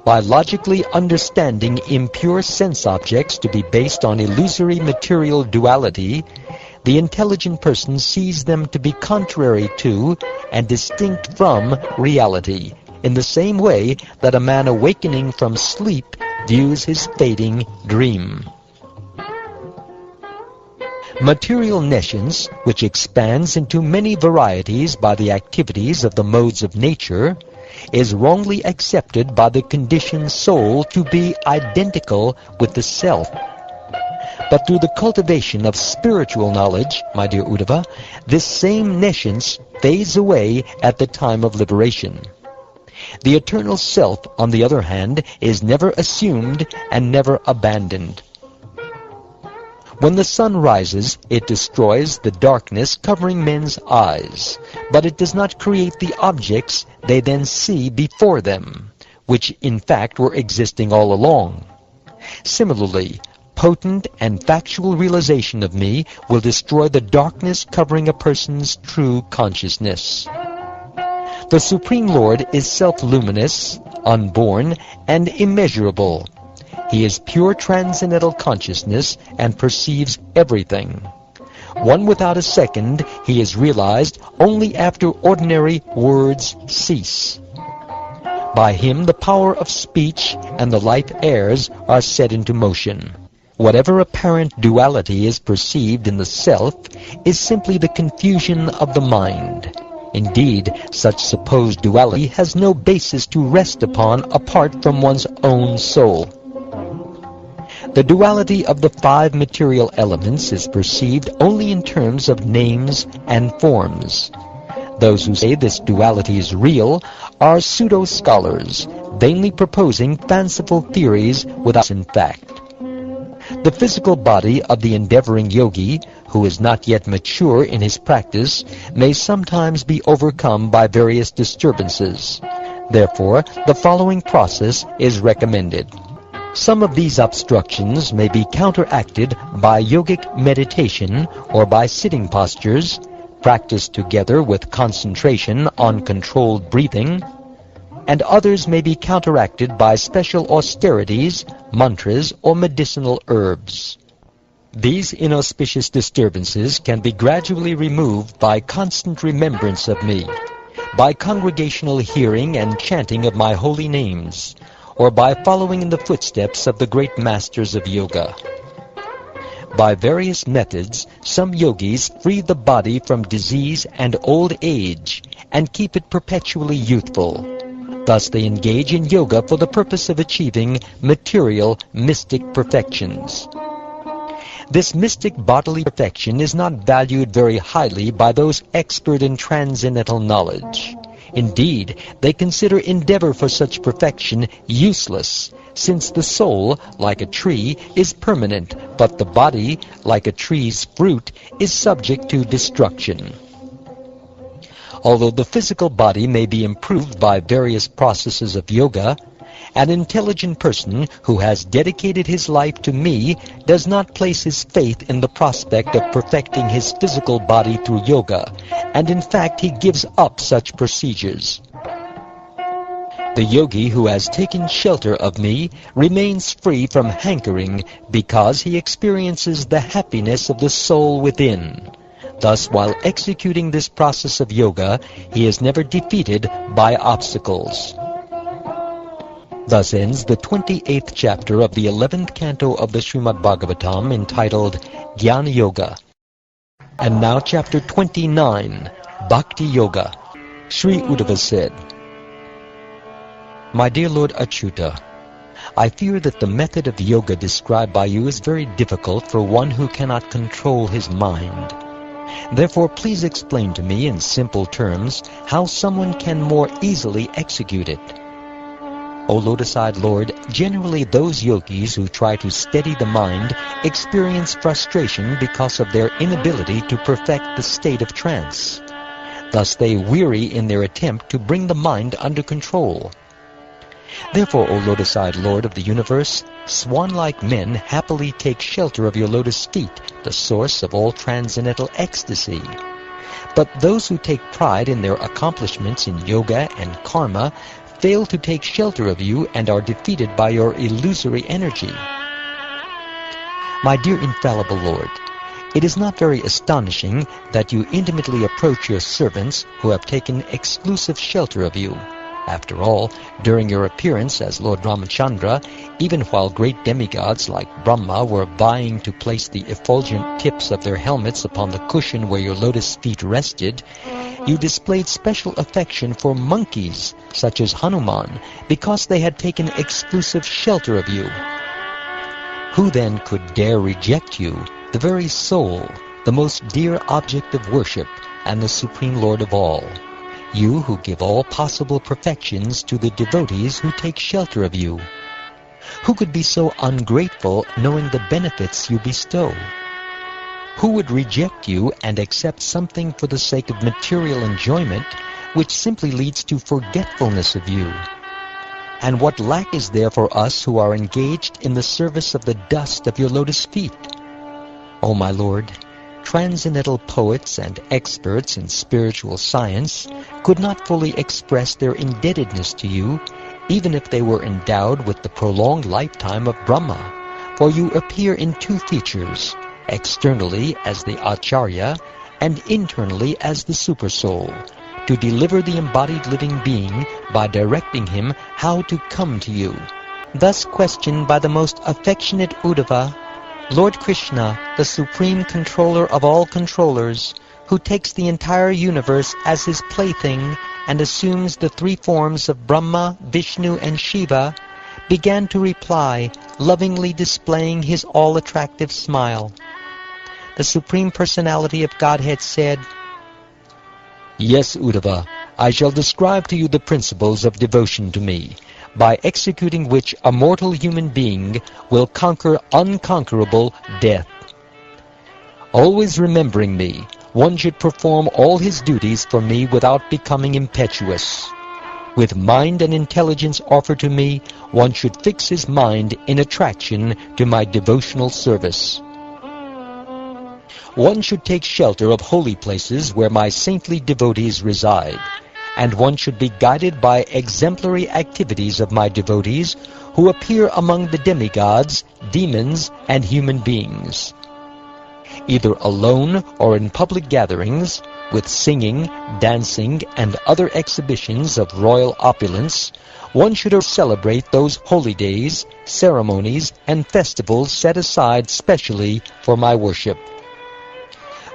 By logically understanding impure sense objects to be based on illusory material duality, the intelligent person sees them to be contrary to and distinct from reality, in the same way that a man awakening from sleep views his fading dream. Material nescience, which expands into many varieties by the activities of the modes of nature, is wrongly accepted by the conditioned soul to be identical with the self. But through the cultivation of spiritual knowledge, my dear Uddhava, this same nescience fades away at the time of liberation. The eternal self, on the other hand, is never assumed and never abandoned. When the sun rises, it destroys the darkness covering men's eyes, but it does not create the objects they then see before them, which in fact were existing all along. Similarly, potent and factual realization of me will destroy the darkness covering a person's true consciousness. The Supreme Lord is self-luminous, unborn, and immeasurable. He is pure transcendental consciousness and perceives everything. One without a second, he is realized only after ordinary words cease. By him the power of speech and the life airs are set into motion. Whatever apparent duality is perceived in the self is simply the confusion of the mind. Indeed, such supposed duality has no basis to rest upon apart from one's own soul. The duality of the 5 material elements is perceived only in terms of names and forms. Those who say this duality is real are pseudo-scholars, vainly proposing fanciful theories without in fact. The physical body of the endeavoring yogi, who is not yet mature in his practice, may sometimes be overcome by various disturbances. Therefore, the following process is recommended. Some of these obstructions may be counteracted by yogic meditation or by sitting postures, practiced together with concentration on controlled breathing, and others may be counteracted by special austerities, mantras, or medicinal herbs. These inauspicious disturbances can be gradually removed by constant remembrance of me, by congregational hearing and chanting of my holy names, or by following in the footsteps of the great masters of yoga. By various methods, some yogis free the body from disease and old age and keep it perpetually youthful. Thus they engage in yoga for the purpose of achieving material mystic perfections. This mystic bodily perfection is not valued very highly by those expert in transcendental knowledge. Indeed, they consider endeavor for such perfection useless, since the soul, like a tree, is permanent, but the body, like a tree's fruit, is subject to destruction. Although the physical body may be improved by various processes of yoga, an intelligent person who has dedicated his life to me does not place his faith in the prospect of perfecting his physical body through yoga, and in fact he gives up such procedures. The yogi who has taken shelter of me remains free from hankering because he experiences the happiness of the soul within. Thus, while executing this process of yoga, he is never defeated by obstacles. Thus ends the 28th chapter of the 11th canto of the Shrimad Bhagavatam, entitled Jnana Yoga. And now chapter 29, Bhakti Yoga. Sri Uddhava said, My dear Lord Achyuta, I fear that the method of yoga described by you is very difficult for one who cannot control his mind. Therefore, please explain to me in simple terms how someone can more easily execute it. O Lotus-eyed Lord, generally those yogis who try to steady the mind experience frustration because of their inability to perfect the state of trance. Thus they weary in their attempt to bring the mind under control. Therefore, O Lotus-eyed Lord of the universe, swan-like men happily take shelter of your lotus feet, the source of all transcendental ecstasy. But those who take pride in their accomplishments in yoga and karma fail to take shelter of you and are defeated by your illusory energy. My dear infallible Lord, it is not very astonishing that you intimately approach your servants who have taken exclusive shelter of you. After all, during your appearance as Lord Ramachandra, even while great demigods like Brahma were vying to place the effulgent tips of their helmets upon the cushion where your lotus feet rested, you displayed special affection for monkeys such as Hanuman because they had taken exclusive shelter of you. Who then could dare reject you, the very soul, the most dear object of worship, and the Supreme Lord of all? You who give all possible perfections to the devotees who take shelter of you. Who could be so ungrateful knowing the benefits you bestow? Who would reject you and accept something for the sake of material enjoyment, which simply leads to forgetfulness of you? And what lack is there for us who are engaged in the service of the dust of your lotus feet? O my Lord, transcendental poets and experts in spiritual science could not fully express their indebtedness to you, even if they were endowed with the prolonged lifetime of Brahma, for you appear in two features, externally as the Acharya and internally as the Supersoul, to deliver the embodied living being by directing him how to come to you. Thus questioned by the most affectionate Uddhava, Lord Krishna, the supreme controller of all controllers, who takes the entire universe as his plaything and assumes the three forms of Brahma, Vishnu, and Shiva, began to reply, lovingly displaying his all-attractive smile. The Supreme Personality of Godhead said, "Yes, Uddhava, I shall describe to you the principles of devotion to me, by executing which a mortal human being will conquer unconquerable death. Always remembering me, one should perform all his duties for me without becoming impetuous. With mind and intelligence offered to me, one should fix his mind in attraction to my devotional service. One should take shelter of holy places where my saintly devotees reside, and one should be guided by exemplary activities of my devotees who appear among the demigods, demons, and human beings. Either alone or in public gatherings, with singing, dancing, and other exhibitions of royal opulence, one should celebrate those holy days, ceremonies, and festivals set aside specially for my worship.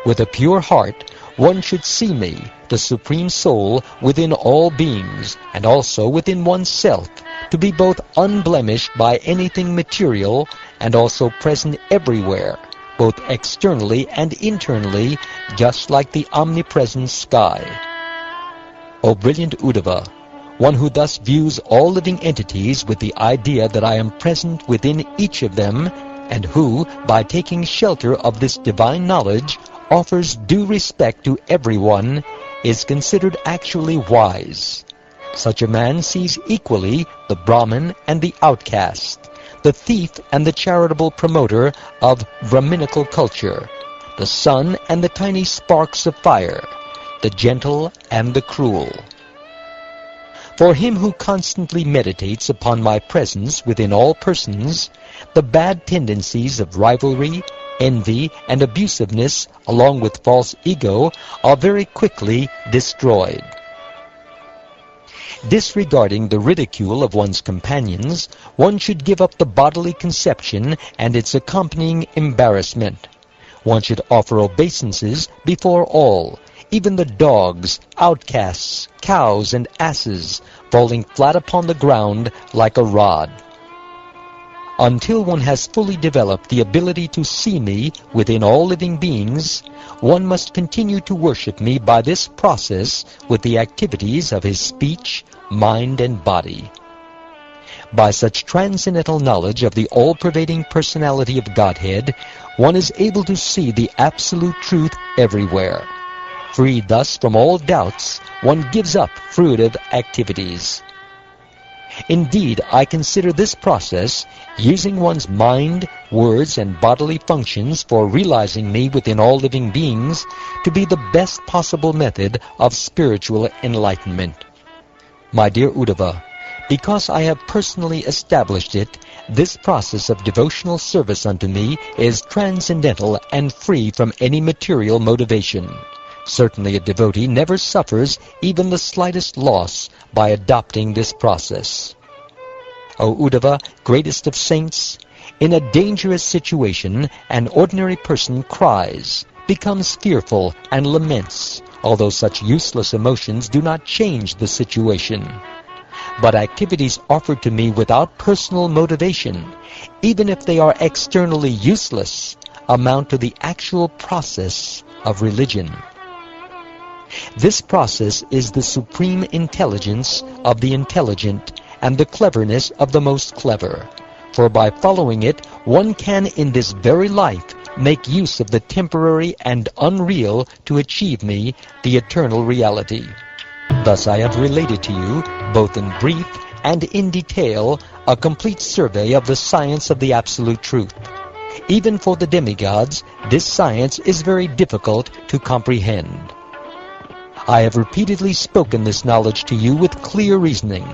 With a pure heart, one should see me, the Supreme Soul, within all beings, and also within oneself, to be both unblemished by anything material and also present everywhere, both externally and internally, just like the omnipresent sky. O brilliant Uddhava, one who thus views all living entities with the idea that I am present within each of them, and who, by taking shelter of this divine knowledge, offers due respect to everyone, is considered actually wise. Such a man sees equally the Brahmin and the outcast, the thief and the charitable promoter of Brahminical culture, the sun and the tiny sparks of fire, the gentle and the cruel. For him who constantly meditates upon my presence within all persons, the bad tendencies of rivalry, envy, and abusiveness, along with false ego, are very quickly destroyed. Disregarding the ridicule of one's companions, one should give up the bodily conception and its accompanying embarrassment. One should offer obeisances before all, even the dogs, outcasts, cows, and asses, falling flat upon the ground like a rod. Until one has fully developed the ability to see me within all living beings, one must continue to worship me by this process with the activities of his speech, mind, and body. By such transcendental knowledge of the all-pervading personality of Godhead, one is able to see the absolute truth everywhere. Freed thus from all doubts, one gives up fruitive activities. Indeed, I consider this process, using one's mind, words, and bodily functions for realizing me within all living beings, to be the best possible method of spiritual enlightenment. My dear Uddhava, Because I have personally established it, this process of devotional service unto me is transcendental and free from any material motivation. Certainly a devotee never suffers even the slightest loss by adopting this process. O Uddhava, greatest of saints, in a dangerous situation, an ordinary person cries, becomes fearful, and laments, although such useless emotions do not change the situation. But activities offered to me without personal motivation, even if they are externally useless, amount to the actual process of religion. This process is the supreme intelligence of the intelligent and the cleverness of the most clever, for by following it one can in this very life make use of the temporary and unreal to achieve me the eternal reality. Thus I have related to you, both in brief and in detail, a complete survey of the science of the Absolute Truth. Even for the demigods, this science is very difficult to comprehend. I have repeatedly spoken this knowledge to you with clear reasoning.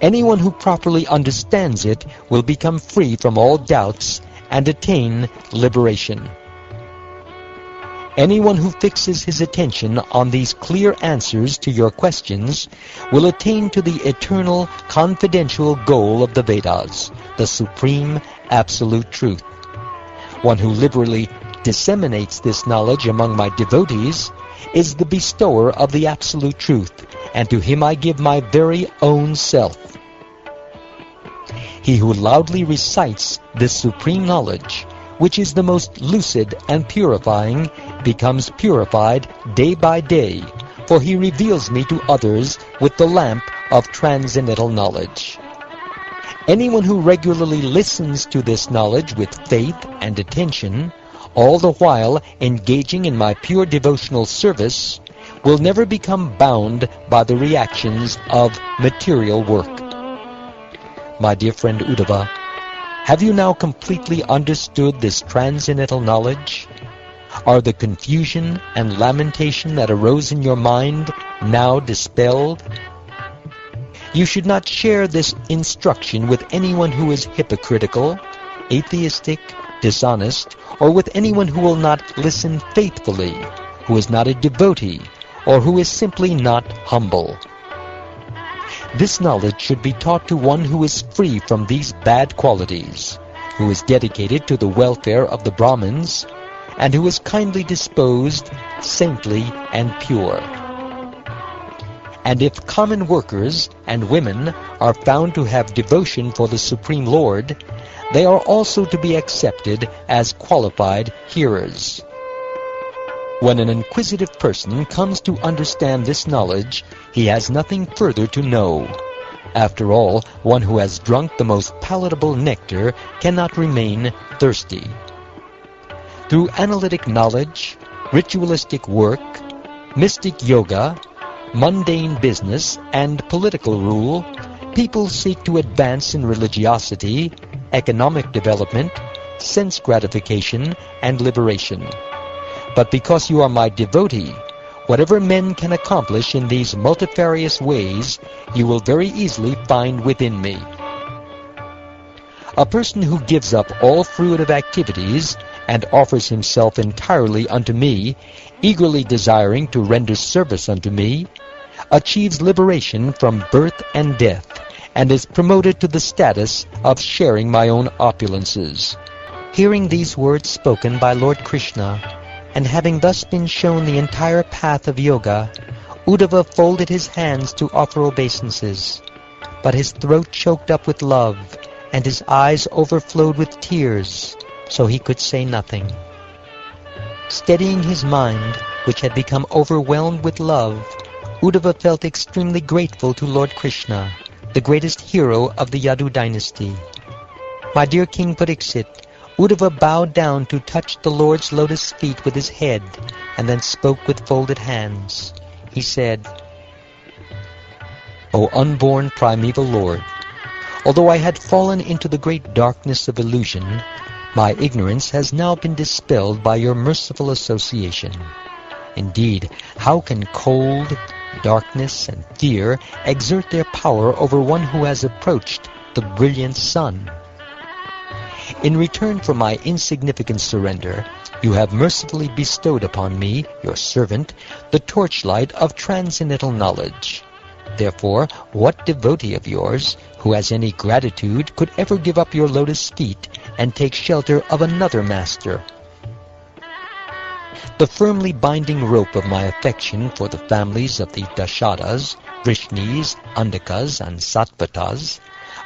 Anyone who properly understands it will become free from all doubts and attain liberation. Anyone who fixes his attention on these clear answers to your questions will attain to the eternal, confidential goal of the Vedas, the supreme, absolute truth. One who liberally disseminates this knowledge among my devotees is the bestower of the absolute truth, and to him I give my very own self. He who loudly recites this supreme knowledge, which is the most lucid and purifying, becomes purified day by day, for he reveals me to others with the lamp of transcendental knowledge. Anyone who regularly listens to this knowledge with faith and attention, all the while engaging in my pure devotional service, will never become bound by the reactions of material work. My dear friend Uddhava, have you now completely understood this transcendental knowledge? Are the confusion and lamentation that arose in your mind now dispelled? You should not share this instruction with anyone who is hypocritical, atheistic, dishonest, or with anyone who will not listen faithfully, who is not a devotee, or who is simply not humble. This knowledge should be taught to one who is free from these bad qualities, who is dedicated to the welfare of the Brahmins, and who is kindly disposed, saintly, and pure. And if common workers and women are found to have devotion for the Supreme Lord, they are also to be accepted as qualified hearers. When an inquisitive person comes to understand this knowledge, he has nothing further to know. After all, one who has drunk the most palatable nectar cannot remain thirsty. Through analytic knowledge, ritualistic work, mystic yoga, mundane business, and political rule, people seek to advance in religiosity, economic development, sense gratification, and liberation. But because you are my devotee, whatever men can accomplish in these multifarious ways, you will very easily find within me. A person who gives up all fruitive activities and offers himself entirely unto me, eagerly desiring to render service unto me, achieves liberation from birth and death, and is promoted to the status of sharing my own opulences. Hearing these words spoken by Lord Krishna, and having thus been shown the entire path of yoga, Uddhava folded his hands to offer obeisances, but his throat choked up with love, and his eyes overflowed with tears, so he could say nothing. Steadying his mind, which had become overwhelmed with love, Uddhava felt extremely grateful to Lord Krishna, the greatest hero of the Yadu dynasty. My dear King Pariksit, Uddhava bowed down to touch the Lord's lotus feet with his head, and then spoke with folded hands. He said, O unborn primeval Lord, although I had fallen into the great darkness of illusion, my ignorance has now been dispelled by your merciful association. Indeed, how can cold, Darkness and fear exert their power over one who has approached the brilliant sun. In return for my insignificant surrender, you have mercifully bestowed upon me, your servant, the torchlight of transcendental knowledge. Therefore, what devotee of yours who has any gratitude could ever give up your lotus feet and take shelter of another master? The firmly binding rope of my affection for the families of the Dashadas, Vrishnis, Andakas, and Sattvatas,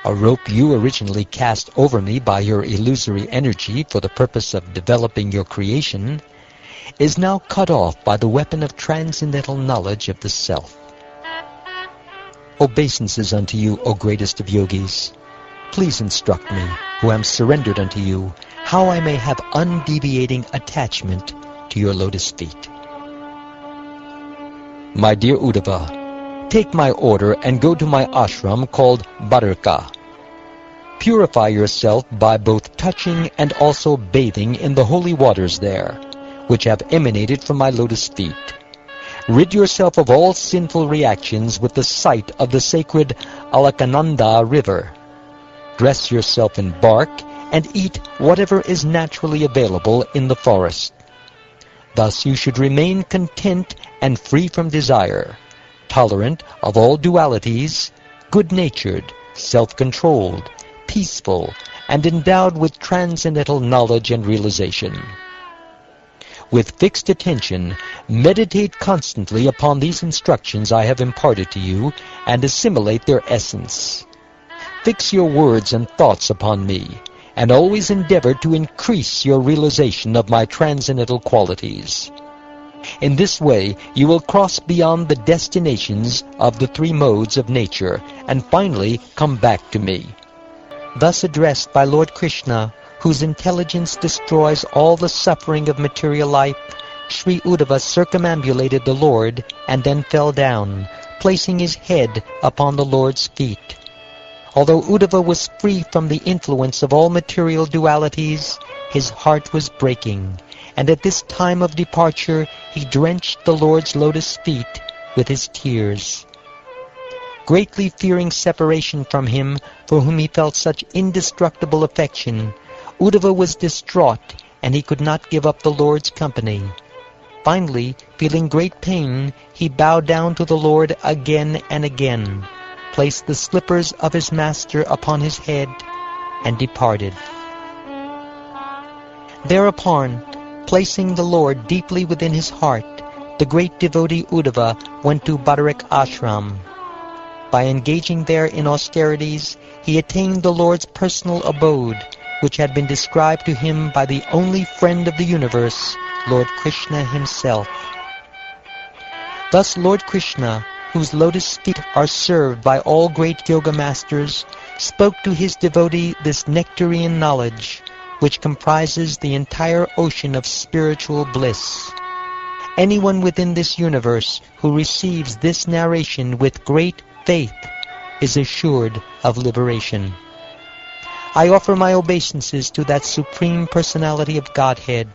a rope you originally cast over me by your illusory energy for the purpose of developing your creation, is now cut off by the weapon of transcendental knowledge of the self. Obeisances unto you, O greatest of yogis. Please instruct me, who am surrendered unto you, how I may have undeviating attachment to your lotus feet. My dear Uddhava, take my order and go to my ashram called Badarka. Purify yourself by both touching and also bathing in the holy waters there, which have emanated from my lotus feet. Rid yourself of all sinful reactions with the sight of the sacred Alakananda river. Dress yourself in bark and eat whatever is naturally available in the forest. Thus you should remain content and free from desire, tolerant of all dualities, good-natured, self-controlled, peaceful, and endowed with transcendental knowledge and realization. With fixed attention, meditate constantly upon these instructions I have imparted to you and assimilate their essence. Fix your words and thoughts upon me, and always endeavor to increase your realization of my transcendental qualities. In this way, you will cross beyond the destinations of the three modes of nature and finally come back to me. Thus addressed by Lord Krishna, whose intelligence destroys all the suffering of material life, Sri Uddhava circumambulated the Lord and then fell down, placing his head upon the Lord's feet. Although Uddhava was free from the influence of all material dualities, his heart was breaking, and at this time of departure he drenched the Lord's lotus feet with his tears. Greatly fearing separation from him, for whom he felt such indestructible affection, Uddhava was distraught, and he could not give up the Lord's company. Finally, feeling great pain, he bowed down to the Lord again and again, placed the slippers of his master upon his head, and departed. Thereupon, placing the Lord deeply within his heart, the great devotee Uddhava went to Badarak Ashram. By engaging there in austerities, he attained the Lord's personal abode, which had been described to him by the only friend of the universe, Lord Krishna himself. Thus Lord Krishna, whose lotus feet are served by all great yoga masters, spoke to his devotee this nectarian knowledge, which comprises the entire ocean of spiritual bliss. Anyone within this universe who receives this narration with great faith is assured of liberation. I offer my obeisances to that Supreme Personality of Godhead,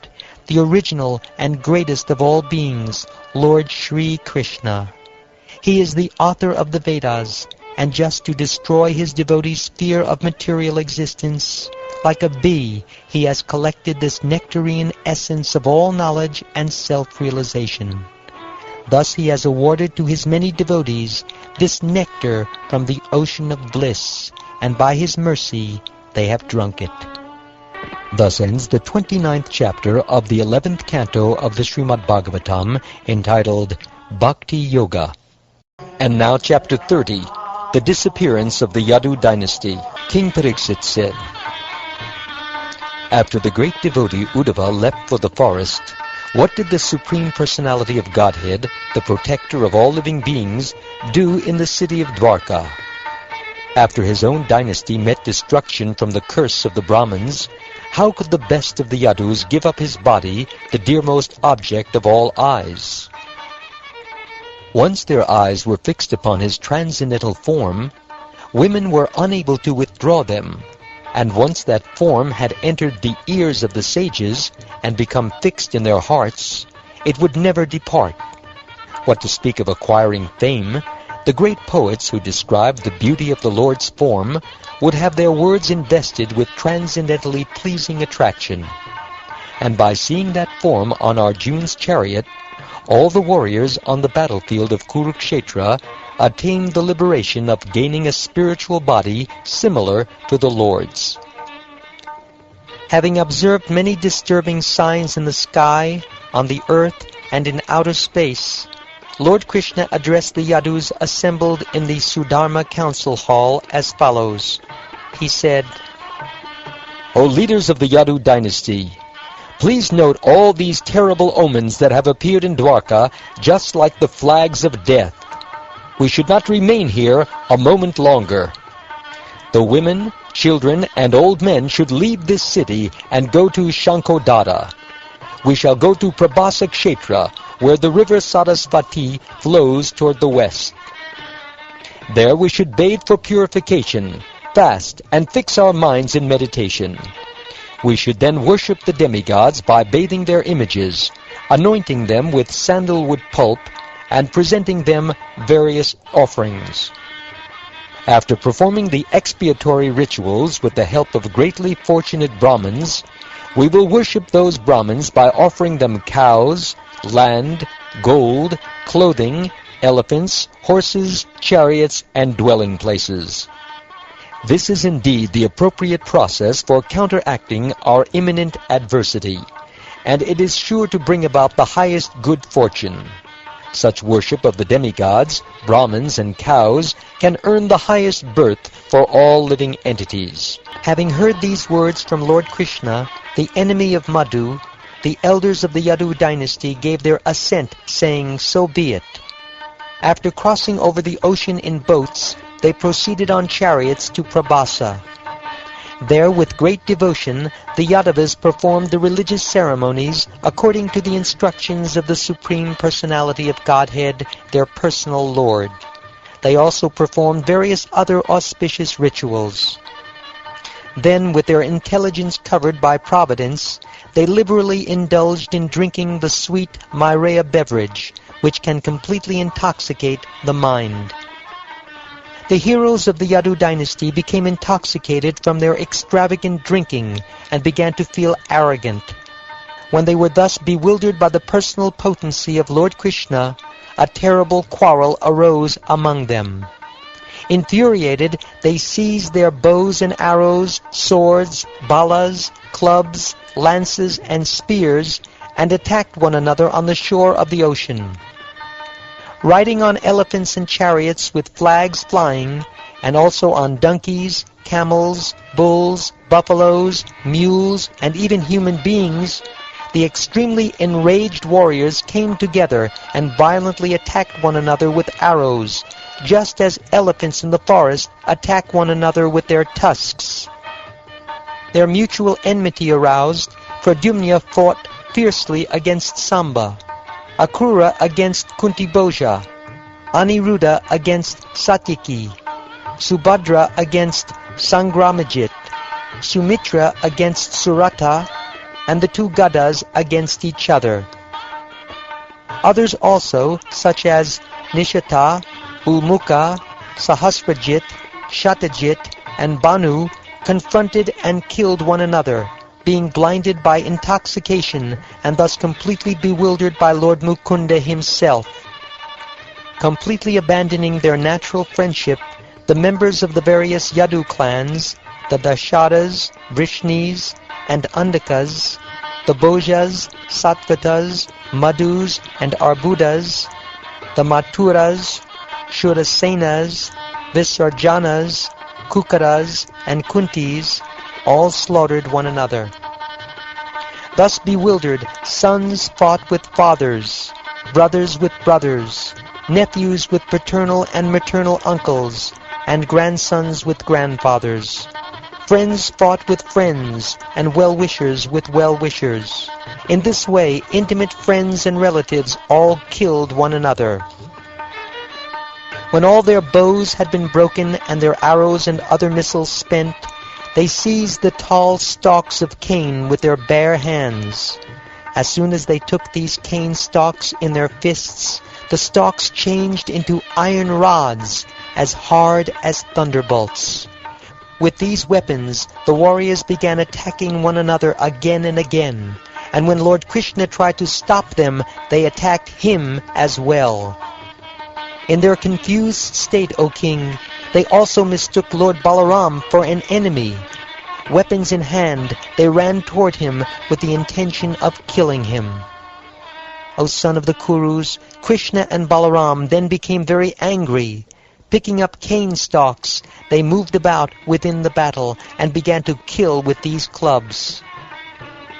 the original and greatest of all beings, Lord Shri Krishna. He is the author of the Vedas, and just to destroy his devotees' fear of material existence, like a bee, he has collected this nectarian essence of all knowledge and self-realization. Thus he has awarded to his many devotees this nectar from the ocean of bliss, and by his mercy they have drunk it. Thus ends the 29th chapter of the 11th canto of the Shrimad Bhagavatam, entitled Bhakti Yoga. And now chapter 30, the disappearance of the Yadu dynasty. King Pariksit said, After the great devotee Uddhava left for the forest, what did the Supreme Personality of Godhead, the protector of all living beings, do in the city of Dwarka? After his own dynasty met destruction from the curse of the Brahmins, how could the best of the Yadus give up his body, the dearmost object of all eyes? Once their eyes were fixed upon his transcendental form, women were unable to withdraw them, and once that form had entered the ears of the sages and become fixed in their hearts, it would never depart. What to speak of acquiring fame, the great poets who described the beauty of the Lord's form would have their words invested with transcendently pleasing attraction. And by seeing that form on Arjuna's chariot, all the warriors on the battlefield of Kurukshetra attained the liberation of gaining a spiritual body similar to the Lord's. Having observed many disturbing signs in the sky, on the earth, and in outer space, Lord Krishna addressed the Yadus assembled in the Sudharma Council Hall as follows. He said, "O leaders of the Yadu dynasty, please note all these terrible omens that have appeared in Dwarka, just like the flags of death. We should not remain here a moment longer. The women, children, and old men should leave this city and go to Shankodara. We shall go to Prabhasa Kshetra, where the river Sarasvati flows toward the west. There we should bathe for purification, fast, and fix our minds in meditation. We should then worship the demigods by bathing their images, anointing them with sandalwood pulp, and presenting them various offerings. After performing the expiatory rituals with the help of greatly fortunate Brahmins, we will worship those Brahmins by offering them cows, land, gold, clothing, elephants, horses, chariots, and dwelling places. This is indeed the appropriate process for counteracting our imminent adversity, and it is sure to bring about the highest good fortune. Such worship of the demigods, Brahmins, and cows can earn the highest birth for all living entities." Having heard these words from Lord Krishna, the enemy of Madhu, the elders of the Yadu dynasty gave their assent, saying, "So be it." After crossing over the ocean in boats, they proceeded on chariots to Prabhasa. There, with great devotion, the Yadavas performed the religious ceremonies according to the instructions of the Supreme Personality of Godhead, their personal Lord. They also performed various other auspicious rituals. Then, with their intelligence covered by Providence, they liberally indulged in drinking the sweet Myrrhea beverage, which can completely intoxicate the mind. The heroes of the Yadu dynasty became intoxicated from their extravagant drinking and began to feel arrogant. When they were thus bewildered by the personal potency of Lord Krishna, a terrible quarrel arose among them. Infuriated, they seized their bows and arrows, swords, balas, clubs, lances, and spears, and attacked one another on the shore of the ocean. Riding on elephants and chariots with flags flying, and also on donkeys, camels, bulls, buffaloes, mules, and even human beings, the extremely enraged warriors came together and violently attacked one another with arrows, just as elephants in the forest attack one another with their tusks. Their mutual enmity aroused, Pradyumna fought fiercely against Samba, Akrura against Kuntibhoja, Aniruddha against Satyaki, Subhadra against Sangramajit, Sumitra against Surata, and the two Gadas against each other. Others also, such as Nishata, Ulmuka, Sahasrajit, Shatajit, and Banu, confronted and killed one another, being blinded by intoxication and thus completely bewildered by Lord Mukunda himself. Completely abandoning their natural friendship, the members of the various Yadu clans, the Dashadas, Vrishnis, and Andakas, the Bhojas, Sattvatas, Madhus, and Arbudas, the Mathuras, Shurasenas, Visarjanas, Kukaras, and Kuntis, all slaughtered one another. Thus bewildered, sons fought with fathers, brothers with brothers, nephews with paternal and maternal uncles, and grandsons with grandfathers. Friends fought with friends, and well-wishers with well-wishers. In this way, intimate friends and relatives all killed one another. When all their bows had been broken and their arrows and other missiles spent, they seized the tall stalks of cane with their bare hands. As soon as they took these cane stalks in their fists, the stalks changed into iron rods as hard as thunderbolts. With these weapons, the warriors began attacking one another again and again, and when Lord Krishna tried to stop them, they attacked him as well. In their confused state, O king, they also mistook Lord Balaram for an enemy. Weapons in hand, they ran toward him with the intention of killing him. O son of the Kurus, Krishna and Balaram then became very angry. Picking up cane stalks, they moved about within the battle and began to kill with these clubs.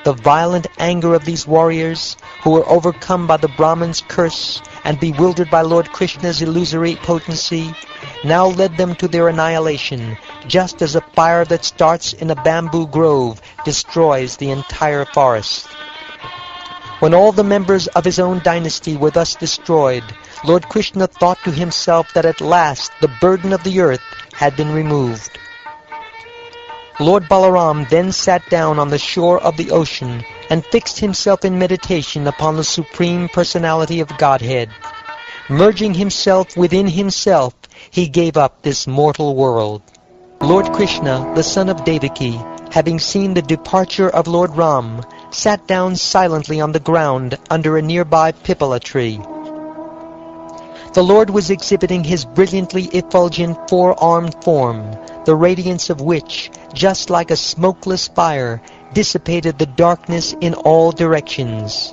The violent anger of these warriors, who were overcome by the Brahman's curse and bewildered by Lord Krishna's illusory potency, now led them to their annihilation, just as a fire that starts in a bamboo grove destroys the entire forest. When all the members of his own dynasty were thus destroyed, Lord Krishna thought to himself that at last the burden of the earth had been removed. Lord Balaram then sat down on the shore of the ocean and fixed himself in meditation upon the Supreme Personality of Godhead. Merging himself within himself, he gave up this mortal world. Lord Krishna, the son of Devaki, having seen the departure of Lord Ram, sat down silently on the ground under a nearby pipala tree. The Lord was exhibiting his brilliantly effulgent four-armed form, the radiance of which, just like a smokeless fire, dissipated the darkness in all directions.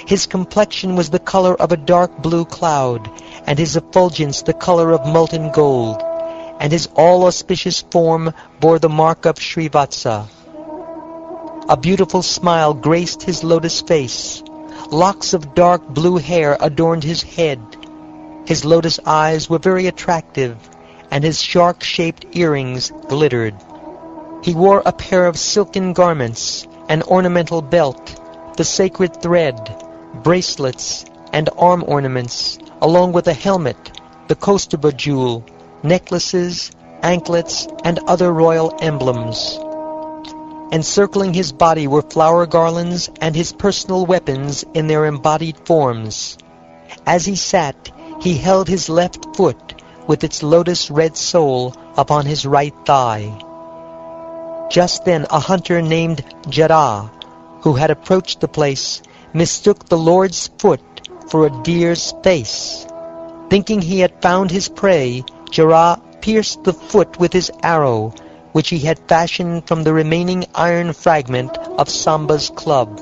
His complexion was the color of a dark blue cloud, and his effulgence the color of molten gold, and his all-auspicious form bore the mark of Srivatsa. A beautiful smile graced his lotus face. Locks of dark blue hair adorned his head. His lotus eyes were very attractive, and his shark-shaped earrings glittered. He wore a pair of silken garments, an ornamental belt, the sacred thread, bracelets, and arm ornaments, along with a helmet, the Kaustuba jewel, necklaces, anklets, and other royal emblems. Encircling his body were flower garlands and his personal weapons in their embodied forms. As he sat, he held his left foot with its lotus-red sole upon his right thigh. Just then a hunter named Jara, who had approached the place, mistook the Lord's foot for a deer's face. Thinking he had found his prey, Jara pierced the foot with his arrow, which he had fashioned from the remaining iron fragment of Samba's club.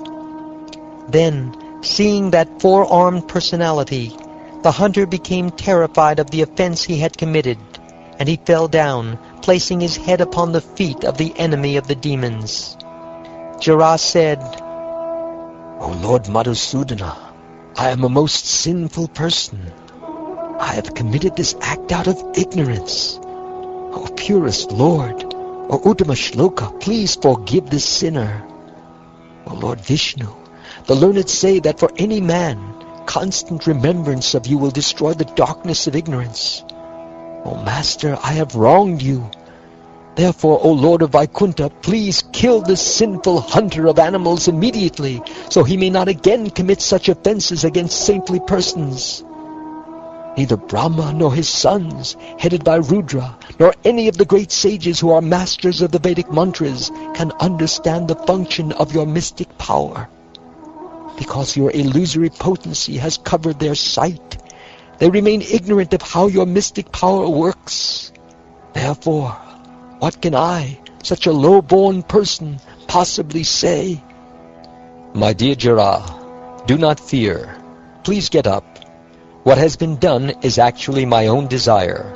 Then, seeing that four-armed personality, the hunter became terrified of the offense he had committed, and he fell down, placing his head upon the feet of the enemy of the demons. Jara said, "O Lord Madhusudana, I am a most sinful person. I have committed this act out of ignorance. O purest Lord, O Uttama Shloka, please forgive this sinner. O Lord Vishnu, the learned say that for any man, constant remembrance of you will destroy the darkness of ignorance. O Master, I have wronged you. Therefore, O Lord of Vaikuntha, please kill this sinful hunter of animals immediately, so he may not again commit such offenses against saintly persons. Neither Brahma nor his sons, headed by Rudra, nor any of the great sages who are masters of the Vedic mantras can understand the function of your mystic power. Because your illusory potency has covered their sight, they remain ignorant of how your mystic power works. Therefore, what can I, such a low-born person, possibly say?" My dear Jara, do not fear. Please get up. What has been done is actually my own desire.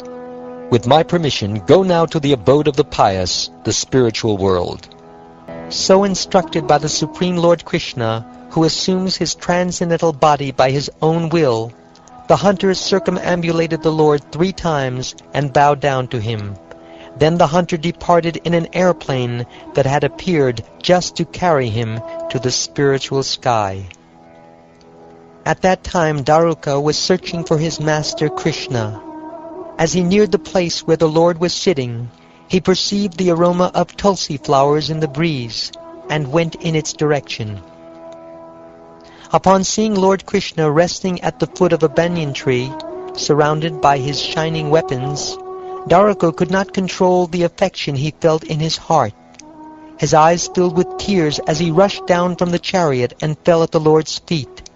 With my permission, go now to the abode of the pious, the spiritual world. So instructed by the Supreme Lord Krishna, who assumes his transcendental body by his own will, the hunters circumambulated the Lord 3 times and bowed down to him. Then the hunter departed in an airplane that had appeared just to carry him to the spiritual sky. At that time Daruka was searching for his master Krishna. As he neared the place where the Lord was sitting, he perceived the aroma of tulsi flowers in the breeze, and went in its direction. Upon seeing Lord Krishna resting at the foot of a banyan tree, surrounded by his shining weapons, Daruka could not control the affection he felt in his heart. His eyes filled with tears as he rushed down from the chariot and fell at the Lord's feet.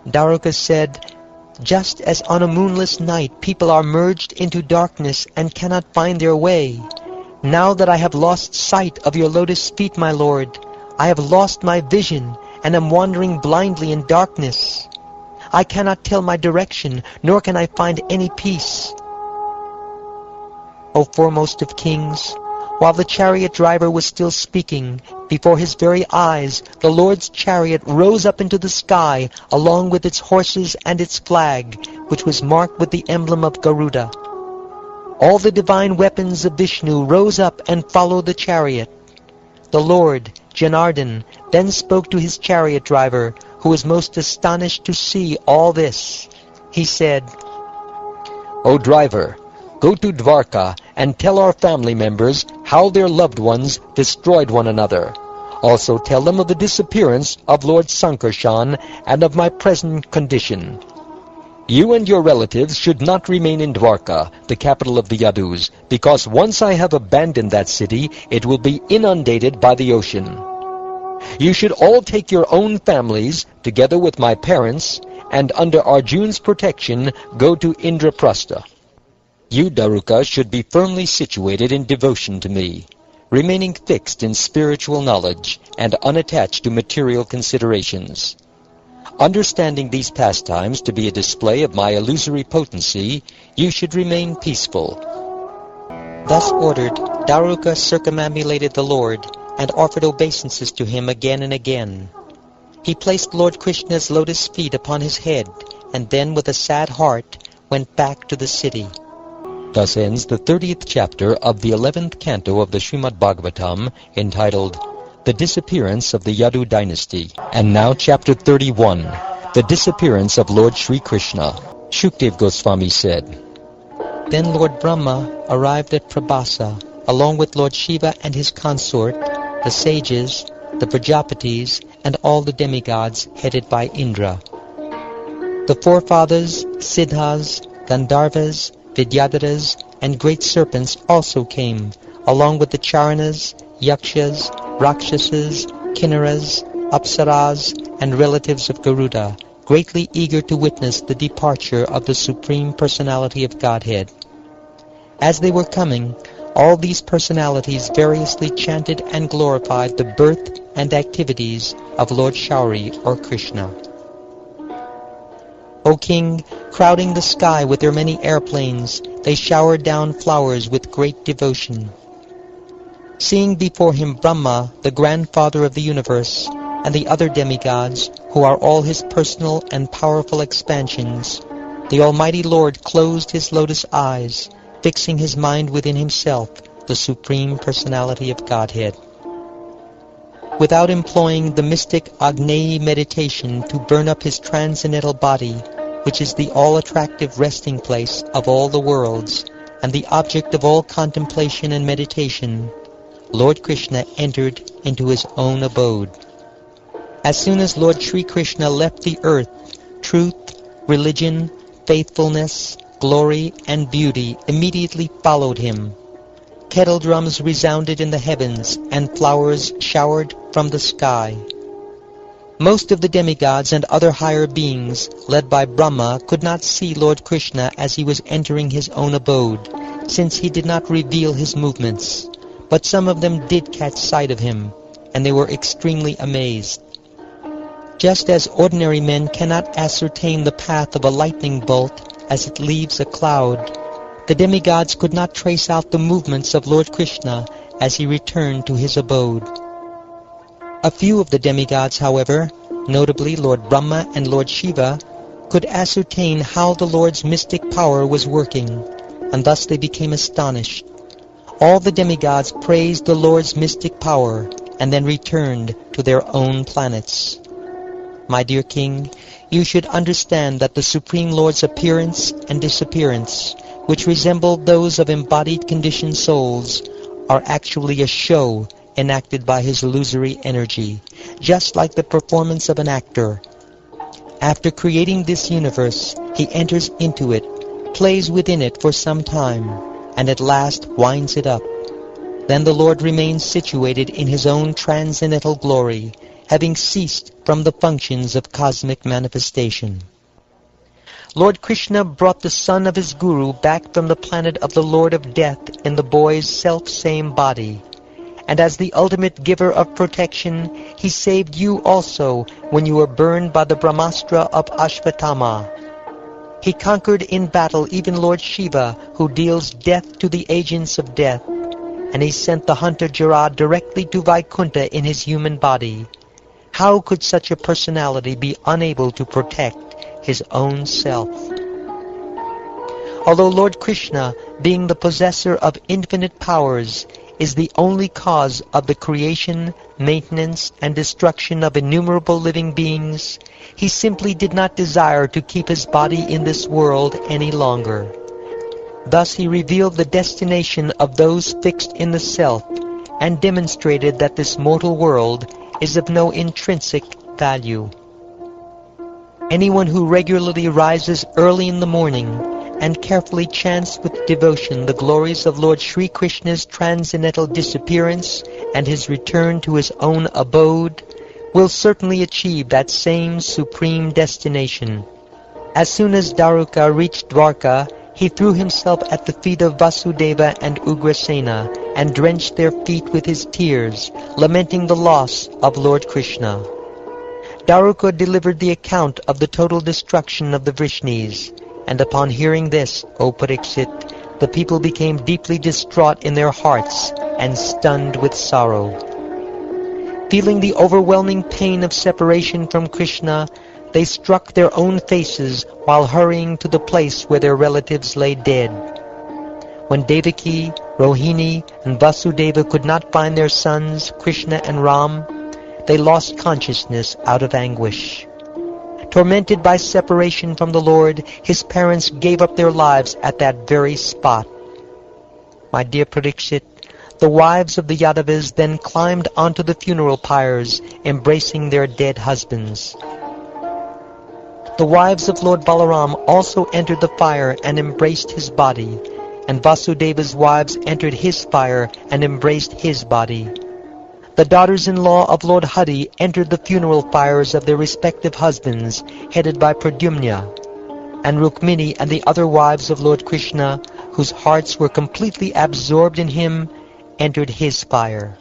Daruka said, "Just as on a moonless night people are merged into darkness and cannot find their way, now that I have lost sight of your lotus feet, my Lord, I have lost my vision and am wandering blindly in darkness. I cannot tell my direction, nor can I find any peace." O foremost of kings, while the chariot driver was still speaking, before his very eyes the Lord's chariot rose up into the sky along with its horses and its flag, which was marked with the emblem of Garuda. All the divine weapons of Vishnu rose up and followed the chariot. The Lord, Janardhan, then spoke to his chariot driver, who was most astonished to see all this. He said, O driver, go to Dwarka and tell our family members how their loved ones destroyed one another. Also tell them of the disappearance of Lord Sankarshan and of my present condition. You and your relatives should not remain in Dwarka, the capital of the Yadus, because once I have abandoned that city, it will be inundated by the ocean. You should all take your own families, together with my parents, and under Arjun's protection, go to Indraprastha. You, Daruka, should be firmly situated in devotion to me, remaining fixed in spiritual knowledge and unattached to material considerations. Understanding these pastimes to be a display of my illusory potency, you should remain peaceful. Thus ordered, Daruka circumambulated the Lord and offered obeisances to him again and again. He placed Lord Krishna's lotus feet upon his head, and then with a sad heart went back to the city. Thus ends the 30th chapter of the 11th canto of the Shrimad Bhagavatam, entitled The Disappearance of the Yadu Dynasty. And now chapter 31, The Disappearance of Lord Sri Krishna. Shukdev Goswami said, Then Lord Brahma arrived at Prabhasa, along with Lord Shiva and his consort, the sages, the Prajapatis, and all the demigods headed by Indra. The forefathers, Siddhas, Gandharvas, Vidyadharas, and great serpents also came, along with the Charanas, Yakshas, Rakshasas, Kinnaras, Apsaras, and relatives of Garuda, greatly eager to witness the departure of the Supreme Personality of Godhead. As they were coming, all these personalities variously chanted and glorified the birth and activities of Lord Shauri or Krishna. O King, crowding the sky with their many airplanes, they showered down flowers with great devotion. Seeing before him Brahma, the grandfather of the universe, and the other demigods, who are all his personal and powerful expansions, the Almighty Lord closed his lotus eyes, fixing his mind within himself, the Supreme Personality of Godhead. Without employing the mystic Agneyi meditation to burn up his transcendental body, which is the all-attractive resting place of all the worlds, and the object of all contemplation and meditation, Lord Krishna entered into his own abode. As soon as Lord Sri Krishna left the earth, truth, religion, faithfulness, glory, and beauty immediately followed him. Kettle drums resounded in the heavens, and flowers showered from the sky. Most of the demigods and other higher beings, led by Brahma, could not see Lord Krishna as he was entering his own abode, since he did not reveal his movements. But some of them did catch sight of him, and they were extremely amazed. Just as ordinary men cannot ascertain the path of a lightning bolt as it leaves a cloud, the demigods could not trace out the movements of Lord Krishna as he returned to his abode. A few of the demigods, however, notably Lord Brahma and Lord Shiva, could ascertain how the Lord's mystic power was working, and thus they became astonished. All the demigods praised the Lord's mystic power, and then returned to their own planets. My dear King, you should understand that the Supreme Lord's appearance and disappearance, which resemble those of embodied conditioned souls, are actually a show enacted by his illusory energy, just like the performance of an actor, After creating this universe, he enters into it, plays within it for some time, and at last winds it up. Then the Lord remains situated in his own transcendental glory, having ceased from the functions of cosmic manifestation. Lord Krishna brought the son of his guru back from the planet of the Lord of Death in the boy's self-same body. And as the ultimate giver of protection, he saved you also when you were burned by the Brahmastra of Ashvatthama. He conquered in battle even Lord Shiva, who deals death to the agents of death, and he sent the hunter Jara directly to Vaikuntha in his human body. How could such a personality be unable to protect his own self? Although Lord Krishna, being the possessor of infinite powers, is the only cause of the creation, maintenance, and destruction of innumerable living beings, he simply did not desire to keep his body in this world any longer. Thus he revealed the destination of those fixed in the self, and demonstrated that this mortal world is of no intrinsic value. Anyone who regularly rises early in the morning and carefully chants with devotion the glories of Lord Sri Krishna's transcendental disappearance and his return to his own abode will certainly achieve that same supreme destination. As soon as Daruka reached Dwarka, he threw himself at the feet of Vasudeva and Ugrasena and drenched their feet with his tears, lamenting the loss of Lord Krishna. Daruka delivered the account of the total destruction of the Vrishnis, and upon hearing this, O Parikshit, the people became deeply distraught in their hearts and stunned with sorrow. Feeling the overwhelming pain of separation from Krishna, they struck their own faces while hurrying to the place where their relatives lay dead. When Devaki, Rohini, and Vasudeva could not find their sons, Krishna and Ram, they lost consciousness out of anguish. Tormented by separation from the Lord, his parents gave up their lives at that very spot. My dear Parikshit, the wives of the Yadavas then climbed onto the funeral pyres, embracing their dead husbands. The wives of Lord Balaram also entered the fire and embraced his body, and Vasudeva's wives entered his fire and embraced his body. The daughters-in-law of Lord Hari entered the funeral fires of their respective husbands, headed by Pradyumna, and Rukmini and the other wives of Lord Krishna, whose hearts were completely absorbed in him, entered his fire.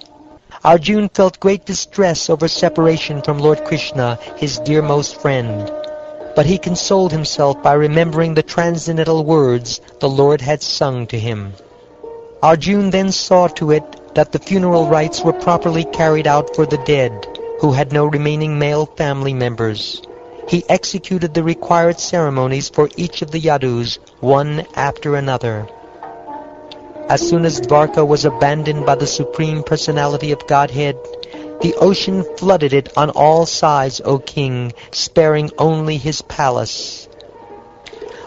Arjuna felt great distress over separation from Lord Krishna, his dearmost friend, but he consoled himself by remembering the transcendental words the Lord had sung to him. Arjuna then saw to it that the funeral rites were properly carried out for the dead, who had no remaining male family members. He executed the required ceremonies for each of the Yadus, one after another. As soon as Dwarka was abandoned by the Supreme Personality of Godhead, the ocean flooded it on all sides, O king, sparing only his palace.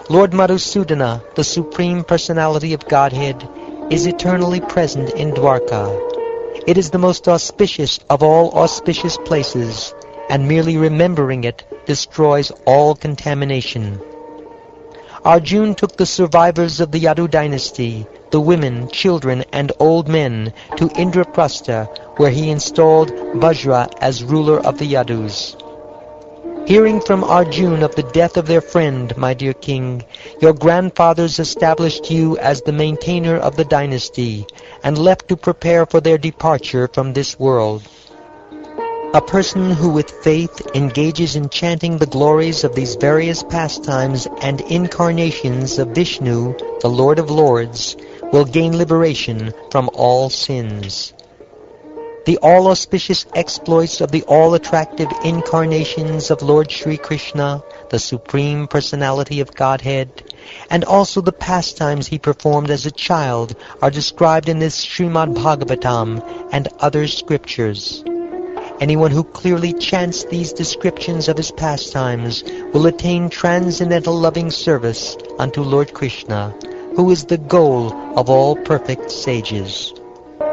Lord Madhusudana, the Supreme Personality of Godhead, is eternally present in Dwarka. It is the most auspicious of all auspicious places, and merely remembering it destroys all contamination. Arjuna took the survivors of the Yadu dynasty, the women, children, and old men, to Indraprastha, where he installed Vajra as ruler of the Yadus. Hearing from Arjuna of the death of their friend, my dear king, your grandfathers established you as the maintainer of the dynasty, and left to prepare for their departure from this world. A person who with faith engages in chanting the glories of these various pastimes and incarnations of Vishnu, the Lord of Lords, will gain liberation from all sins. The all-auspicious exploits of the all-attractive incarnations of Lord Sri Krishna, the Supreme Personality of Godhead, and also the pastimes he performed as a child are described in this Shrimad Bhagavatam and other scriptures. Anyone who clearly chants these descriptions of his pastimes will attain transcendental loving service unto Lord Krishna, who is the goal of all perfect sages.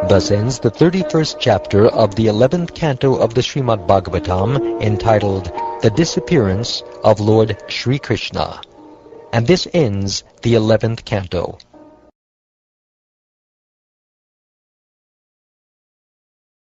Thus ends the 31st chapter of the 11th canto of the Srimad Bhagavatam, entitled the disappearance of Lord Shri Krishna. And this ends the 11th canto.